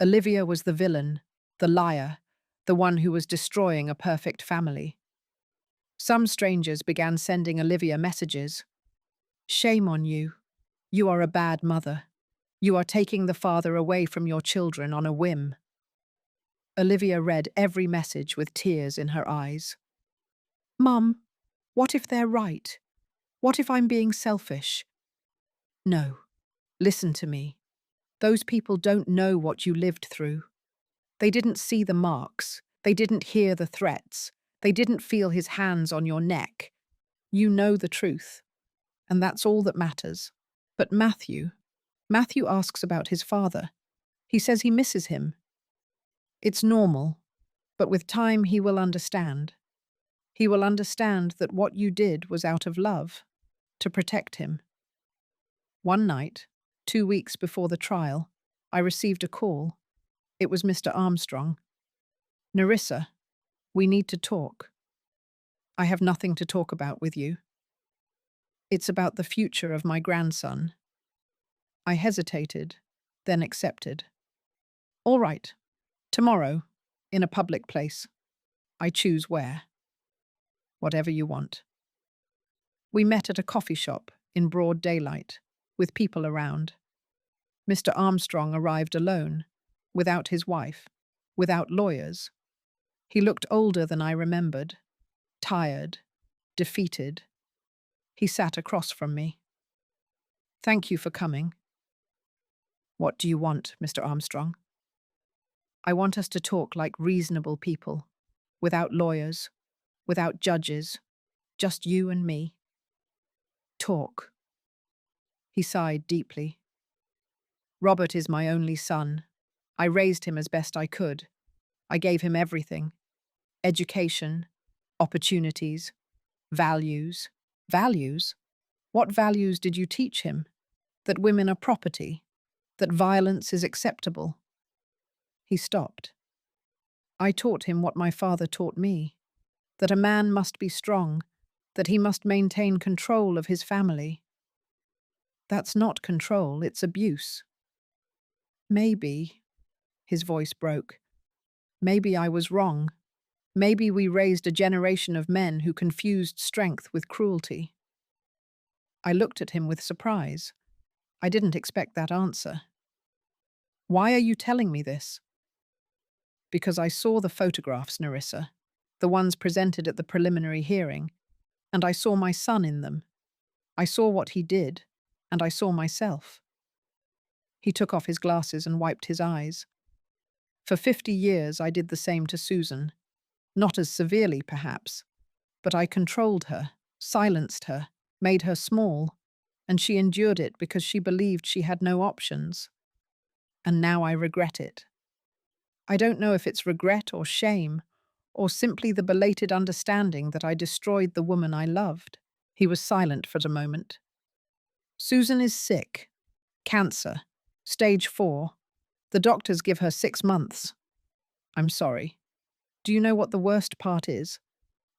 Speaker 1: Olivia was the villain, the liar, the one who was destroying a perfect family. Some strangers began sending Olivia messages. Shame on you. You are a bad mother. You are taking the father away from your children on a whim. Olivia read every message with tears in her eyes. Mum, what if they're right? What if I'm being selfish? No. Listen to me. Those people don't know what you lived through. They didn't see the marks. They didn't hear the threats. They didn't feel his hands on your neck. You know the truth. And that's all that matters. But Matthew asks about his father. He says he misses him. It's normal, but with time he will understand. He will understand that what you did was out of love, to protect him. One night, 2 weeks before the trial, I received a call. It was Mr. Armstrong. Nerissa, we need to talk. I have nothing to talk about with you. It's about the future of my grandson. I hesitated, then accepted. All right, tomorrow, in a public place. I choose where. Whatever you want. We met at a coffee shop in broad daylight, with people around. Mr. Armstrong arrived alone, without his wife, without lawyers. He looked older than I remembered, tired, defeated. He sat across from me. Thank you for coming. What do you want, Mr. Armstrong? I want us to talk like reasonable people, without lawyers, without judges, just you and me. Talk. He sighed deeply. Robert is my only son. I raised him as best I could. I gave him everything. Education, opportunities, values. Values? What values did you teach him? That women are property? That violence is acceptable? He stopped. I taught him what my father taught me. That a man must be strong, that he must maintain control of his family. That's not control, it's abuse. Maybe, his voice broke, maybe I was wrong. Maybe we raised a generation of men who confused strength with cruelty. I looked at him with surprise. I didn't expect that answer. Why are you telling me this? Because I saw the photographs, Nerissa, the ones presented at the preliminary hearing, and I saw my son in them. I saw what he did, and I saw myself. He took off his glasses and wiped his eyes. For 50 years I did the same to Susan. Not as severely, perhaps, but I controlled her, silenced her, made her small, and she endured it because she believed she had no options. And now I regret it. I don't know if it's regret or shame, or simply the belated understanding that I destroyed the woman I loved. He was silent for a moment. Susan is sick. Cancer. Stage 4. The doctors give her 6 months. I'm sorry. Do you know what the worst part is?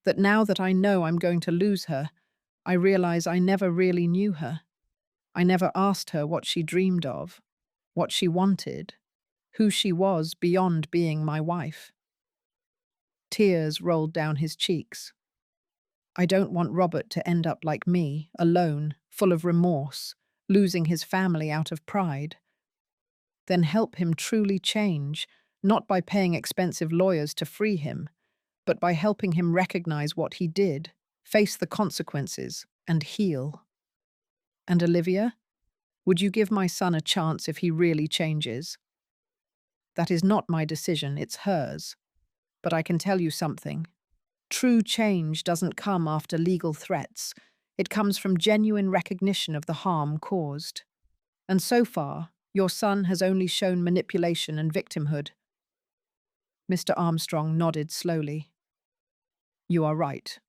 Speaker 1: That now that I know I'm going to lose her, I realize I never really knew her. I never asked her what she dreamed of, what she wanted, who she was beyond being my wife. Tears rolled down his cheeks. I don't want Robert to end up like me, alone, full of remorse, losing his family out of pride. Then help him truly change, not by paying expensive lawyers to free him, but by helping him recognize what he did, face the consequences, and heal. And Olivia, would you give my son a chance if he really changes? That is not my decision, it's hers. But I can tell you something. True change doesn't come after legal threats. It comes from genuine recognition of the harm caused. And so far, your son has only shown manipulation and victimhood. Mr. Armstrong nodded slowly. You are right.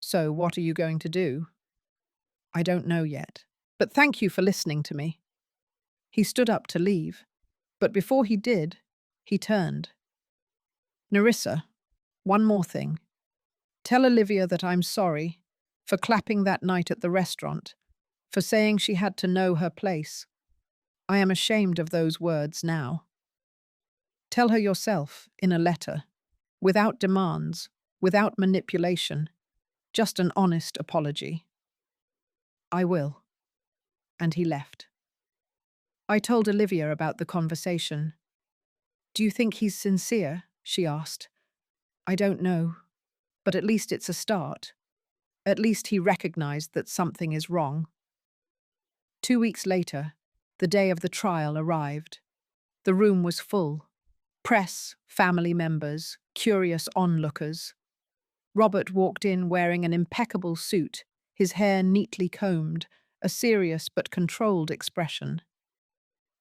Speaker 1: So what are you going to do? I don't know yet. But thank you for listening to me. He stood up to leave. But before he did, he turned. Nerissa, one more thing. Tell Olivia that I'm sorry for clapping that night at the restaurant, for saying she had to know her place. I am ashamed of those words now. Tell her yourself, in a letter, without demands, without manipulation, just an honest apology. I will. and he left. I told Olivia about the conversation. "Do you think he's sincere?" she asked. "I don't know, but at least it's a start. At least he recognized that something is wrong." 2 weeks later, the day of the trial arrived. The room was full. Press, family members, curious onlookers. Robert walked in wearing an impeccable suit, his hair neatly combed, a serious but controlled expression.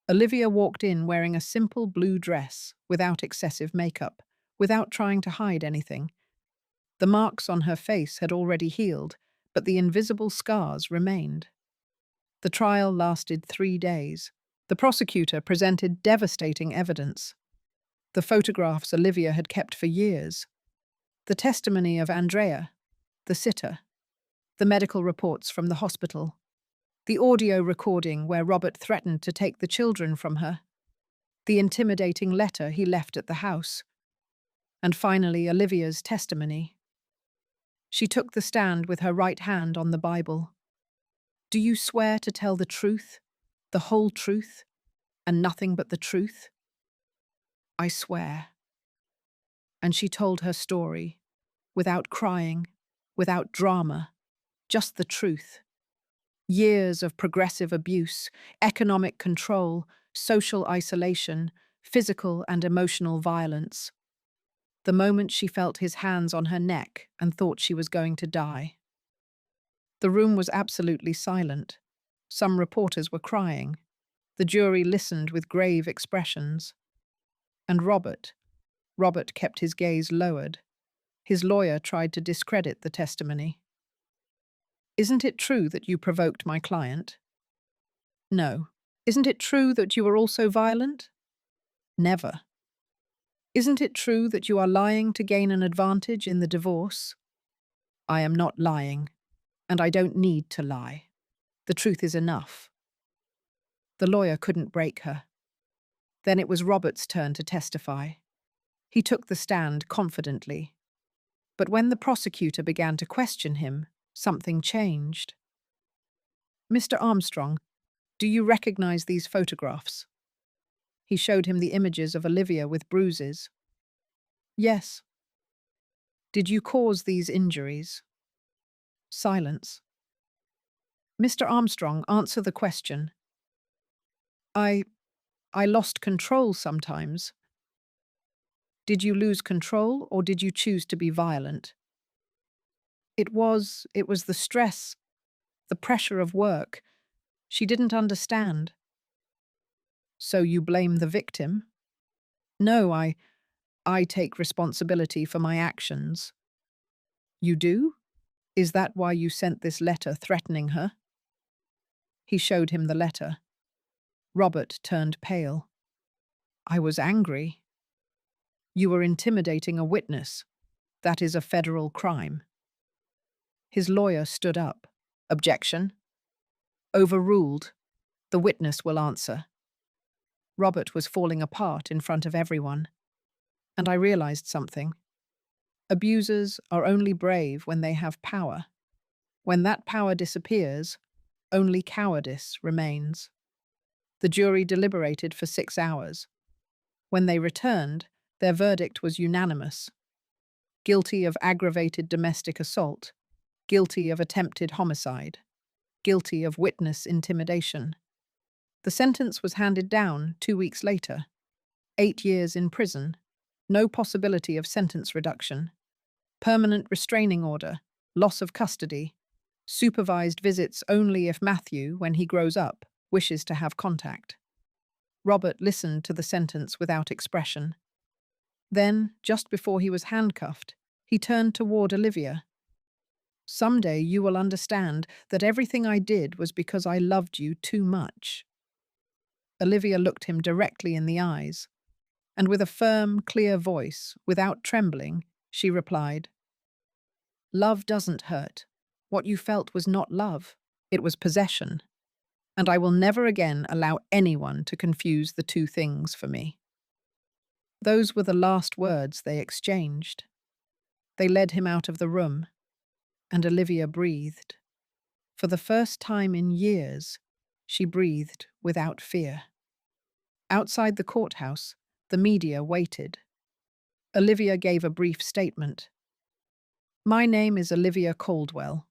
Speaker 1: Olivia walked in wearing a simple blue dress, without excessive makeup, without trying to hide anything. The marks on her face had already healed, but the invisible scars remained. The trial lasted 3 days. The prosecutor presented devastating evidence. The photographs Olivia had kept for years, the testimony of Andrea, the sitter, the medical reports from the hospital, the audio recording where Robert threatened to take the children from her, the intimidating letter he left at the house, and finally Olivia's testimony. She took the stand with her right hand on the Bible. "Do you swear to tell the truth, the whole truth, and nothing but the truth?" "I swear." And she told her story, without crying, without drama, just the truth. Years of progressive abuse, economic control, social isolation, physical and emotional violence. The moment she felt his hands on her neck and thought she was going to die. The room was absolutely silent. Some reporters were crying. The jury listened with grave expressions. And Robert kept his gaze lowered. His lawyer tried to discredit the testimony. "Isn't it true that you provoked my client?" "No." "Isn't it true that you were also violent?" "Never." "Isn't it true that you are lying to gain an advantage in the divorce?" "I am not lying, and I don't need to lie. The truth is enough." The lawyer couldn't break her. Then it was Robert's turn to testify. He took the stand confidently. But when the prosecutor began to question him, something changed. "Mr. Armstrong, do you recognize these photographs?" He showed him the images of Olivia with bruises. "Yes." "Did you cause these injuries?" Silence. "Mr. Armstrong, answer the question." I lost control sometimes." "Did you lose control, or did you choose to be violent?" It was the stress, the pressure of work. She didn't understand." "So you blame the victim?" "No, I take responsibility for my actions." "You do? Is that why you sent this letter threatening her?" He showed him the letter. Robert turned pale. "I was angry." "You were intimidating a witness. That is a federal crime." His lawyer stood up. "Objection." "Overruled. The witness will answer." Robert was falling apart in front of everyone. And I realized something. Abusers are only brave when they have power. When that power disappears, only cowardice remains. The jury deliberated for 6 hours. When they returned, their verdict was unanimous. Guilty of aggravated domestic assault, guilty of attempted homicide, guilty of witness intimidation. The sentence was handed down 2 weeks later. 8 years in prison, no possibility of sentence reduction, permanent restraining order, loss of custody, supervised visits only if Matthew, when he grows up, wishes to have contact. Robert listened to the sentence without expression. Then, just before he was handcuffed, he turned toward Olivia. "Someday you will understand that everything I did was because I loved you too much." Olivia looked him directly in the eyes, and with a firm, clear voice, without trembling, she replied, "Love doesn't hurt. What you felt was not love. It was possession. And I will never again allow anyone to confuse the two things for me." Those were the last words they exchanged. They led him out of the room, and Olivia breathed. For the first time in years, She breathed without fear. Outside the courthouse, the media waited. Olivia gave a brief statement. My name is Olivia Caldwell.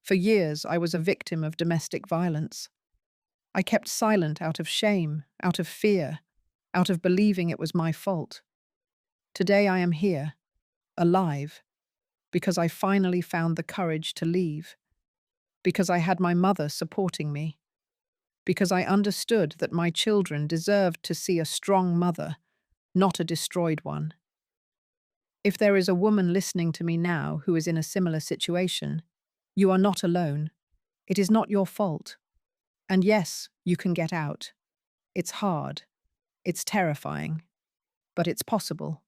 Speaker 1: For years, I was a victim of domestic violence. I kept silent out of shame, out of fear, out of believing it was my fault. Today I am here, alive, because I finally found the courage to leave, because I had my mother supporting me, because I understood that my children deserved to see a strong mother, not a destroyed one. If there is a woman listening to me now who is in a similar situation, you are not alone. It is not your fault. And yes, you can get out. It's hard. It's terrifying. But it's possible.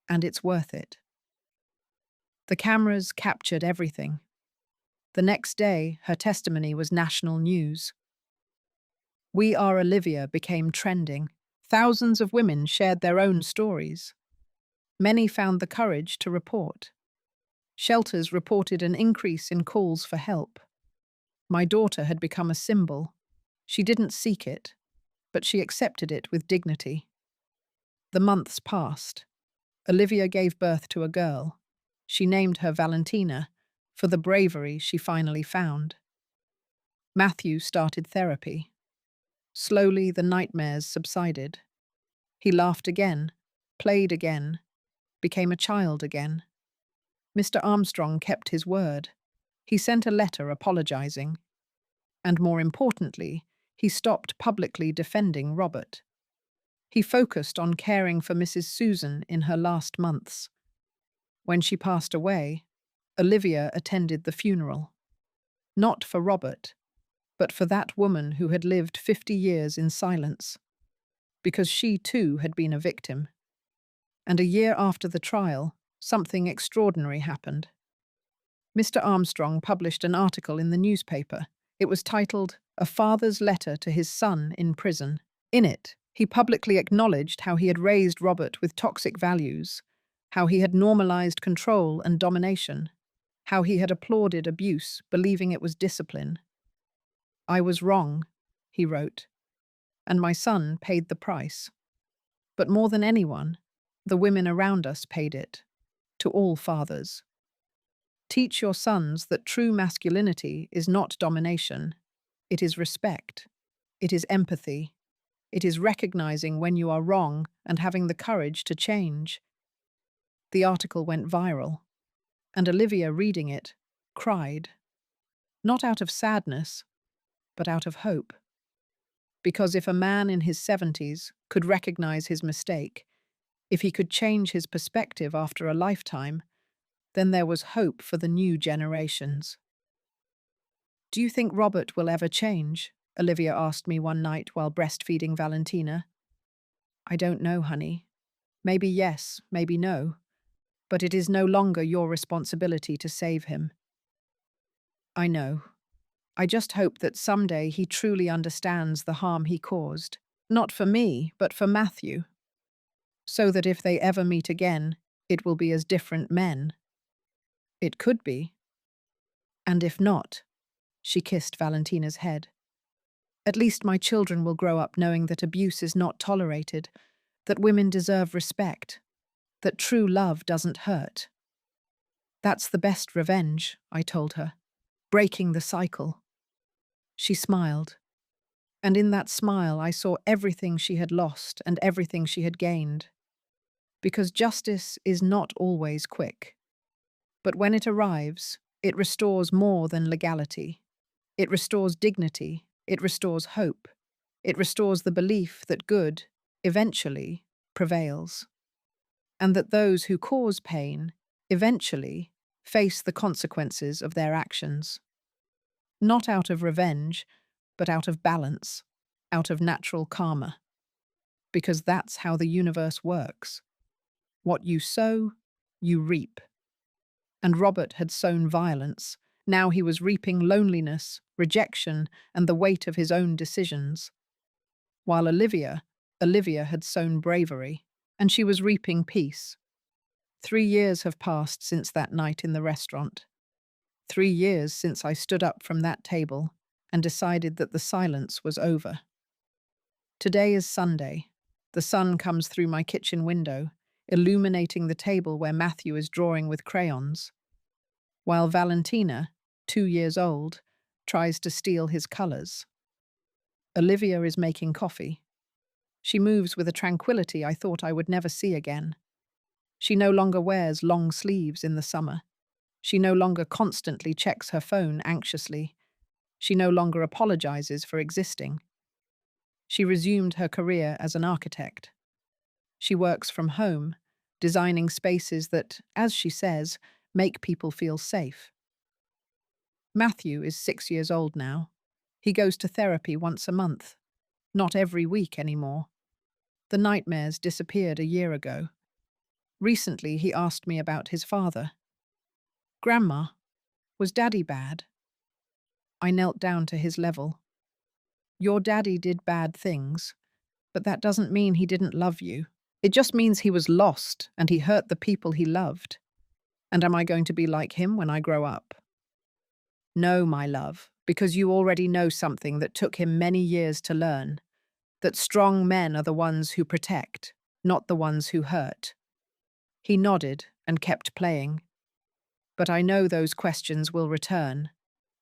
Speaker 1: And it's worth it. The cameras captured everything. The next day, her testimony was national news. We Are Olivia became trending. Thousands of women shared their own stories. Many found the courage to report. Shelters reported an increase in calls for help. My daughter had become a symbol. She didn't seek it, but she accepted it with dignity. The months passed. Olivia gave birth to a girl. She named her Valentina, for the bravery she finally found. Matthew started therapy. Slowly, the nightmares subsided. He laughed again, played again, became a child again. Mr. Armstrong kept his word. He sent a letter apologizing. And more importantly, he stopped publicly defending Robert. He focused on caring for Mrs. Susan in her last months. When she passed away, Olivia attended the funeral. Not for Robert, but for that woman who had lived 50 years in silence. Because she too had been a victim. And a year after the trial, something extraordinary happened. Mr. Armstrong published an article in the newspaper. It was titled, A Father's Letter to His Son in Prison. In it, he publicly acknowledged how he had raised Robert with toxic values, how he had normalized control and domination, how he had applauded abuse, believing it was discipline. I was wrong, he wrote, and my son paid the price. But more than anyone, the women around us paid it, to all fathers. Teach your sons that true masculinity is not domination. It is respect. It is empathy. It is recognizing when you are wrong and having the courage to change. The article went viral, and Olivia, reading it, cried. Not out of sadness, but out of hope. Because if a man in his 70s could recognize his mistake, if he could change his perspective after a lifetime, then there was hope for the new generations. Do you think Robert will ever change? Olivia asked me one night while breastfeeding Valentina. I don't know, honey. Maybe yes, maybe no. But it is no longer your responsibility to save him. I know. I just hope that someday he truly understands the harm he caused. Not for me, but for Matthew. So that if they ever meet again, it will be as different men. It could be. And if not, she kissed Valentina's head. At least my children will grow up knowing that abuse is not tolerated, that women deserve respect, that true love doesn't hurt. That's the best revenge, I told her, breaking the cycle. She smiled, and in that smile I saw everything she had lost and everything she had gained. Because justice is not always quick. But when it arrives, it restores more than legality. It restores dignity. It restores hope. It restores the belief that good, eventually, prevails. And that those who cause pain, eventually, face the consequences of their actions. Not out of revenge, but out of balance, out of natural karma. Because that's how the universe works. What you sow, you reap. And Robert had sown violence. Now he was reaping loneliness, rejection, and the weight of his own decisions. While Olivia had sown bravery, and she was reaping peace. 3 years have passed since that night in the restaurant. 3 years since I stood up from that table, and decided that the silence was over. Today is Sunday. The sun comes through my kitchen window, illuminating the table where Matthew is drawing with crayons, while Valentina, 2 years old, tries to steal his colours. Olivia is making coffee. She moves with a tranquility I thought I would never see again. She no longer wears long sleeves in the summer. She no longer constantly checks her phone anxiously. She no longer apologizes for existing. She resumed her career as an architect. She works from home, designing spaces that, as she says, make people feel safe. Matthew is 6 years old now. He goes to therapy once a month, not every week anymore. The nightmares disappeared a year ago. Recently, he asked me about his father. "Grandma, was Daddy bad?" I knelt down to his level. "Your daddy did bad things, but that doesn't mean he didn't love you. It just means he was lost and he hurt the people he loved. And am I going to be like him when I grow up?" "No, my love, because you already know something that took him many years to learn, that strong men are the ones who protect, not the ones who hurt." He nodded and kept playing. "But I know those questions will return,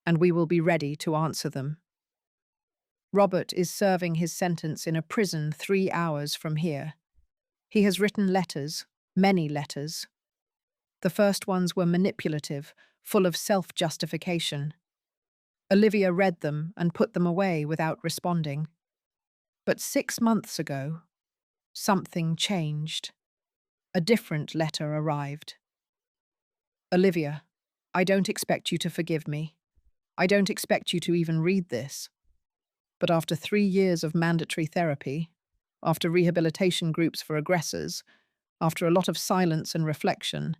Speaker 1: and we will be ready to answer them." Robert is serving his sentence in a prison 3 hours from here. He has written letters, many letters. The first ones were manipulative, full of self-justification. Olivia read them and put them away without responding. But 6 months ago, something changed. A different letter arrived. "Olivia, I don't expect you to forgive me. I don't expect you to even read this. But after 3 years of mandatory therapy, after rehabilitation groups for aggressors, after a lot of silence and reflection,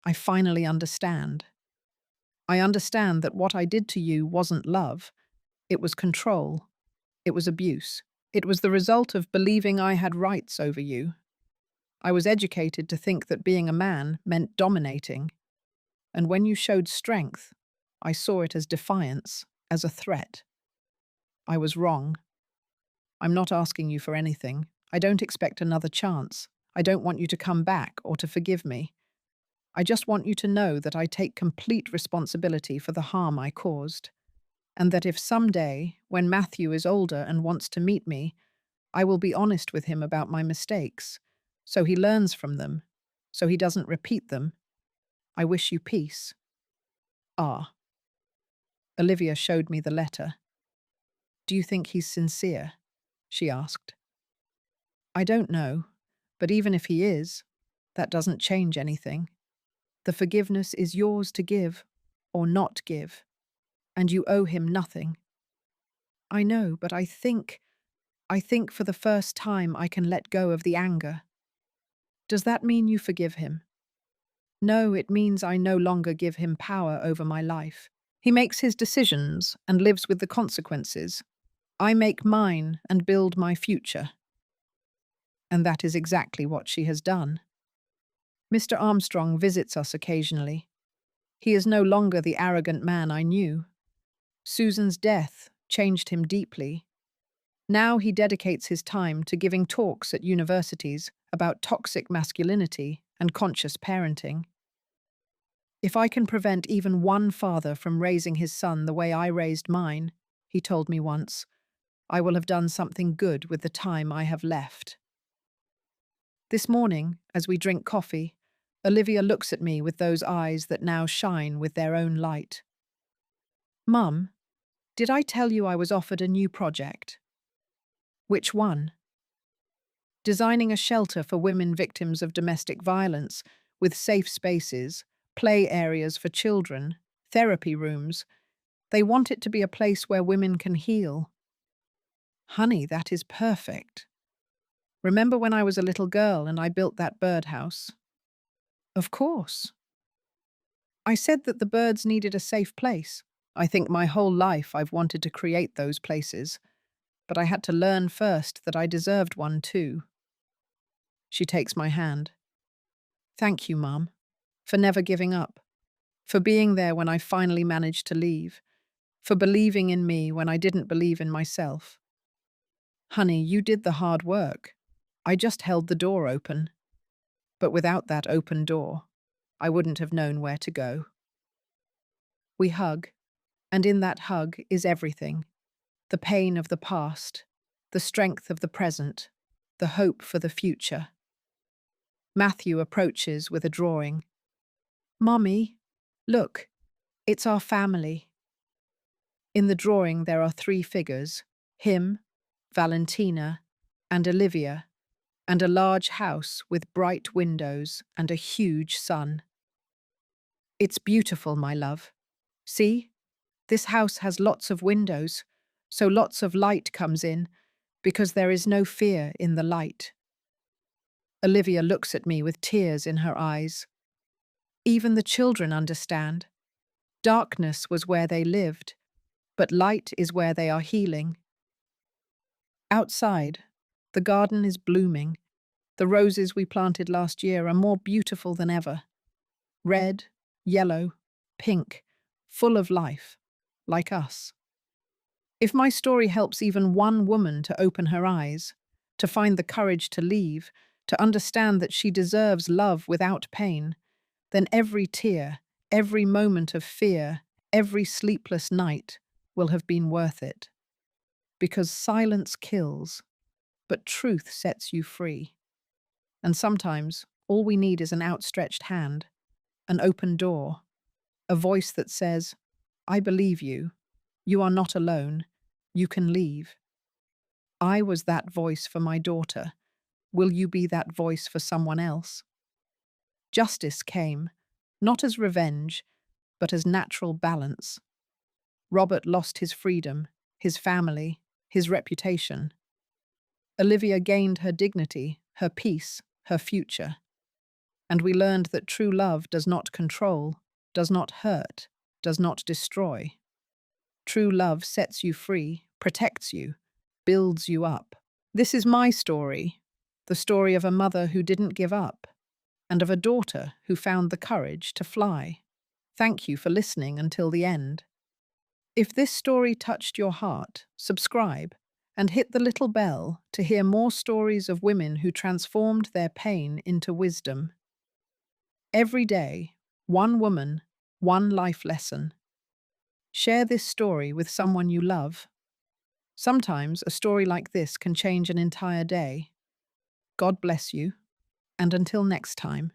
Speaker 1: I finally understand. I understand that what I did to you wasn't love. It was control. It was abuse. It was the result of believing I had rights over you. I was educated to think that being a man meant dominating. And when you showed strength, I saw it as defiance, as a threat. I was wrong. I'm not asking you for anything. I don't expect another chance. I don't want you to come back or to forgive me. I just want you to know that I take complete responsibility for the harm I caused, and that if someday, when Matthew is older and wants to meet me, I will be honest with him about my mistakes, so he learns from them, so he doesn't repeat them. I wish you peace. Ah." Olivia showed me the letter. "Do you think he's sincere?" she asked. "I don't know, but even if he is, that doesn't change anything. The forgiveness is yours to give or not give, and you owe him nothing." "I know, but I think for the first time I can let go of the anger." "Does that mean you forgive him?" "No, it means I no longer give him power over my life. He makes his decisions and lives with the consequences. I make mine and build my future." And that is exactly what she has done. Mr. Armstrong visits us occasionally. He is no longer the arrogant man I knew. Susan's death changed him deeply. Now he dedicates his time to giving talks at universities about toxic masculinity and conscious parenting. "If I can prevent even one father from raising his son the way I raised mine," he told me once, "I will have done something good with the time I have left." This morning, as we drink coffee, Olivia looks at me with those eyes that now shine with their own light. "Mum, did I tell you I was offered a new project?" "Which one?" "Designing a shelter for women victims of domestic violence, with safe spaces, play areas for children, therapy rooms. They want it to be a place where women can heal." "Honey, that is perfect. Remember when I was a little girl and I built that birdhouse?" "Of course." "I said that the birds needed a safe place. I think my whole life I've wanted to create those places, but I had to learn first that I deserved one too." She takes my hand. "Thank you, Mum, for never giving up, for being there when I finally managed to leave. for believing in me when I didn't believe in myself. Honey, you did the hard work. I just held the door open. But without that open door, I wouldn't have known where to go. We hug, and in that hug is everything: the pain of the past, the strength of the present, the hope for the future. Matthew approaches with a drawing. Mommy, look, it's our family. In the drawing, there are three figures: him, Valentina, and Olivia, and a large house with bright windows and a huge sun. It's beautiful, my love. See? This house has lots of windows, so lots of light comes in, because there is no fear in the light. Olivia looks at me with tears in her eyes. Even the children understand. Darkness was where they lived, but light is where they are healing. Outside, the garden is blooming. The roses we planted last year are more beautiful than ever. Red, yellow, pink, full of life, like us. If my story helps even one woman to open her eyes, to find the courage to leave, to understand that she deserves love without pain, then every tear, every moment of fear, every sleepless night will have been worth it. Because silence kills, but truth sets you free. And sometimes all we need is an outstretched hand, an open door, a voice that says, I believe you. You are not alone. You can leave. I was that voice for my daughter. Will you be that voice for someone else? Justice came, not as revenge, but as natural balance. Robert lost his freedom, his family, his reputation. Olivia gained her dignity, her peace, her future. And we learned that true love does not control, does not hurt, does not destroy. True love sets you free, protects you, builds you up. This is my story, the story of a mother who didn't give up, and of a daughter who found the courage to fly. Thank you for listening until the end. If this story touched your heart, subscribe and hit the little bell to hear more stories of women who transformed their pain into wisdom. Every day, one woman, one life lesson. Share this story with someone you love. Sometimes a story like this can change an entire day. God bless you, and until next time.